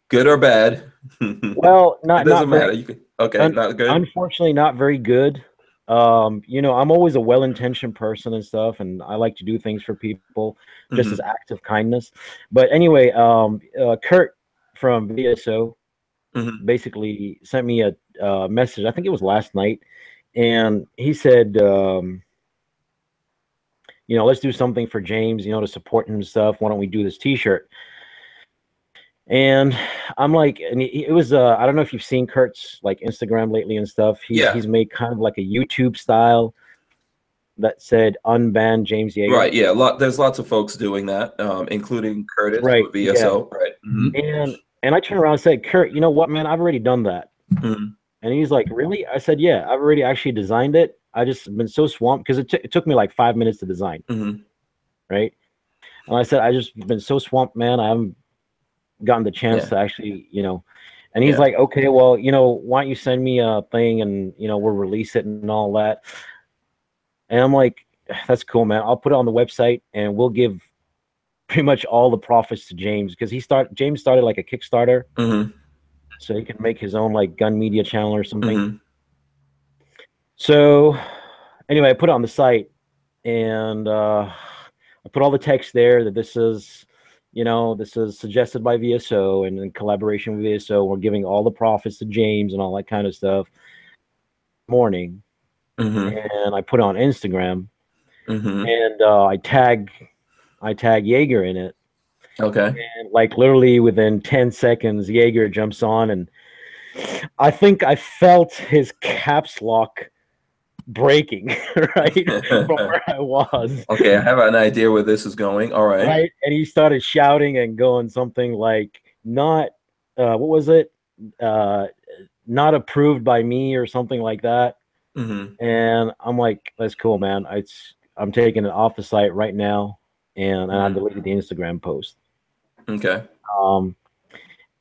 Good or bad? Well, it doesn't matter. Okay, not good. Unfortunately, not very good. I'm always a well-intentioned person and stuff, and I like to do things for people just as acts of kindness. But anyway, Kurt from VSO basically sent me a message. I think it was last night, and he said, let's do something for James, to support him and stuff. Why don't we do this T-shirt? And I'm like, and it was I don't know if you've seen Kurt's like Instagram lately and stuff. He's made kind of like a YouTube style that said unban James Yeager. Right. Yeah. There's lots of folks doing that, including Curtis with VSO. Yeah. Right. And I turned around and said, Kurt, you know what, man? I've already done that. And he's like, really? I said, yeah, I've already actually designed it. I just been so swamped because it took me like 5 minutes to design. Right. And I said, I just been so swamped, man. I haven't gotten the chance to actually, and he's like, okay, well, why don't you send me a thing and, we'll release it and all that. And I'm like, that's cool, man. I'll put it on the website and we'll give pretty much all the profits to James because James started like a Kickstarter so he can make his own like gun media channel or something. So anyway, I put it on the site and I put all the text there that this is suggested by VSO and in collaboration with VSO. We're giving all the profits to James and all that kind of stuff. Morning, and I put it on Instagram, Mm-hmm. and I tag Jaeger in it. Okay. And like literally within 10 seconds, Jaeger jumps on, and I think I felt his caps lock breaking right from where I was. Okay, I have an idea where this is going. All right. Right, and he started shouting and going something like, "Not, what was it? Uh, not approved by me," or something like that. Mm-hmm. And I'm like, "That's cool, man. I'm taking it off the site right now," and I deleted the Instagram post. Okay.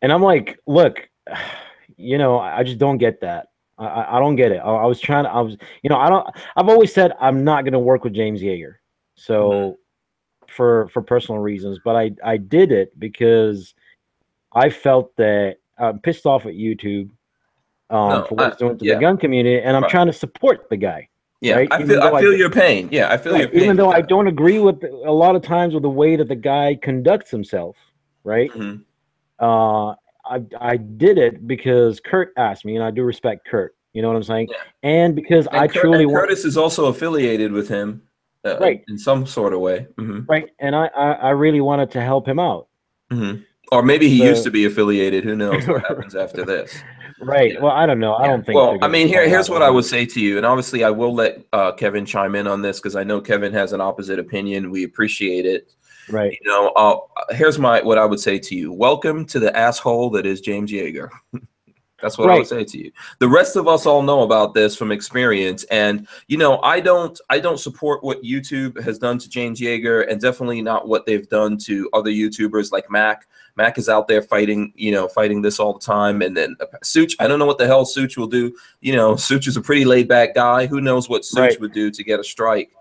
And I'm like, "Look, I just don't get that. I don't get it. I was trying to. I was, I've always said I'm not going to work with James Jaeger. So." For personal reasons, but I did it because I felt that I'm pissed off at YouTube for what it's doing to the gun community, and I'm trying to support the guy. Yeah, right? I feel your pain. Yeah, I feel your pain. Even though I don't agree with a lot of times with the way that the guy conducts himself, right? I did it because Kurt asked me, and I do respect Kurt. You know what I'm saying? Yeah. And because Curtis is also affiliated with him. Right, in some sort of way, right, and I really wanted to help him out, or maybe he used to be affiliated. Who knows what happens after this? Right. Yeah. Well, I don't know. I don't think. Well, I mean, here's what I would say to you, and obviously, I will let Kevin chime in on this because I know Kevin has an opposite opinion. We appreciate it. Right. Here's what I would say to you. Welcome to the asshole that is James Jaeger. That's what I would say to you. The rest of us all know about this from experience. And, I don't support what YouTube has done to James Jaeger, and definitely not what they've done to other YouTubers like Mac. Mac is out there fighting this all the time. And then Such, I don't know what the hell Such will do. Such is a pretty laid back guy. Who knows what Such would do to get a strike?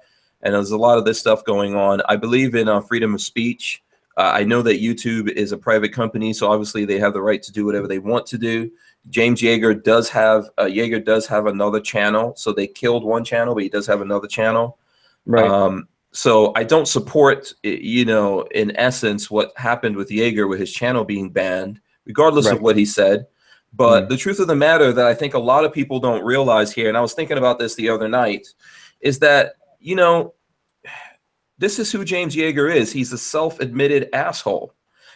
And there's a lot of this stuff going on. I believe in freedom of speech. I know that YouTube is a private company, so obviously they have the right to do whatever they want to do. James Jaeger does have another channel. So they killed one channel, but he does have another channel. Right. So I don't support, in essence, what happened with Jaeger with his channel being banned, regardless of what he said. But the truth of the matter that I think a lot of people don't realize here, and I was thinking about this the other night, is that, this is who James Jaeger is. He's a self-admitted asshole.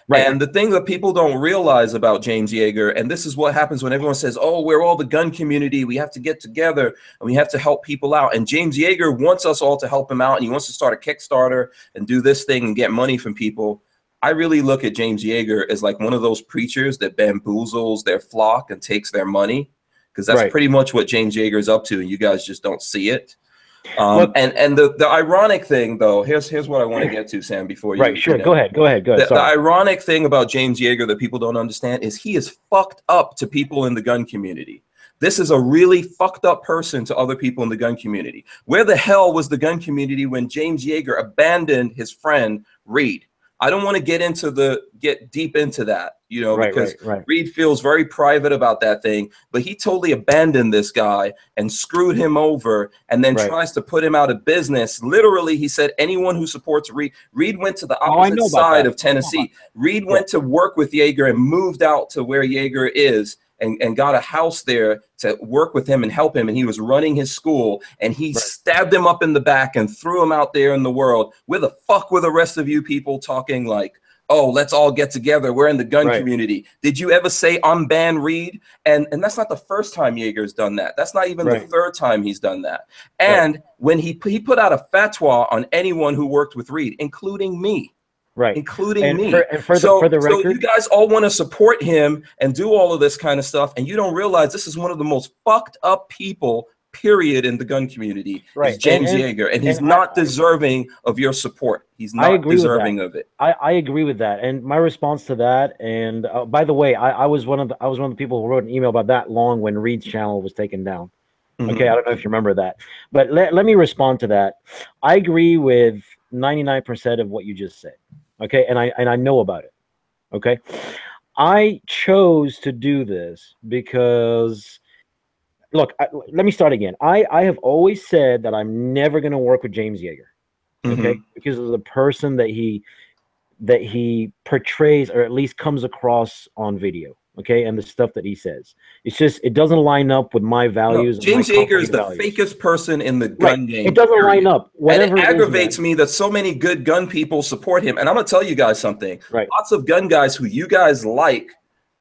Right. And the thing that people don't realize about James Jaeger, and this is what happens when everyone says, oh, we're all the gun community, we have to get together and we have to help people out. And James Jaeger wants us all to help him out, and he wants to start a Kickstarter and do this thing and get money from people. I really look at James Jaeger as like one of those preachers that bamboozles their flock and takes their money, because that's pretty much what James Jaeger is up to, and you guys just don't see it. And the ironic thing, though, here's what I want to get to, Sam, before you. Right, sure. Go ahead. The ironic thing about James Jaeger that people don't understand is he is fucked up to people in the gun community. This is a really fucked up person to other people in the gun community. Where the hell was the gun community when James Jaeger abandoned his friend Reed? I don't want to get deep into that, because Reed feels very private about that thing, but he totally abandoned this guy and screwed him over, and then tries to put him out of business. Literally, he said anyone who supports Reed went to the opposite side of Tennessee. Reed went to work with Jaeger and moved out to where Jaeger is. And got a house there to work with him and help him. And he was running his school, and he stabbed him up in the back and threw him out there in the world. Where the fuck were the rest of you people talking like, oh, let's all get together, we're in the gun community? Did you ever say unban Reed? And that's not the first time Jaeger's done that. That's not even the third time he's done that. And when he put out a fatwa on anyone who worked with Reed, including me. Including me. So you guys all want to support him and do all of this kind of stuff, and you don't realize this is one of the most fucked up people, period, in the gun community. Is James Jaeger, and he's not deserving of your support. He's not deserving of it. I agree with that, and my response to that. And by the way, I was one of the people who wrote an email about that long when Reed's channel was taken down. Okay, I don't know if you remember that, but let me respond to that. I agree with 99% of what you just said. Okay, and I know about it. Okay, I chose to do this because, look, let me start again. I have always said that I'm never going to work with James Jaeger. Okay, because of the person that he portrays, or at least comes across on video. okay, and the stuff that he says. It's just it doesn't line up with my values. No, James and my Yeager is the values. fakest person in the gun game. It doesn't line up. Whatever and it it is, aggravates man. me that so many good gun people support him. And I'm gonna tell you guys something. Right. Lots of gun guys who you guys like,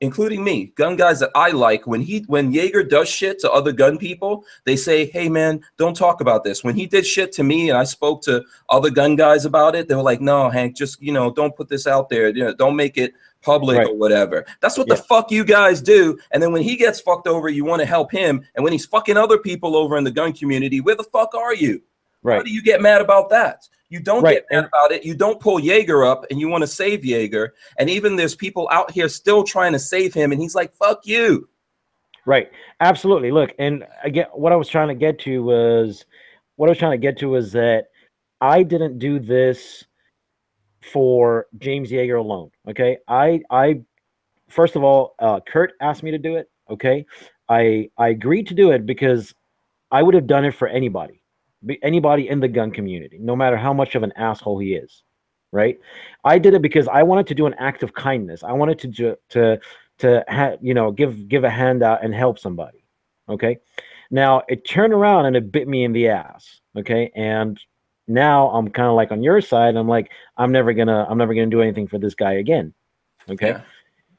including me, gun guys that I like, when Yeager does shit to other gun people, they say, hey man, don't talk about this. When he did shit to me and I spoke to other gun guys about it, they were like, no, Hank, just, you know, don't put this out there. You know, don't make it public or whatever. That's what the fuck you guys do. And then when he gets fucked over, you want to help him. And when he's fucking other people over in the gun community, where the fuck are you? Right. How do you get mad about that? You don't get mad about it. You don't pull Yeager up and you want to save Yeager. And even there's people out here still trying to save him. And he's like, fuck you. Right. Absolutely. Look, and again, what I was trying to get to was that I didn't do this for James Yeager alone. Okay. I first of all, Kurt asked me to do it. Okay. I agreed to do it because I would have done it for anybody in the gun community, no matter how much of an asshole he is. Right. I did it because I wanted to do an act of kindness. I wanted to give a handout and help somebody. Okay. Now it turned around and it bit me in the ass. Okay. And now I'm kind of like on your side. I'm like, I'm never gonna do anything for this guy again. Okay. Yeah.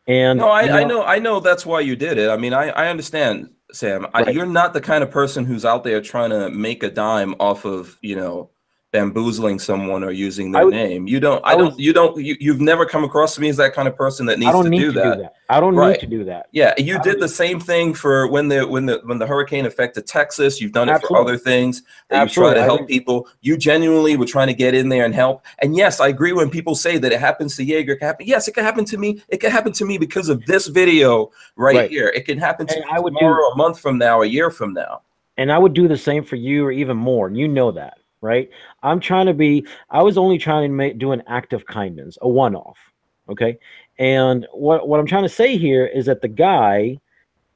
And no, I know that's why you did it. I mean, I understand, Sam. You're not the kind of person who's out there trying to make a dime off of, you know, bamboozling someone or using their name. You've never come across to me as that kind of person that needs to do that. I don't need to do that. Yeah, you did the same thing for when the hurricane affected Texas. You've done it for other things that you try to help people. You genuinely were trying to get in there and help. And yes, I agree when people say that it happens to Yeager. Yes, it can happen to me. It can happen to me because of this video right here. It can happen to me tomorrow, a month from now, a year from now. And I would do the same for you or even more. You know that. Right. I was only trying to do an act of kindness, a one-off. Okay. And what I'm trying to say here is that the guy,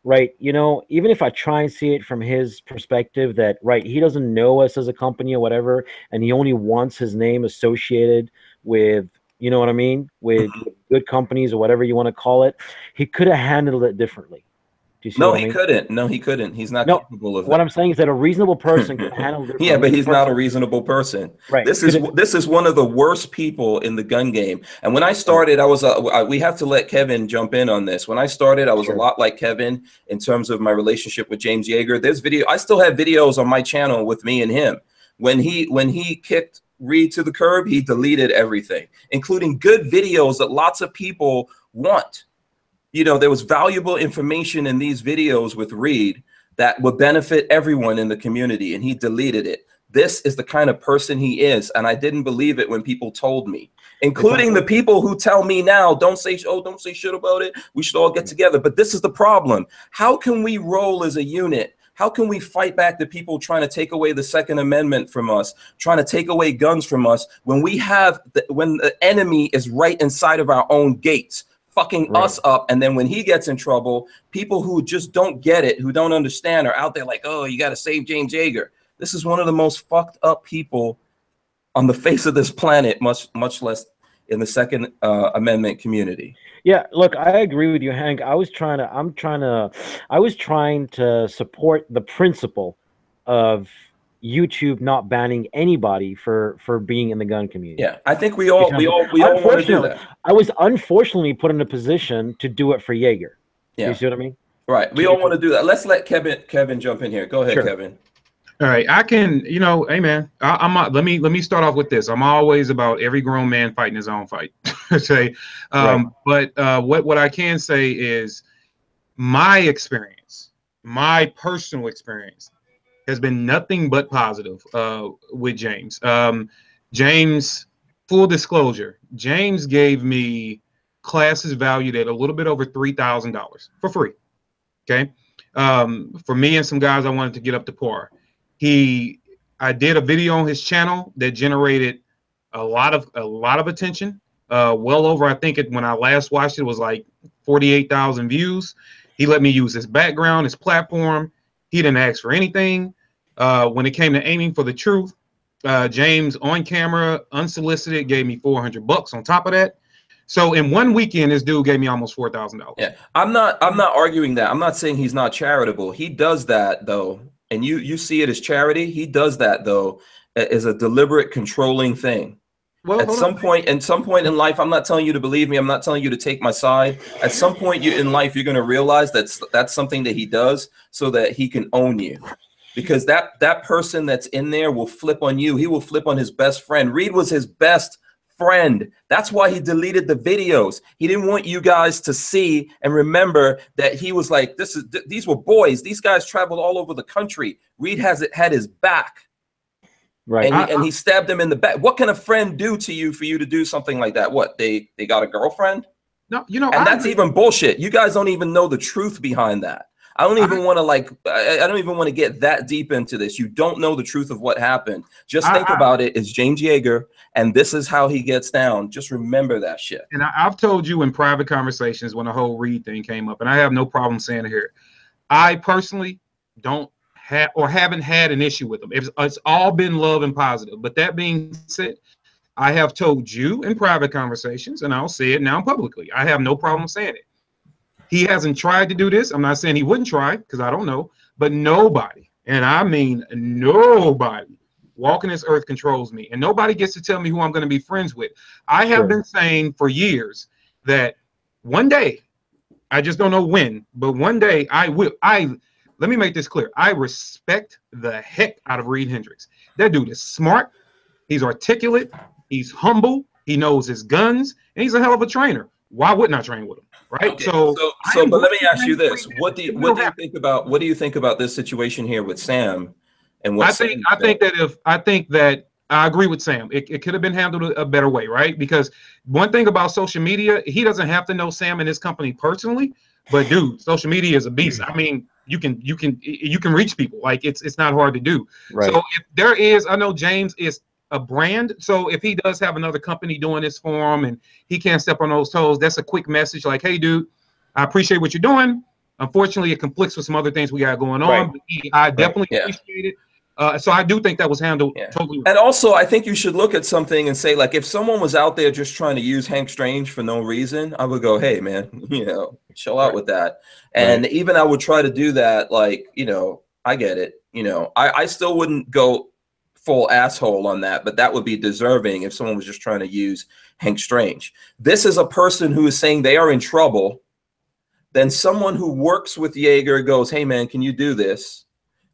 right, you know, even if I try and see it from his perspective that, right, he doesn't know us as a company or whatever, and he only wants his name associated with, you know what I mean, with good companies or whatever you want to call it, he could have handled it differently. No, he couldn't. No, he couldn't. He's not capable of that. What I'm saying is that a reasonable person could handle it. Yeah, but he's not a reasonable person. Right. This is one of the worst people in the gun game. And when I started, I was we have to let Kevin jump in on this. When I started, I was a lot like Kevin in terms of my relationship with James Yeager. I still have videos on my channel with me and him. When he kicked Reed to the curb, he deleted everything, including good videos that lots of people want. You know, there was valuable information in these videos with Reed that would benefit everyone in the community, and he deleted it. This is the kind of person he is, and I didn't believe it when people told me, including the people who tell me now, don't say shit about it. We should all get together. But this is the problem. How can we roll as a unit? How can we fight back the people trying to take away the Second Amendment from us, trying to take away guns from us, when when the enemy is right inside of our own gates, fucking us up? And then when he gets in trouble, people who just don't get it, who don't understand, are out there like, oh, you got to save James Yeager. This is one of the most fucked up people on the face of this planet, much less in the Second Amendment community. Yeah, look, I agree with you, Hank. I was trying to support the principle of YouTube not banning anybody for being in the gun community. Yeah, I think we all want to do that. I was unfortunately put in a position to do it for Yeager. Yeah. You see what I mean? Right. We all want to do that. Let's let Kevin jump in here. Go ahead, Kevin. All right, I can, you know, hey man, let me start off with this. I'm always about every grown man fighting his own fight. Okay, but what I can say is my experience, my personal experience, has been nothing but positive with James. James, full disclosure, James gave me classes valued at a little bit over $3,000 for free. Okay, for me and some guys I wanted to get up to par. I did a video on his channel that generated a lot of attention. Well over, I think when I last watched it was like 48,000 views. He let me use his background, his platform. He didn't ask for anything. When it came to aiming for the truth, James on camera, unsolicited, gave me $400 on top of that. So in one weekend, this dude gave me almost $4,000. Yeah, I'm not arguing that. I'm not saying he's not charitable. He does that though, and you see it as charity. He does that though as a deliberate controlling thing. Well, At some point in life, I'm not telling you to believe me. I'm not telling you to take my side. At some point in life, you're going to realize that's something that he does so that he can own you. Because that person that's in there will flip on you. He will flip on his best friend. Reed was his best friend. That's why he deleted the videos. He didn't want you guys to see and remember that he was like, these were boys. These guys traveled all over the country. Reed had his back. Right. And he stabbed him in the back. What can a friend do to you for you to do something like that? What, they got a girlfriend? No, you know, and that's even bullshit. You guys don't even know the truth behind that. I don't even want to I don't even want to get that deep into this. You don't know the truth of what happened. Just think about it. It's James Yeager, and this is how he gets down. Just remember that shit. And I've told you in private conversations when the whole Reed thing came up, and I have no problem saying it here. I personally don't have or haven't had an issue with him. It's all been love and positive. But that being said, I have told you in private conversations, and I'll say it now publicly. I have no problem saying it. He hasn't tried to do this. I'm not saying he wouldn't try because I don't know, but nobody, and I mean nobody, walking this earth controls me, and nobody gets to tell me who I'm going to be friends with. I have been saying for years that one day, I just don't know when, but one day I will. Let me make this clear. I respect the heck out of Reed Hendricks. That dude is smart. He's articulate. He's humble. He knows his guns, and he's a hell of a trainer. Why wouldn't I train with him? Right. Okay. So but let me ask you this: what do you think about this situation here with Sam? And what I think that I agree with Sam. It could have been handled a better way, right? Because one thing about social media, he doesn't have to know Sam and his company personally, but dude, social media is a beast. I mean, you can reach people. Like it's not hard to do. Right. So if there is, I know James is a brand. So if he does have another company doing this for him and he can't step on those toes, that's a quick message like, hey, dude, I appreciate what you're doing. Unfortunately, it conflicts with some other things we got going on. But I definitely appreciate it. So I do think that was handled totally. And also, I think you should look at something and say, like, if someone was out there just trying to use Hank Strange for no reason, I would go, hey, man, chill out with that. And even I would try to do that. Like, I get it. I still wouldn't go full asshole on that, but that would be deserving if someone was just trying to use Hank Strange. This is a person who is saying they are in trouble. Then someone who works with Yeager goes, hey, man, can you do this?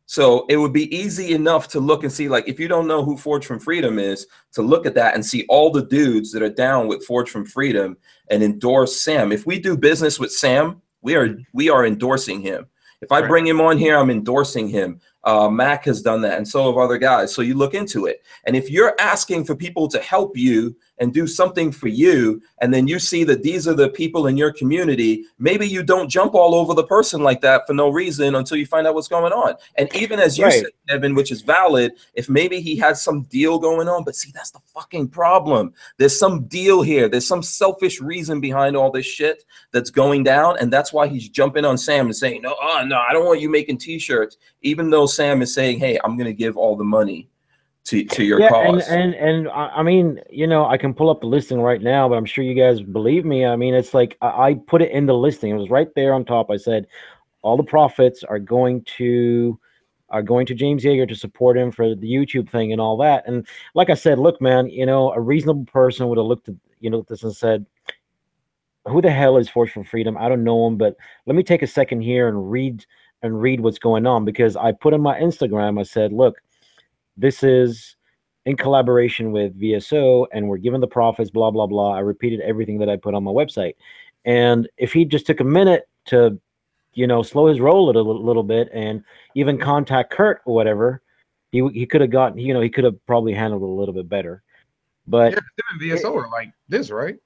So it would be easy enough to look and see, like, if you don't know who Forge from Freedom is, to look at that and see all the dudes that are down with Forge from Freedom and endorse Sam. If we do business with Sam, we are endorsing him. If I bring him on here, I'm endorsing him. Mac has done that, and so have other guys. So you look into it. And if you're asking for people to help you and do something for you, and then you see that these are the people in your community, maybe you don't jump all over the person like that for no reason until you find out what's going on. And even as you said, Evan, which is valid, if maybe he has some deal going on, but see, that's the fucking problem. There's some deal here. There's some selfish reason behind all this shit that's going down, and that's why he's jumping on Sam and saying, no, I don't want you making T-shirts, even though Sam is saying, hey, I'm going to give all the money to your cause. And I mean, I can pull up the listing right now, but I'm sure you guys believe me. I mean, it's like I put it in the listing. It was right there on top. I said all the profits are going to James Yeager to support him for the YouTube thing and all that. And like I said, look, man, a reasonable person would have looked at this and said, who the hell is Forge for Freedom? I don't know him, but let me take a second here and read what's going on, because I put on my Instagram, I said, look, this is in collaboration with VSO, and we're giving the profits, blah, blah, blah. I repeated everything that I put on my website. And if he just took a minute to, slow his roll a little bit and even contact Kurt or whatever, he could have gotten, he could have probably handled it a little bit better. But them and VSO are like this, right?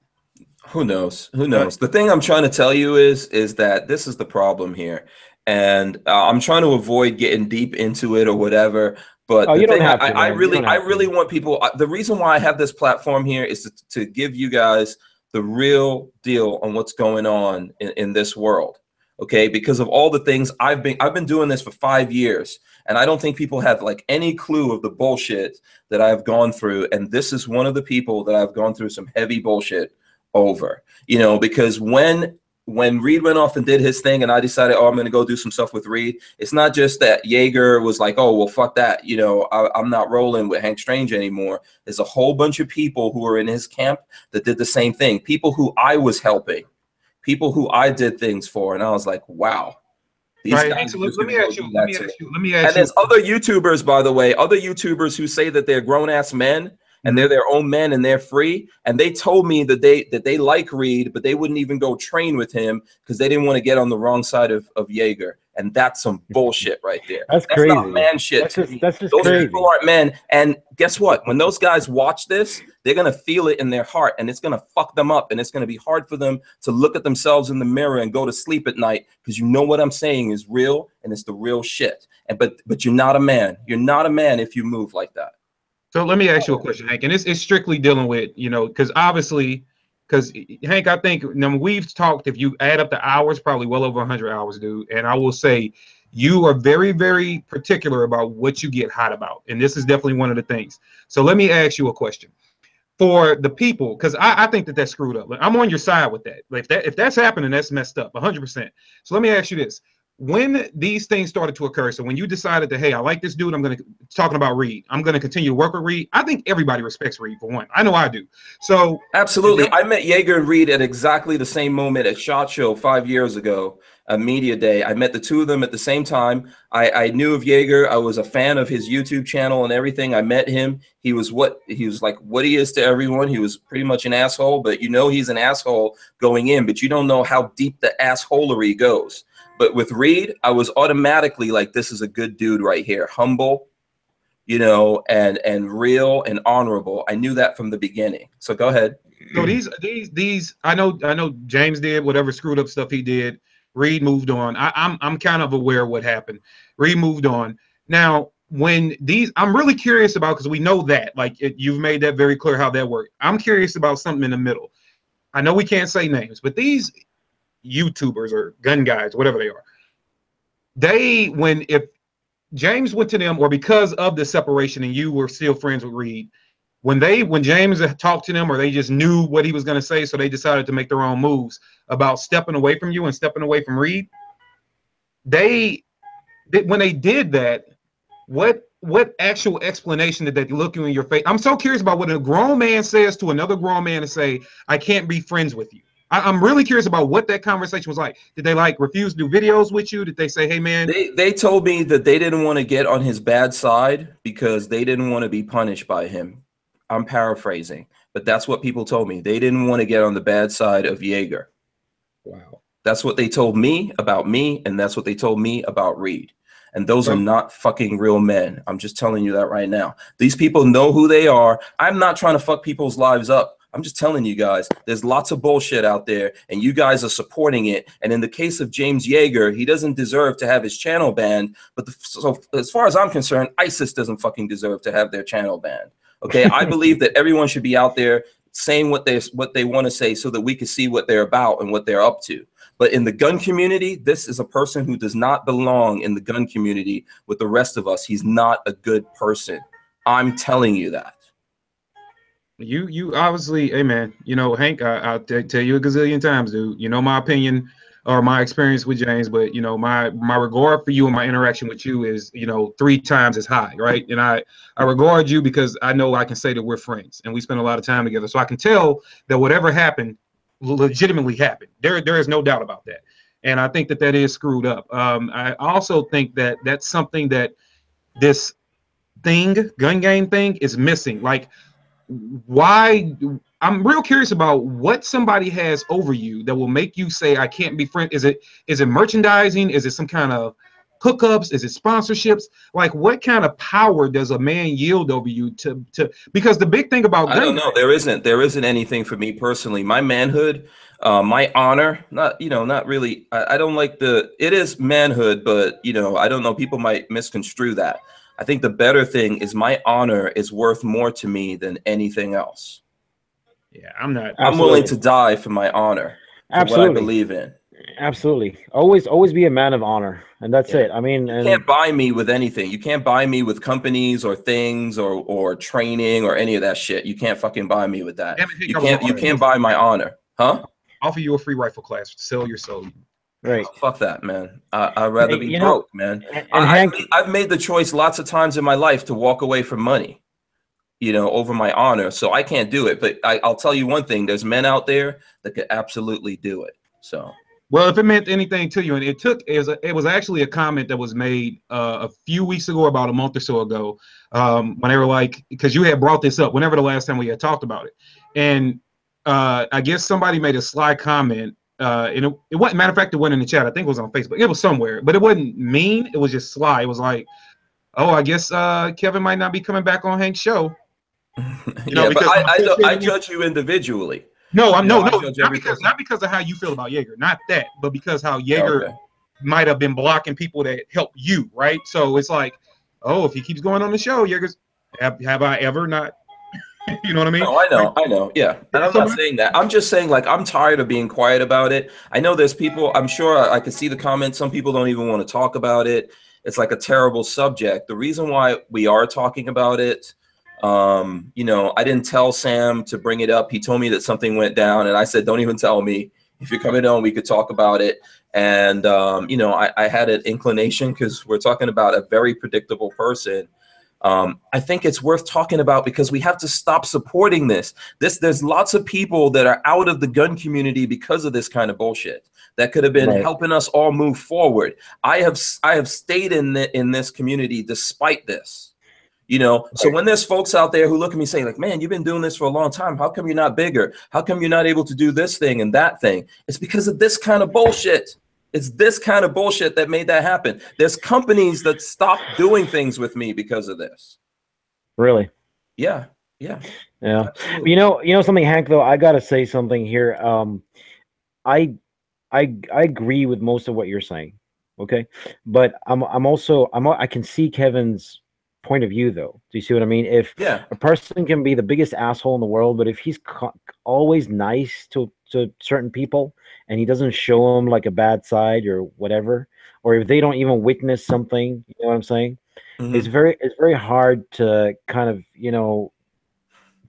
Who knows? Who knows? The thing I'm trying to tell you is that this is the problem here. And I'm trying to avoid getting deep into it or whatever. But the thing I really want people. The reason why I have this platform here is to give you guys the real deal on what's going on in this world. Okay, because of all the things I've been doing this for 5 years, and I don't think people have like any clue of the bullshit that I've gone through. And this is one of the people that I've gone through some heavy bullshit over, you know, because when Reed went off and did his thing and I decided, oh, I'm going to go do some stuff with Reed, it's not just that Jaeger was like, oh, well, fuck that. You know, I'm not rolling with Hank Strange anymore. There's a whole bunch of people who were in his camp that did the same thing. People who I was helping, people who I did things for. And I was like, wow. These guys so let me ask you. And there's other YouTubers, by the way, other YouTubers who say that they're grown-ass men and they're their own men and they're free. And they told me that they like Reed, but they wouldn't even go train with him because they didn't want to get on the wrong side of Jaeger. And that's some bullshit right there. That's crazy. Not man shit. That's just those crazy. people aren't men. And guess what? When those guys watch this, they're going to feel it in their heart and it's going to fuck them up. And it's going to be hard for them to look at themselves in the mirror and go to sleep at night because you know what I'm saying is real and it's the real shit. And but you're not a man. You're not a man if you move like that. So let me ask you a question, Hank, and it's strictly dealing with, you know, because obviously, because Hank, I think we've talked, if you add up the hours, probably well over 100 hours, dude. And I will say you are very, very particular about what you get hot about. And this is definitely one of the things. So let me ask you a question for the people, because I think that that's screwed up. I'm on your side with that. Like if that's happening, that's messed up 100%. So let me ask you this. When these things started to occur, so when you decided that, hey, I like this dude, I'm going to talking about Reed, I'm going to continue to work with Reed. I think everybody respects Reed for one. I know I do. So absolutely, I met Jaeger and Reed at exactly the same moment at SHOT Show 5 years ago, a media day. I met the two of them at the same time. I knew of Jaeger. I was a fan of his YouTube channel and everything. I met him. He was like what he is to everyone. He was pretty much an asshole, but you know he's an asshole going in, but you don't know how deep the assholery goes. But with Reed, I was automatically like, this is a good dude right here. Humble, you know, and real and honorable. I knew that from the beginning. So go ahead. So these I know James did whatever screwed up stuff he did. Reed moved on. I'm kind of aware of what happened. Reed moved on. Now, when I'm really curious about, because we know that, like you've made that very clear how that worked. I'm curious about something in the middle. I know we can't say names, but these YouTubers or gun guys, whatever they are, if James went to them, or because of the separation and you were still friends with Reed, when James talked to them, or they just knew what he was going to say, so they decided to make their own moves about stepping away from you and stepping away from Reed, when they did that, what actual explanation did they look you in your face? I'm so curious about what a grown man says to another grown man to say, I can't be friends with you. I'm really curious about what that conversation was like. Did they like refuse to do videos with you? Did they say, hey, man? They told me that they didn't want to get on his bad side because they didn't want to be punished by him. I'm paraphrasing, but that's what people told me. They didn't want to get on the bad side of Jaeger. Wow. That's what they told me about me, and that's what they told me about Reed. And those are not fucking real men. I'm just telling you that right now. These people know who they are. I'm not trying to fuck people's lives up. I'm just telling you guys, there's lots of bullshit out there and you guys are supporting it. And in the case of James Jaeger, he doesn't deserve to have his channel banned. But so as far as I'm concerned, ISIS doesn't fucking deserve to have their channel banned. Okay, I believe that everyone should be out there saying what they want to say so that we can see what they're about and what they're up to. But in the gun community, this is a person who does not belong in the gun community with the rest of us. He's not a good person. I'm telling you that. You obviously, hey man, you know, Hank, I'll tell you a gazillion times, dude. You know my opinion or my experience with James, but you know my regard for you and my interaction with you is, you know, 3 times as high, right? And I regard you because I know I can say that we're friends and we spend a lot of time together, so I can tell that whatever happened legitimately happened. There is no doubt about that, and I think that is screwed up. I also think that that's something that this gun game thing is missing. Like, why? I'm real curious about what somebody has over you that will make you say I can't be friends. Is it merchandising? Is it some kind of hookups? Is it sponsorships? Like, what kind of power does a man yield over you to because the big thing about I don't know, there isn't anything for me personally. My manhood, my honor, not really. I don't like it is manhood, but you know, I don't know, people might misconstrue that. I think the better thing is my honor is worth more to me than anything else. Yeah, I'm willing to die for my honor, for what I believe in. Absolutely. Always be a man of honor. And that's it. I mean, you can't buy me with anything. You can't buy me with companies or things or training or any of that shit. You can't fucking buy me with that. You can't buy my honor. Huh? Offer you a free rifle class. Sell your soul. Right. Oh, fuck that, man. I'd rather Hey, be you know, broke, man. and Hank, I've made the choice lots of times in my life to walk away from money, you know, over my honor. So I can't do it. But I'll tell you one thing: there's men out there that could absolutely do it. So. Well, if it meant anything to you, and it was actually a comment that was made a few weeks ago, about a month or so ago, when they were like, because you had brought this up whenever the last time we had talked about it, and I guess somebody made a sly comment, and it wasn't, matter of fact, it wasn't in the chat. I think it was on Facebook. It was somewhere, but it wasn't mean. It was just sly. It was like, oh, I guess Kevin might not be coming back on Hank's show. You know, Yeah, because but I judge you individually. No, no, not because of how you feel about Jaeger, not that, but because how Jaeger might have been blocking people that help you, right? So it's like, oh, if he keeps going on the show, Jaeger's have I ever not? You know what I mean? No, I know, yeah. And I'm not saying that. I'm just saying, like, I'm tired of being quiet about it. I know there's people. I'm sure I can see the comments. Some people don't even want to talk about it. It's like a terrible subject. The reason why we are talking about it. You know, I didn't tell Sam to bring it up. He told me that something went down, and I said, don't even tell me. If you're coming on, we could talk about it. And, you know, I had an inclination, because we're talking about a very predictable person. I think it's worth talking about, because we have to stop supporting this. There's lots of people that are out of the gun community because of this kind of bullshit that could have been helping us all move forward. I have stayed in this community despite this. You know, so when there's folks out there who look at me saying, like, man, you've been doing this for a long time. How come you're not bigger? How come you're not able to do this thing and that thing? It's because of this kind of bullshit. It's this kind of bullshit that made that happen. There's companies that stopped doing things with me because of this. Really? Yeah. Absolutely. You know something, Hank, though, I gotta say something here. I agree with most of what you're saying. Okay. But I can see Kevin's point of view, though. Do you see what I mean? If a person can be the biggest asshole in the world, but if he's always nice to certain people and he doesn't show them like a bad side or whatever, or if they don't even witness something, you know what I'm saying? It's very hard to kind of, you know,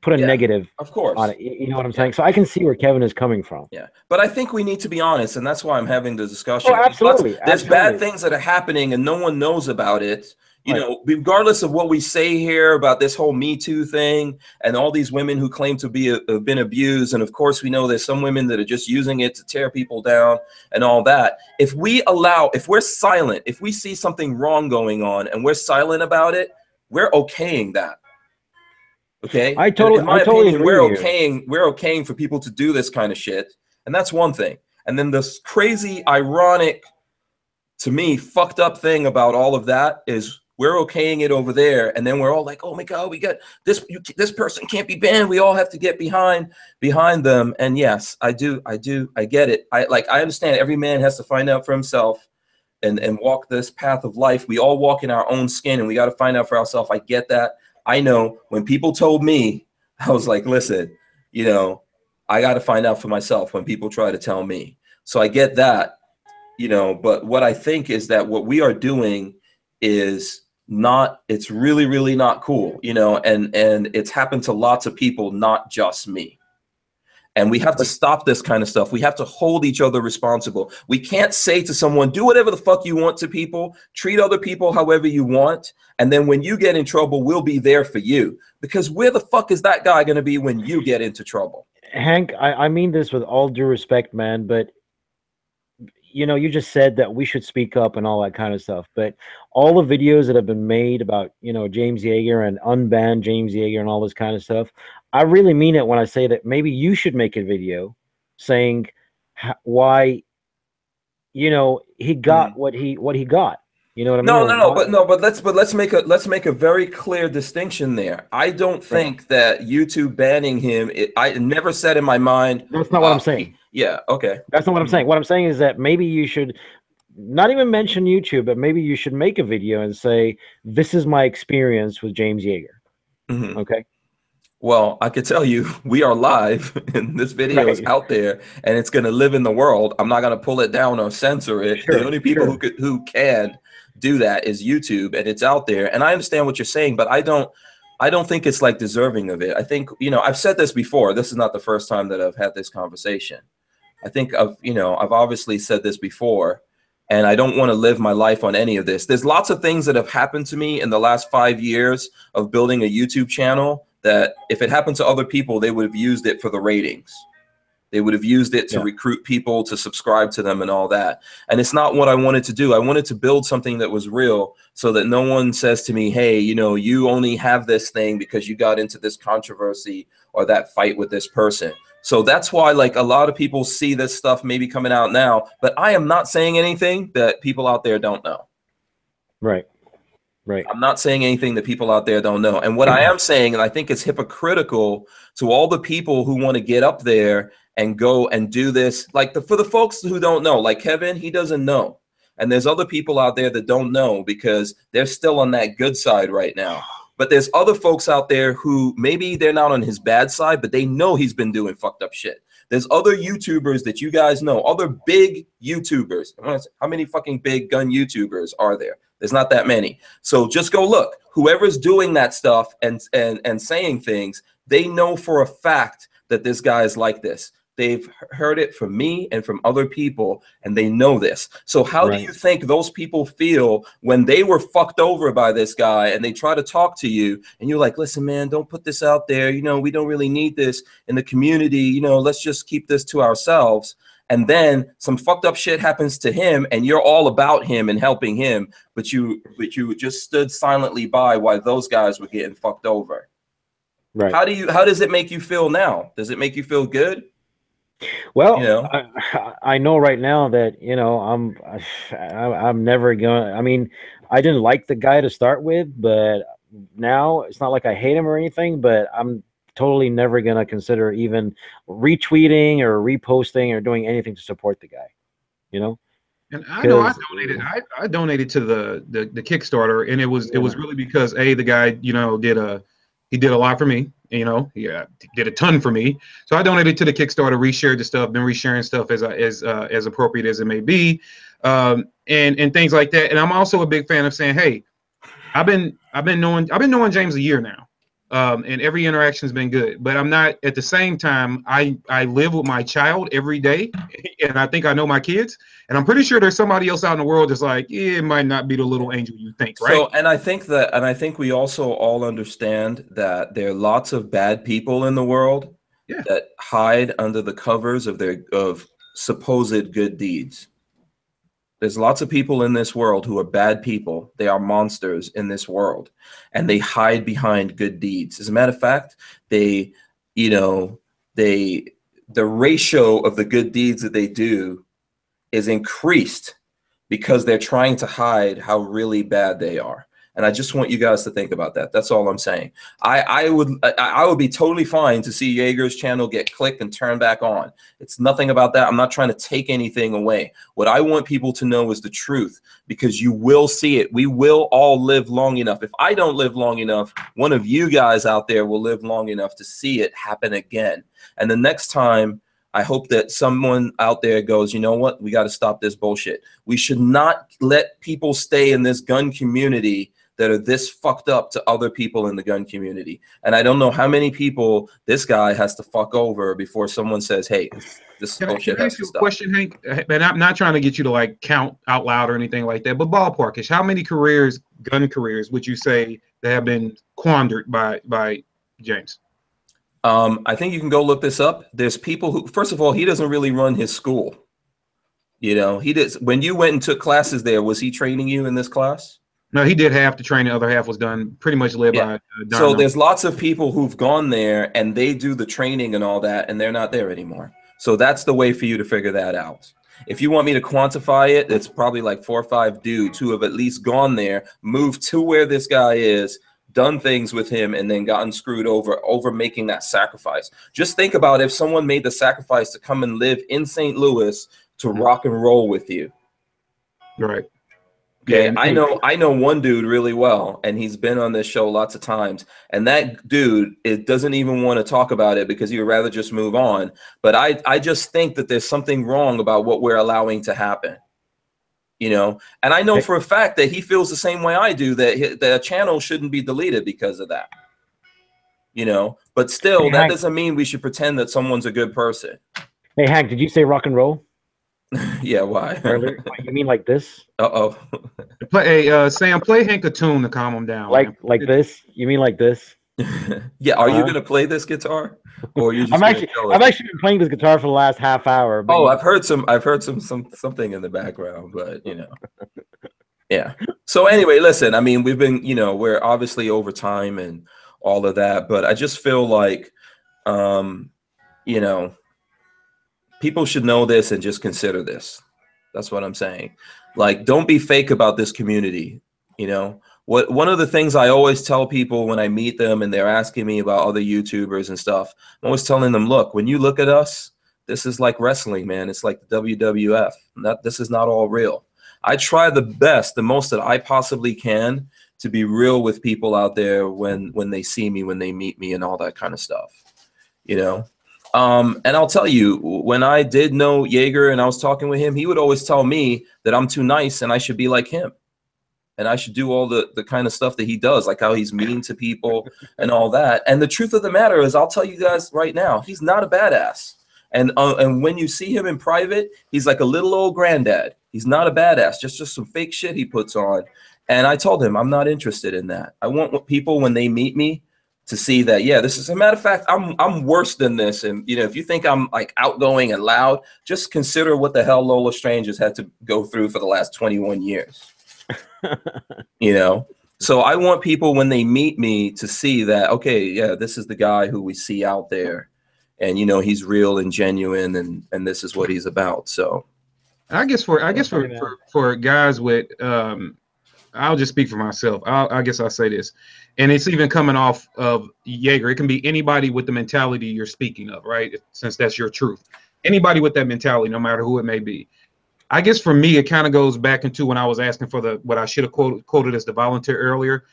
put a negative on it. You know what I'm saying? So I can see where Kevin is coming from. Yeah, but I think we need to be honest, and that's why I'm having the discussion. Oh, absolutely. There's bad things that are happening and no one knows about it. You know, regardless of what we say here about this whole Me Too thing and all these women who claim to be have been abused, and of course we know there's some women that are just using it to tear people down and all that. If we're silent, if we see something wrong going on and we're silent about it, we're okaying that. Okay, in my opinion, we're okaying for people to do this kind of shit, and that's one thing. And then this crazy, ironic, to me, fucked up thing about all of that is we're okaying it over there, and then we're all like, "Oh my God, we got this. This person can't be banned. We all have to get behind them." And yes, I get it. I understand. Every man has to find out for himself, and walk this path of life. We all walk in our own skin, and we got to find out for ourselves. I get that. I know when people told me, I was like, "Listen, you know, I got to find out for myself." When people try to tell me, so I get that, you know. But what I think is that what we are doing is not, it's really, really not cool, you know, and it's happened to lots of people, not just me. And we have to stop this kind of stuff. We have to hold each other responsible. We can't say to someone, do whatever the fuck you want to people, treat other people however you want, and then when you get in trouble, we'll be there for you. Because where the fuck is that guy going to be when you get into trouble? Hank, I mean this with all due respect, man, but you know, you just said that we should speak up and all that kind of stuff, but all the videos that have been made about, you know, James Jaeger and unban James Jaeger and all this kind of stuff, I really mean it when I say that maybe you should make a video saying why, you know, he got what he got. You know what I mean? But let's make a very clear distinction there. I don't think that YouTube banning him. I never said in my mind. That's not what I'm saying. Yeah. Okay. That's not what I'm saying. What I'm saying is that maybe you should not even mention YouTube, but maybe you should make a video and say, "This is my experience with James Jaeger." Okay. Well, I could tell you, we are live, and this video is out there, and it's going to live in the world. I'm not going to pull it down or censor it. The only people who can do that is YouTube, and it's out there. And I understand what you're saying, but I don't. I don't think it's like deserving of it. I think, you know, I've said this before. This is not the first time that I've had this conversation. I think I've obviously said this before, and I don't want to live my life on any of this. There's lots of things that have happened to me in the last 5 years of building a YouTube channel that if it happened to other people, they would have used it for the ratings. They would have used it to recruit people to subscribe to them and all that. And it's not what I wanted to do. I wanted to build something that was real so that no one says to me, hey, you know, you only have this thing because you got into this controversy or that fight with this person. So that's why, like, a lot of people see this stuff maybe coming out now, but I am not saying anything that people out there don't know. Right. Right. I'm not saying anything that people out there don't know. And what I am saying, and I think it's hypocritical to all the people who want to get up there and go and do this, like for the folks who don't know, like Kevin, he doesn't know. And there's other people out there that don't know because they're still on that good side right now. But there's other folks out there who maybe they're not on his bad side, but they know he's been doing fucked up shit. There's other YouTubers that you guys know, other big YouTubers. How many fucking big gun YouTubers are there? There's not that many. So just go look. Whoever's doing that stuff and saying things, they know for a fact that this guy is like this. They've heard it from me and from other people, and they know this. So how do you think those people feel when they were fucked over by this guy and they try to talk to you and you're like, listen, man, don't put this out there. You know, we don't really need this in the community. You know, let's just keep this to ourselves. And then some fucked up shit happens to him and you're all about him and helping him, but you just stood silently by while those guys were getting fucked over. Right. How does it make you feel now? Does it make you feel good? Well, you know, I know right now that, you know, I'm never going. I mean, I didn't like the guy to start with, but now it's not like I hate him or anything, but I'm totally never going to consider even retweeting or reposting or doing anything to support the guy, you know? And I know I donated to the Kickstarter, and it was really because the guy, you know, he did a lot for me. You know, he did a ton for me. So I donated to the Kickstarter, reshared the stuff, been resharing stuff as appropriate as it may be, and things like that. And I'm also a big fan of saying, hey, I've been knowing James a year now, and every interaction has been good. But I'm not at the same time. I live with my child every day, and I think I know my kids. And I'm pretty sure there's somebody else out in the world that's like, yeah, it might not be the little angel you think, right? So, and I think we also all understand that there are lots of bad people in the world that hide under the covers of supposed good deeds. There's lots of people in this world who are bad people. They are monsters in this world, and they hide behind good deeds. As a matter of fact, the ratio of the good deeds that they do is increased because they're trying to hide how really bad they are. And I just want you guys to think about that. That's all I'm saying. I would be totally fine to see Jaeger's channel get clicked and turned back on. It's nothing about that. I'm not trying to take anything away. What I want people to know is the truth, because you will see it. We will all live long enough. If I don't live long enough, one of you guys out there will live long enough to see it happen again. And the next time, I hope that someone out there goes, you know what? We got to stop this bullshit. We should not let people stay in this gun community that are this fucked up to other people in the gun community. And I don't know how many people this guy has to fuck over before someone says, hey, this bullshit has to stop. Question, Hank, and I'm not trying to get you to like count out loud or anything like that, but ballparkish, how many gun careers would you say that have been squandered by James? I think you can go look this up. There's people who, first of all, he doesn't really run his school. You know, he did. When you went and took classes there, was he training you in this class? No, he did half the training. The other half was done pretty much led by Don. So there's lots of people who've gone there and they do the training and all that, and they're not there anymore. So that's the way for you to figure that out. If you want me to quantify it, it's probably like 4 or 5 dudes who have at least gone there, moved to where this guy is, done things with him, and then gotten screwed over making that sacrifice. Just think about if someone made the sacrifice to come and live in St. Louis to rock and roll with you. Right. Okay, yeah, I know one dude really well, and he's been on this show lots of times. And that dude, it doesn't even want to talk about it because he would rather just move on. But I just think that there's something wrong about what we're allowing to happen. You know, and I know for a fact that he feels the same way I do, that the channel shouldn't be deleted because of that. you know, but still, Hey, that Hank. doesn't mean we should pretend that someone's a good person. Hey, Hank, did you say rock and roll Yeah, why? earlier? You mean like this? Uh-oh. Play, Sam, play Hank a tune to calm him down, man. Like this? You mean like this? Yeah, are you gonna play this guitar, or are you just I've gonna show us? actually been playing this guitar for the last half hour. But Oh, I've heard something in the background, but you know, yeah. So anyway, listen, I mean, we've been, you know, we're obviously over time and all of that, but I just feel like, you know, people should know this and just consider this. That's what I'm saying. Like, don't be fake about this community. You know, one of the things I always tell people when I meet them and they're asking me about other YouTubers and stuff, I'm always telling them, look, when you look at us, this is like wrestling, man. It's like the WWF. This is not all real. I try the best, the most that I possibly can to be real with people out there when they see me, when they meet me and all that kind of stuff, you know? And I'll tell you, when I did know Jaeger and I was talking with him, he would always tell me that I'm too nice and I should be like him. And I should do all the kind of stuff that he does, like how he's mean to people and all that. And the truth of the matter is, I'll tell you guys right now, he's not a badass. And when you see him in private, he's like a little old granddad. He's not a badass, just some fake shit he puts on. And I told him, I'm not interested in that. I want people, when they meet me, to see that, yeah, this is a matter of fact, I'm worse than this. And, you know, if you think I'm like outgoing and loud, just consider what the hell Lola Strange has had to go through for the last 21 years. You know, so I want people, when they meet me, to see that, okay, yeah, this is the guy who we see out there, and you know, he's real and genuine, and this is what he's about. So I guess for guys with I'll just speak for myself. I guess I'll say this, and it's even coming off of Jaeger. It can be anybody with the mentality you're speaking of, right? Since that's your truth. Anybody with that mentality, no matter who it may be. I guess for me, it kind of goes back into when I was asking for what I should have quoted as the volunteer earlier.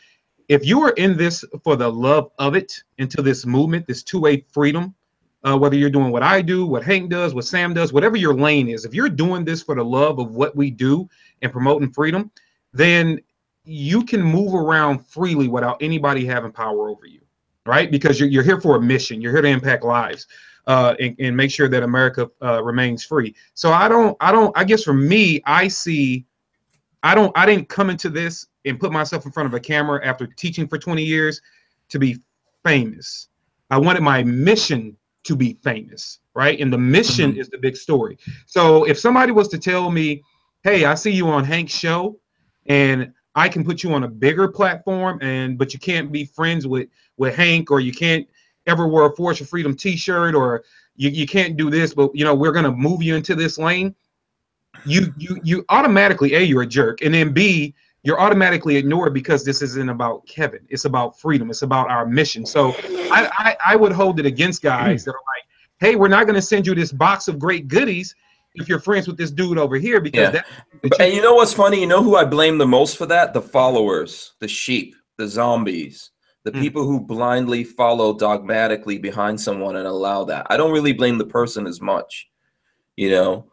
If you are in this for the love of it, into this movement, this two-way freedom, whether you're doing what I do, what Hank does, what Sam does, whatever your lane is, if you're doing this for the love of what we do and promoting freedom, then you can move around freely without anybody having power over you, right? Because you're here for a mission. You're here to impact lives. And make sure that America remains free. So I guess for me, I didn't come into this and put myself in front of a camera after teaching for 20 years to be famous. I wanted my mission to be famous, right? And the mission is the big story. So if somebody was to tell me, hey, I see you on Hank's show and I can put you on a bigger platform, but you can't be friends with Hank, or you can't ever wear a Force of Freedom t-shirt, or you can't do this, but you know, we're going to move you into this lane, you automatically, A, you're a jerk, and then B, you're automatically ignored, because this isn't about Kevin. It's about freedom. It's about our mission. So I would hold it against guys that are like, hey, we're not going to send you this box of great goodies if you're friends with this dude over here, because and you know what's funny? You know who I blame the most for that? The followers, the sheep, the zombies. The people who blindly follow dogmatically behind someone and allow that. I don't really blame the person as much. You know,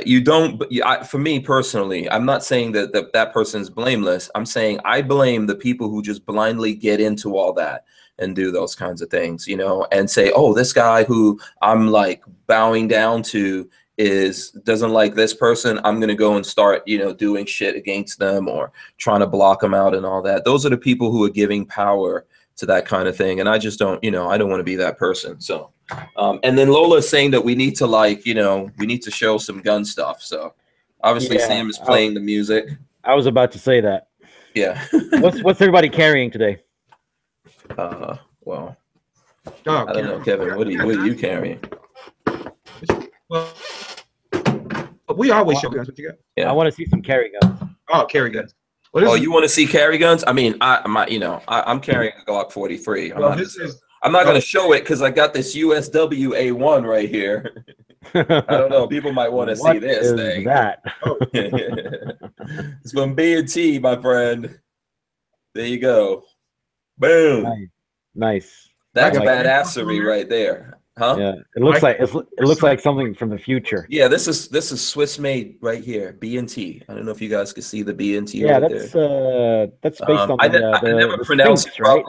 you don't, but for me personally, I'm not saying that person's blameless. I'm saying I blame the people who just blindly get into all that and do those kinds of things, you know, and say, oh, this guy who I'm like bowing down to doesn't like this person, I'm going to go and start, you know, doing shit against them or trying to block them out and all that. Those are the people who are giving power to that kind of thing. And I just don't, you know, I don't want to be that person. So, and then Lola is saying that we need to, like, you know, we need to show some gun stuff. So obviously Sam is playing the music. I was about to say that. Yeah. What's everybody carrying today? Well, I don't know, Kevin, what are you carrying? Well, we always show guns. What you got? Yeah. I want to see some carry guns. Oh, carry guns. Well, you want to see carry guns? I mean, I'm carrying a Glock 43. I'm not going to show it because I got this USW A1 right here. I don't know. People might want to see this thing. That? It's from B&T, my friend. There you go. Boom. Nice. That's badassery right there. Huh? Yeah, it looks like something from the future. Yeah, this is Swiss made right here, B&T. I don't know if you guys can see the B&T. Yeah, right that's there. That's based on I never pronounced it right.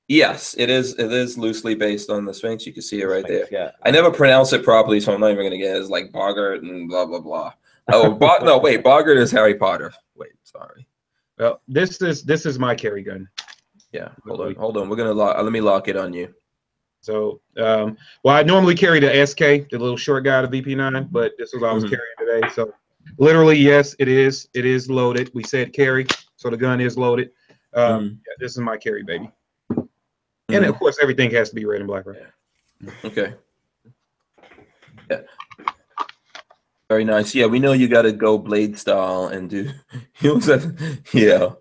Yes, it is. It is loosely based on the Sphinx. You can see it right there. Yeah. I never pronounce it properly, so I'm not even going to get it. It's like Boggart and blah, blah, blah. Oh, no, wait. Boggart is Harry Potter. Wait, sorry. Well, this is my carry gun. Yeah, hold on. We're going to let me lock it on you. So, well, I normally carry the SK, the little short guy, the VP9, but this was what I was carrying today. So, literally, yes, it is. It is loaded. We said carry, so the gun is loaded. Yeah, this is my carry, baby. And of course, everything has to be red and black, right? Okay. Yeah. Very nice. Yeah, we know you got to go blade style and do. Yeah.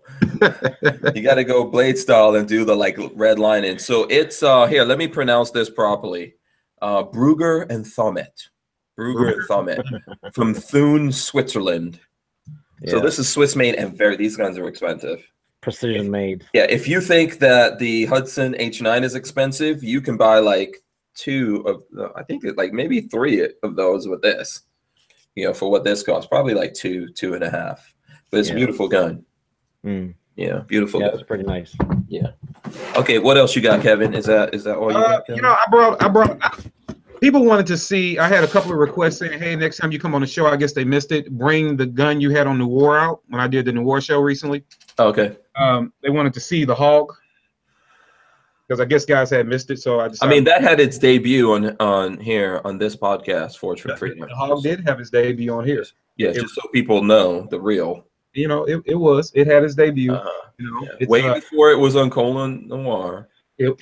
You got to go blade style and do the like red lining. So it's here. Let me pronounce this properly. Brugger and Thommet. Brugger and Thommet from Thun, Switzerland. Yeah. So this is Swiss made and these guns are expensive. Precision made. Yeah, if you think that the Hudson H9 is expensive, you can buy like 2 of, I think like maybe 3 of those with this. You know, for what this costs, probably like 2.5. But it's a beautiful gun. Yeah, beautiful. Yeah, gun. it's pretty nice. Yeah. Okay, what else you got, Kevin? Is that all you got, Kevin? You know, I brought. People wanted to see. I had a couple of requests saying, "Hey, next time you come on the show, I guess they missed it. Bring the gun you had on the war out when I did the New War show recently." Okay. They wanted to see the hog because I guess guys had missed it. So I mean, that had its debut on here on this podcast, Forge for Freedom. The hog did have its debut on here. Yeah, just so people know the real. You know, it had its debut. You know, way before it was on Colon Noir.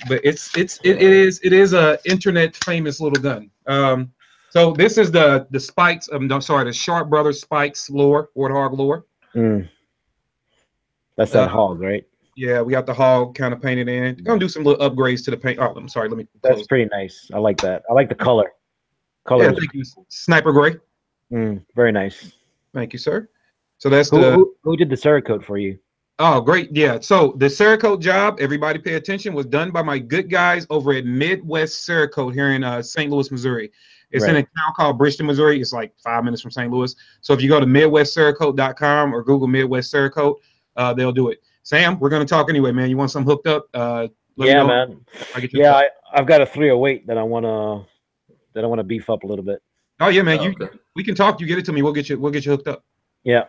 But it is a internet famous little gun. So this is the Spikes. The Sharp Brothers Spikes lore, Warthog lore. That's that hog, right? Yeah, we got the hog kind of painted in. Gonna do some little upgrades to the paint. Oh, I'm sorry. Let me. That's pretty nice. I like that. I like the color. Yeah, thank you. Sniper gray. Very nice. Thank you, sir. So that's who did the Cerakote for you? Oh, great. Yeah. So the Cerakote job, everybody pay attention, was done by my good guys over at Midwest Cerakote here in St. Louis, Missouri. It's in a town called Bridgeton, Missouri. It's like 5 minutes from St. Louis. So if you go to MidwestCerakote.com or Google Midwest Cerakote, they'll do it. Sam, we're going to talk anyway, man. You want something hooked up? Yeah, man. I've got a 308 that I want to beef up a little bit. Oh yeah, man. We can talk. You get it to me. We'll get you hooked up. Yeah.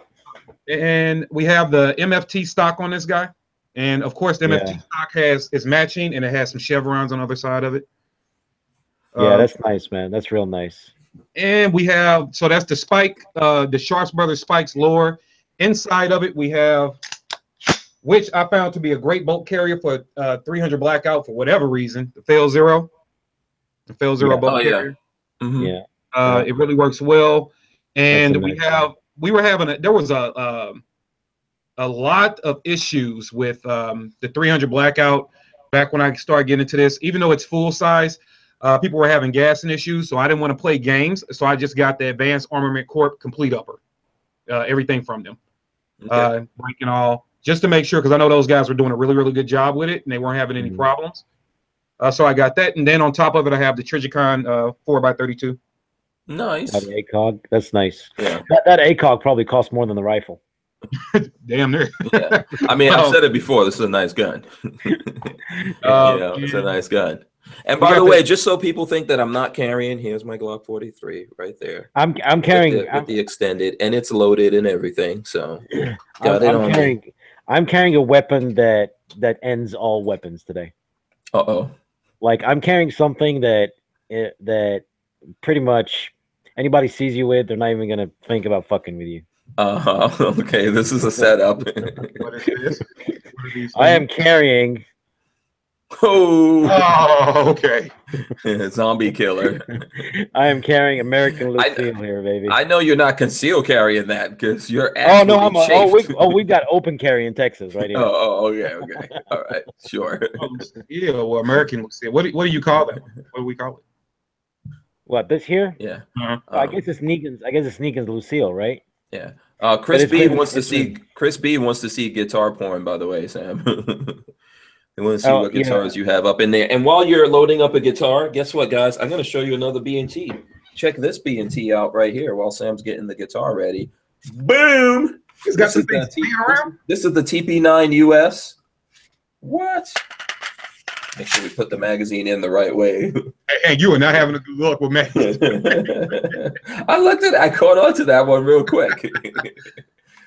And we have the MFT stock on this guy, and of course the MFT stock is matching, and it has some chevrons on the other side of it. Yeah, that's nice, man. That's real nice. And we have that's the Spike, the Sharp Brothers Spikes lore. Inside of it, we have, which I found to be a great bolt carrier for 300 blackout for whatever reason, the Fail Zero. The Fail Zero bolt carrier. It really works well, and there was a lot of issues with the 300 blackout back when I started getting into this. Even though it's full size, people were having gassing issues, so I didn't want to play games. So I just got the Advanced Armament Corp complete upper, everything from them, breaking all, just to make sure, because I know those guys were doing a really, really good job with it, and they weren't having any problems. So I got that, and then on top of it, I have the Trigicon 4x32. Nice. That ACOG, that's nice. Yeah. That ACOG probably costs more than the rifle. Damn near. Yeah. I mean, I've said it before. This is a nice gun. It's a nice gun. And by the way, just so people think that I'm not carrying, here's my Glock 43 right there. I'm carrying with the extended, and it's loaded and everything. So I'm carrying a weapon that ends all weapons today. Like I'm carrying something that pretty much anybody sees you with, they're not even gonna think about fucking with you. Okay, this is a setup. What is this? What are these? I am carrying. Oh, okay. Zombie killer. I am carrying American Lucille here, baby. I know you're not conceal carrying that because you're. Oh no, we've got open carry in Texas right here. Okay. All right, sure. Yeah, well, American Lucille. What do you call that? What do we call it? What, this here? Yeah. I guess it's Negan's Lucille, right? Yeah. Chris B wants to see guitar porn, by the way, Sam. They want to see what guitars you have up in there. And while you're loading up a guitar, guess what, guys? I'm going to show you another B&T. Check this B&T out right here while Sam's getting the guitar ready. Boom! This is the TP9 US. What? Make sure we put the magazine in the right way. And you are not having a good luck with magazines. I caught on to that one real quick.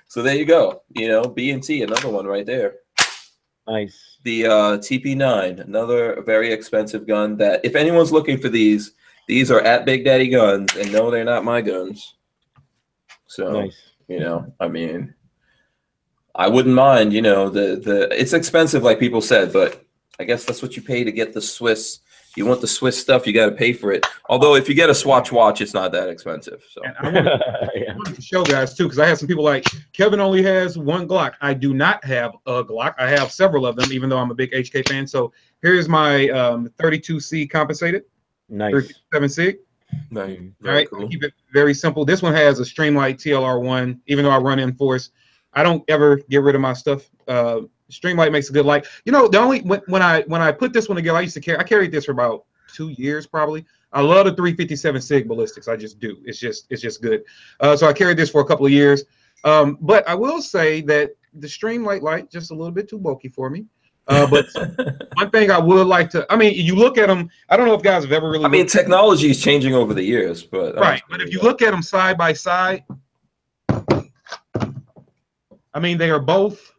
So there you go. You know, B&T, another one right there. Nice. The TP9, another very expensive gun that if anyone's looking for these are at Big Daddy Guns, and no, they're not my guns. So, nice. You know, I mean, I wouldn't mind, you know, it's expensive like people said, but I guess that's what you pay to get the Swiss. You want the Swiss stuff, you got to pay for it. Although if you get a Swatch watch, it's not that expensive. So I wanted to show guys too, because I have some people like, Kevin only has one Glock. I do not have a Glock. I have several of them, even though I'm a big HK fan. So here's my 32C compensated. Nice. 37 SIG. Nice. All right, cool. Keep it very simple. This one has a Streamlight TLR1, even though I run Enforce. I don't ever get rid of my stuff. Streamlight makes a good light. You know, the only when I put this one together, I carried this for about 2 years probably. I love the 357 SIG ballistics. I just do. It's just good. So I carried this for a couple of years. But I will say that the Streamlight light just a little bit too bulky for me. But one thing I would like to, I mean, you look at them. I don't know if guys have ever really. I mean, technology is changing over the years, but right. But if you look at them side by side, I mean, they are both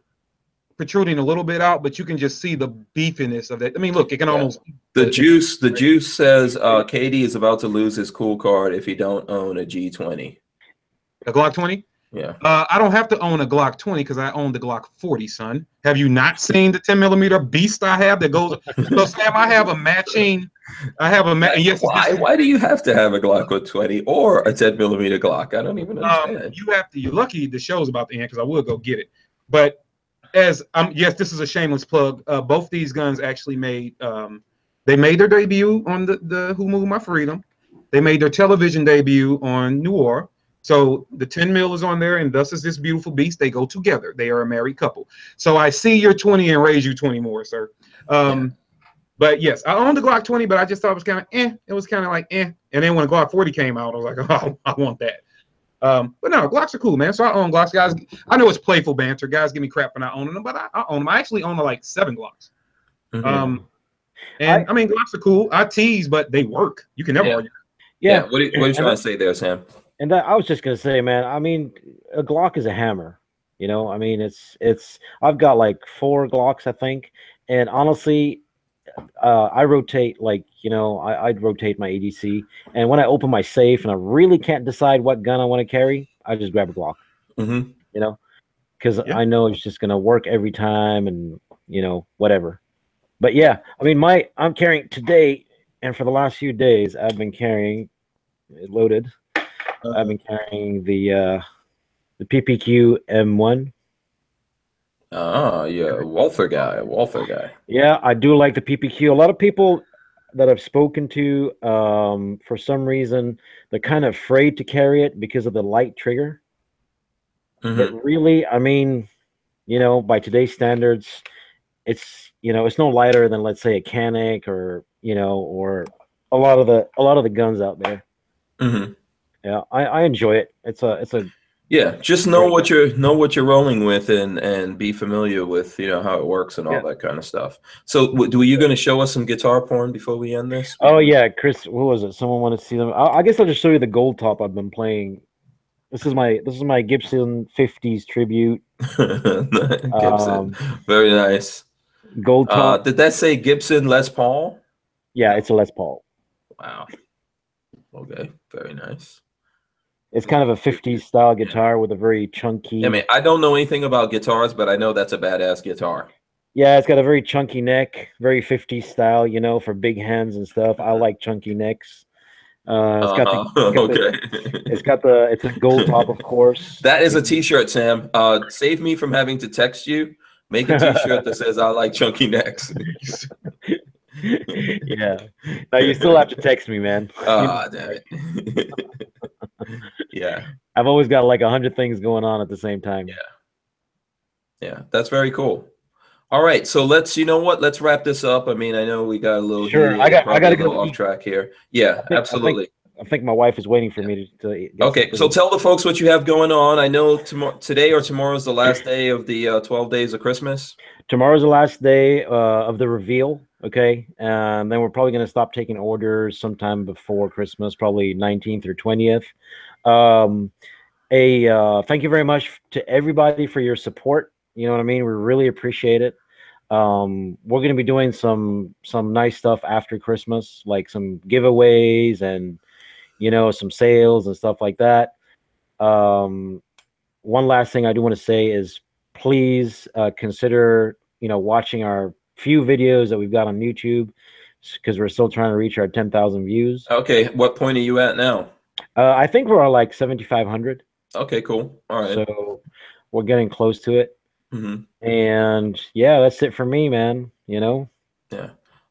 protruding a little bit out, but you can just see the beefiness of it. I mean, look, it can almost. The juice says KD is about to lose his cool card if he don't own a G20. A Glock 20? Yeah. I don't have to own a Glock 20 because I own the Glock 40, son. Have you not seen the 10mm beast I have that goes? So Sam, I have a matching. Yes. Why do you have to have a Glock 20 or a 10mm Glock? I don't even understand. You have to. You're lucky the show's about to end because I would go get it. But as yes, this is a shameless plug. Both these guns actually made. They made their debut on the Who Moved My Freedom. They made their television debut on Noir. So the 10 mil is on there, and thus is this beautiful beast. They go together. They are a married couple. So I see your 20 and raise you 20 more, sir. But yes, I owned the Glock 20, but I just thought it was kind of It was kind of like And then when the Glock 40 came out, I was like, oh, I want that. But no, Glocks are cool, man. So I own Glocks, guys. I know it's playful banter. Guys give me crap for not owning them, but I own them. I actually own like 7 Glocks. Mm-hmm. I mean, Glocks are cool. I tease, but they work. You can never argue. Yeah. What are you trying to say there, Sam? And I was just gonna say, man. I mean, a Glock is a hammer. You know, I mean, it's. I've got like 4 Glocks, I think, and honestly, I rotate I'd rotate my ADC, and when I open my safe and I really can't decide what gun I want to carry, I just grab a Glock. Mm-hmm. You know, because I know it's just gonna work every time, and whatever. But yeah, I mean, I'm carrying today, and for the last few days, I've been carrying it loaded. I've been carrying the PPQ M1. Oh, yeah, Walther guy. Yeah, I do like the PPQ. A lot of people that I've spoken to, for some reason, they're kind of afraid to carry it because of the light trigger. Mm-hmm. But really, I mean, by today's standards, it's no lighter than, let's say, a Canic or a lot of the guns out there. Mm-hmm. Yeah, I enjoy it. It's a just know what you're rolling with and be familiar with how it works and all that kind of stuff. So, are you going to show us some guitar porn before we end this? Oh yeah, Chris, what was it? Someone wanted to see them. I guess I'll just show you the gold top I've been playing. This is my Gibson 50s tribute. Gibson, very nice. Gold top. Did that say Gibson Les Paul? Yeah, it's a Les Paul. Wow. Okay, very nice. It's kind of a 50s style guitar with a very chunky. I mean, I don't know anything about guitars, but I know that's a badass guitar. Yeah, it's got a very chunky neck, very 50s style, for big hands and stuff. I like chunky necks. It's a gold top, of course. That is a t-shirt, Sam. Save me from having to text you. Make a t-shirt that says I like chunky necks. Yeah. Now you still have to text me, man. Damn it. Yeah. I've always got like 100 things going on at the same time. Yeah, that's very cool. All right, so let's wrap this up. I mean, I know we got a little I got to go off track here. Yeah, absolutely. I think my wife is waiting for me to get okay, so tell the folks what you have going on. I know today or tomorrow is the last day of the 12 days of Christmas. Tomorrow's the last day of the reveal. Okay, and then we're probably going to stop taking orders sometime before Christmas, probably 19th or 20th. Thank you very much to everybody for your support. You know what I mean? We really appreciate it. We're going to be doing some nice stuff after Christmas, like some giveaways and some sales and stuff like that. One last thing I do want to say is please consider watching our few videos that we've got on YouTube, because we're still trying to reach our 10,000 views. Okay, what point are you at now? I think we're like 7,500. Okay, cool. All right. So we're getting close to it. Mm-hmm. And yeah, that's it for me, man. Yeah.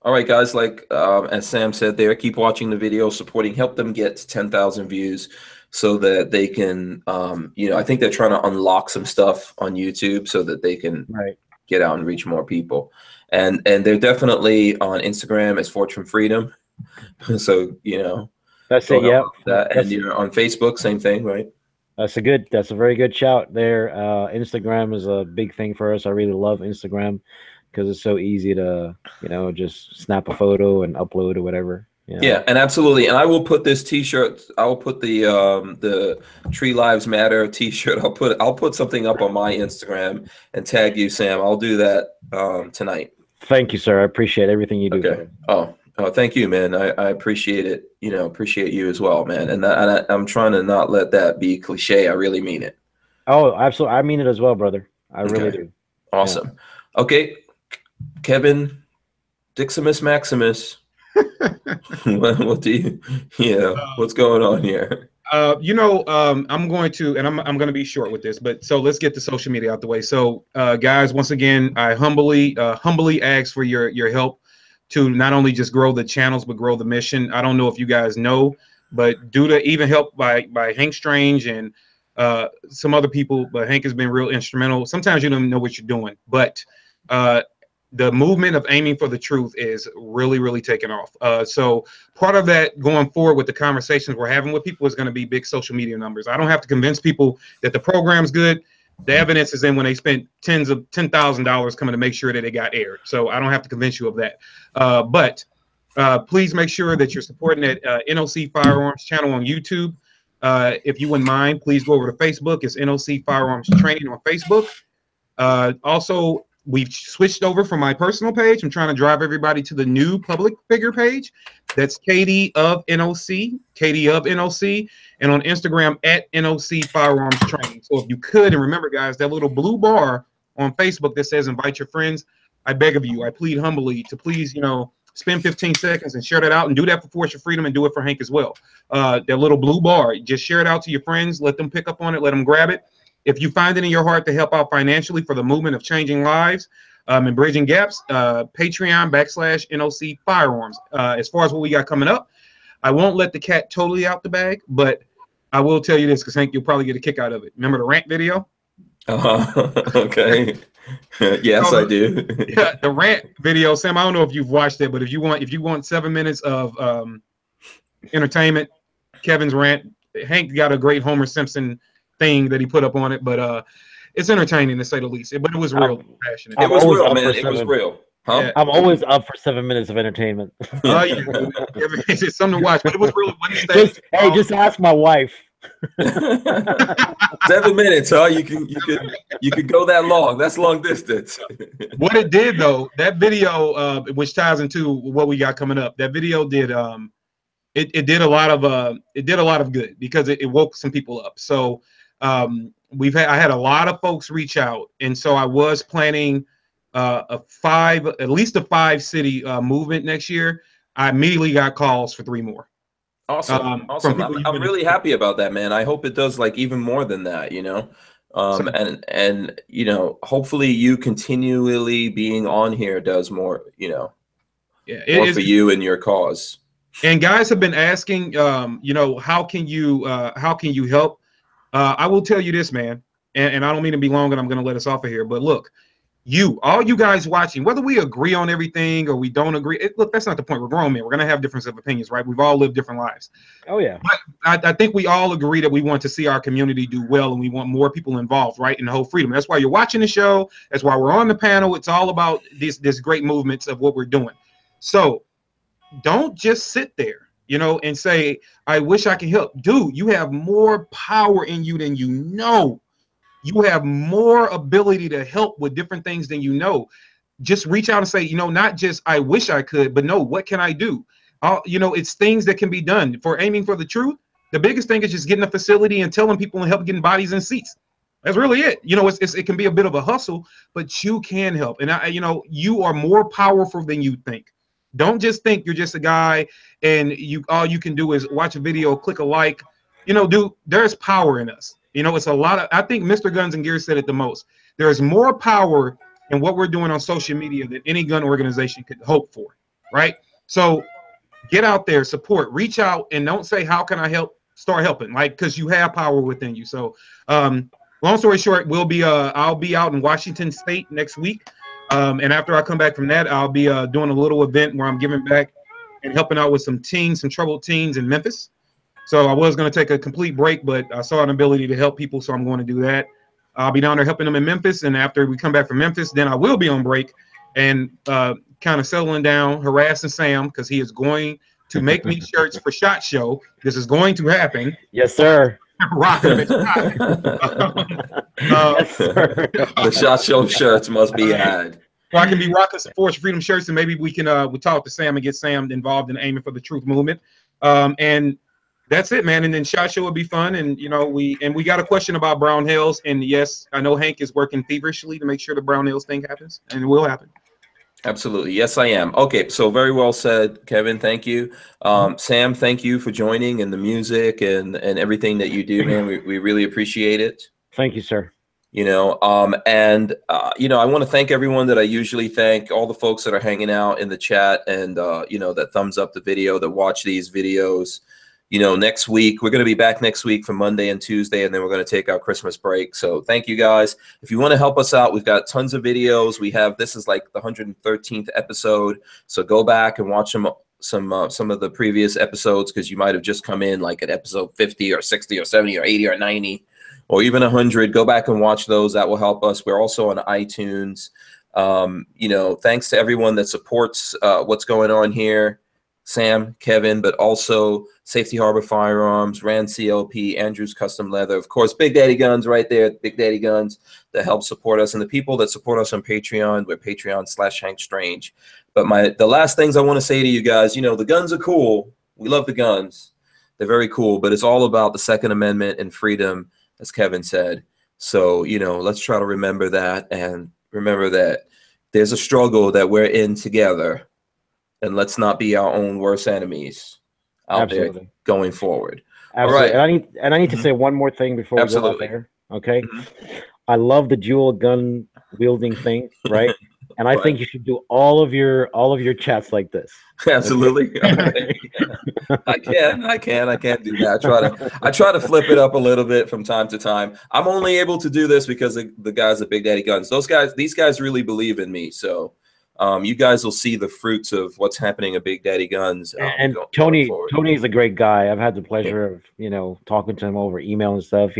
All right, guys. Like as Sam said there, keep watching the video, supporting, help them get to 10,000 views so that they can, I think they're trying to unlock some stuff on YouTube so that they can get out and reach more people. And they're definitely on Instagram as Fortune Freedom. So, that's it. Yeah. And you're on Facebook, same thing, right? That's a very good shout there. Instagram is a big thing for us. I really love Instagram because it's so easy to, just snap a photo and upload or whatever. Yeah, and absolutely. And I will put this T-shirt. I will put the Tree Lives Matter T-shirt. I'll put something up on my Instagram and tag you, Sam. I'll do that tonight. Thank you, sir. I appreciate everything you do. Okay. Oh, thank you, man. I appreciate it. Appreciate you as well, man. And I'm trying to not let that be cliche. I really mean it. Oh, absolutely. I mean it as well, brother. I really do. Awesome. Yeah. Okay, Kevin, Diximus Maximus. What do you? What's going on here? I'm going to, and I'm going to be short with this, but so let's get the social media out the way. So, guys, once again, I humbly ask for your help to not only just grow the channels, but grow the mission. I don't know if you guys know, but due to even help by Hank Strange and some other people, but Hank has been real instrumental. Sometimes you don't know what you're doing, but the movement of aiming for the truth is really, really taking off. So part of that going forward with the conversations we're having with people is going to be big social media numbers. I don't have to convince people that the program's good. The evidence is in when they spent $10,000 coming to make sure that it got aired. So I don't have to convince you of that. But please make sure that you're supporting that NOC Firearms channel on YouTube. If you wouldn't mind, please go over to Facebook. It's NOC Firearms Training on Facebook. Also, we've switched over from my personal page. I'm trying to drive everybody to the new public figure page. That's KD of NOC, KD of NOC, and on Instagram at NOC Firearms Training. So if you could, and remember, guys, that little blue bar on Facebook that says invite your friends, I beg of you, I plead humbly to please, spend 15 seconds and share that out, and do that for Force Your Freedom and do it for Hank as well. That little blue bar, just share it out to your friends, let them pick up on it, let them grab it. If you find it in your heart to help out financially for the movement of changing lives and bridging gaps, Patreon /NOC Firearms. As far as what we got coming up, I won't let the cat totally out the bag, but I will tell you this, because Hank, you'll probably get a kick out of it. Remember the rant video? Okay. Yes, I do. Yeah, the rant video, Sam. I don't know if you've watched it, but if you want 7 minutes of entertainment, Kevin's rant. Hank got a great Homer Simpson thing that he put up on it, but it's entertaining to say the least. But it was real passionate. It was real, man. It was real. Huh? Yeah. I'm always up for 7 minutes of entertainment. It's something to watch. But it was really just ask my wife. 7 minutes, huh? You could go that long. That's long distance. What it did though, that video, which ties into what we got coming up, that video did it did a lot of good, because it woke some people up. So I had a lot of folks reach out, and so I was planning at least a 5-city movement next year. I immediately got calls for 3 more. Awesome. Awesome. I'm really happy about that, man. I hope it does like even more than that, and hopefully you continually being on here does more, more for you and your cause. And guys have been asking, how can you help? I will tell you this, man, and I don't mean to be long, and I'm going to let us off of here, but look, all you guys watching, whether we agree on everything or we don't agree, look, that's not the point. We're grown men. We're going to have difference of opinions, right? We've all lived different lives. Oh, yeah. But I think we all agree that we want to see our community do well, and we want more people involved, right, in the whole freedom. That's why you're watching the show. That's why we're on the panel. It's all about this great movements of what we're doing. So don't just sit there, you know, and say, I wish I could help. Dude, you have more power in you than you know. You have more ability to help with different things than you know. Just reach out and say, you know, not just I wish I could, but no, what can I do? You know, it's things that can be done. For aiming for the truth, the biggest thing is just getting a facility and telling people and help getting bodies in seats. That's really it. You know, it can be a bit of a hustle, but you can help. And you know, you are more powerful than you think. Don't just think you're just a guy and all you can do is watch a video, click a like. You know, dude, there's power in us. You know, it's a lot of, I think Mr. Guns and Gear said it the most. There's more power in what we're doing on social media than any gun organization could hope for, right? So get out there, support, reach out, and don't say, how can I help? Start helping, like, because you have power within you. So long story short, I'll be out in Washington State next week. And after I come back from that, I'll be doing a little event where I'm giving back and helping out with some teens, some troubled teens in Memphis. So I was going to take a complete break, but I saw an ability to help people, so I'm going to do that. I'll be down there helping them in Memphis, and after we come back from Memphis, then I will be on break and kind of settling down, harassing Sam, because he is going to make me shirts for SHOT Show. This is going to happen. Yes, sir. Rocking them. Yes, sir. The SHOT Show shirts must be had. So I can be rocking some Force Freedom shirts, and maybe we can we talk to Sam and get Sam involved in aiming for the truth movement. And that's it, man. And then SHOT Show will be fun. And you know, we got a question about Brown Hills. And yes, I know Hank is working feverishly to make sure the Brown Hills thing happens, and it will happen. Absolutely. Yes, I am. Okay, so very well said, Kevin. Thank you. Sam, thank you for joining, and the music and everything that you do, man. We really appreciate it. Thank you, sir. You know, you know, I want to thank everyone that I usually thank, all the folks that are hanging out in the chat and, you know, that thumbs up the video, that watch these videos. You know, next week, we're going to be back next week for Monday and Tuesday, and then we're going to take our Christmas break. So thank you guys. If you want to help us out, we've got tons of videos. This is like the 113th episode. So go back and watch some of the previous episodes, because you might have just come in like at episode 50 or 60 or 70 or 80 or 90 or even 100. Go back and watch those. That will help us. We're also on iTunes. You know, thanks to everyone that supports what's going on here. Sam, Kevin, but also Safety Harbor Firearms, Rand CLP, Andrews Custom Leather, of course, Big Daddy Guns right there, Big Daddy Guns that help support us, and the people that support us on Patreon. We're Patreon/Hank Strange. But the last things I want to say to you guys, you know, the guns are cool. We love the guns. They're very cool, but it's all about the Second Amendment and freedom, as Kevin said. So, you know, let's try to remember that, and remember that there's a struggle that we're in together. And let's not be our own worst enemies out there going forward. Absolutely. All right. And I need to say one more thing before we go out there. Okay. I love the dual gun wielding thing, right? And I think you should do all of your chats like this. Absolutely. Okay. I can't do that. I try to flip it up a little bit from time to time. I'm only able to do this because of the guys at Big Daddy Guns. These guys really believe in me. So you guys will see the fruits of what's happening at Big Daddy Guns. And Tony is a great guy. I've had the pleasure of, you know, talking to him over email and stuff.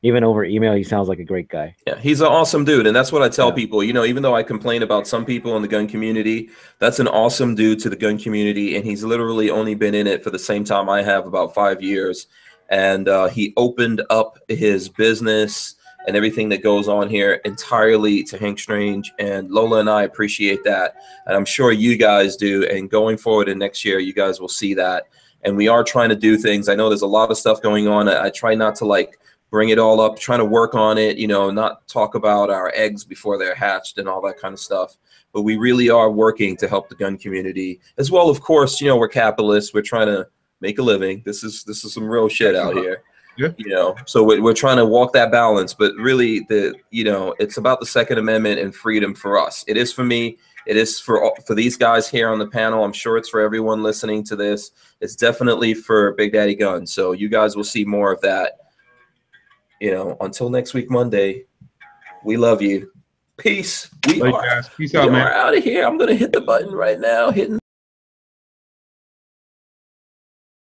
Even over email, he sounds like a great guy. Yeah, he's an awesome dude. And that's what I tell people. You know, even though I complain about some people in the gun community, that's an awesome dude to the gun community. And he's literally only been in it for the same time I have, about 5 years. And he opened up his business and everything that goes on here entirely to Hank Strange, and Lola and I appreciate that, and I'm sure you guys do. And going forward in next year, you guys will see that. And we are trying to do things. I know there's a lot of stuff going on. I try not to like bring it all up, trying to work on it, you know, not talk about our eggs before they're hatched and all that kind of stuff. But we really are working to help the gun community as well. Of course, you know, we're capitalists. We're trying to make a living. This is some real shit out here. Yeah. You know, so we're trying to walk that balance, but really you know, it's about the Second Amendment and freedom for us. It is for me. It is for these guys here on the panel. I'm sure it's for everyone listening to this. It's definitely for Big Daddy Guns. So you guys will see more of that. You know, until next week, Monday, we love you. Peace. We are out of here. I'm going to hit the button right now.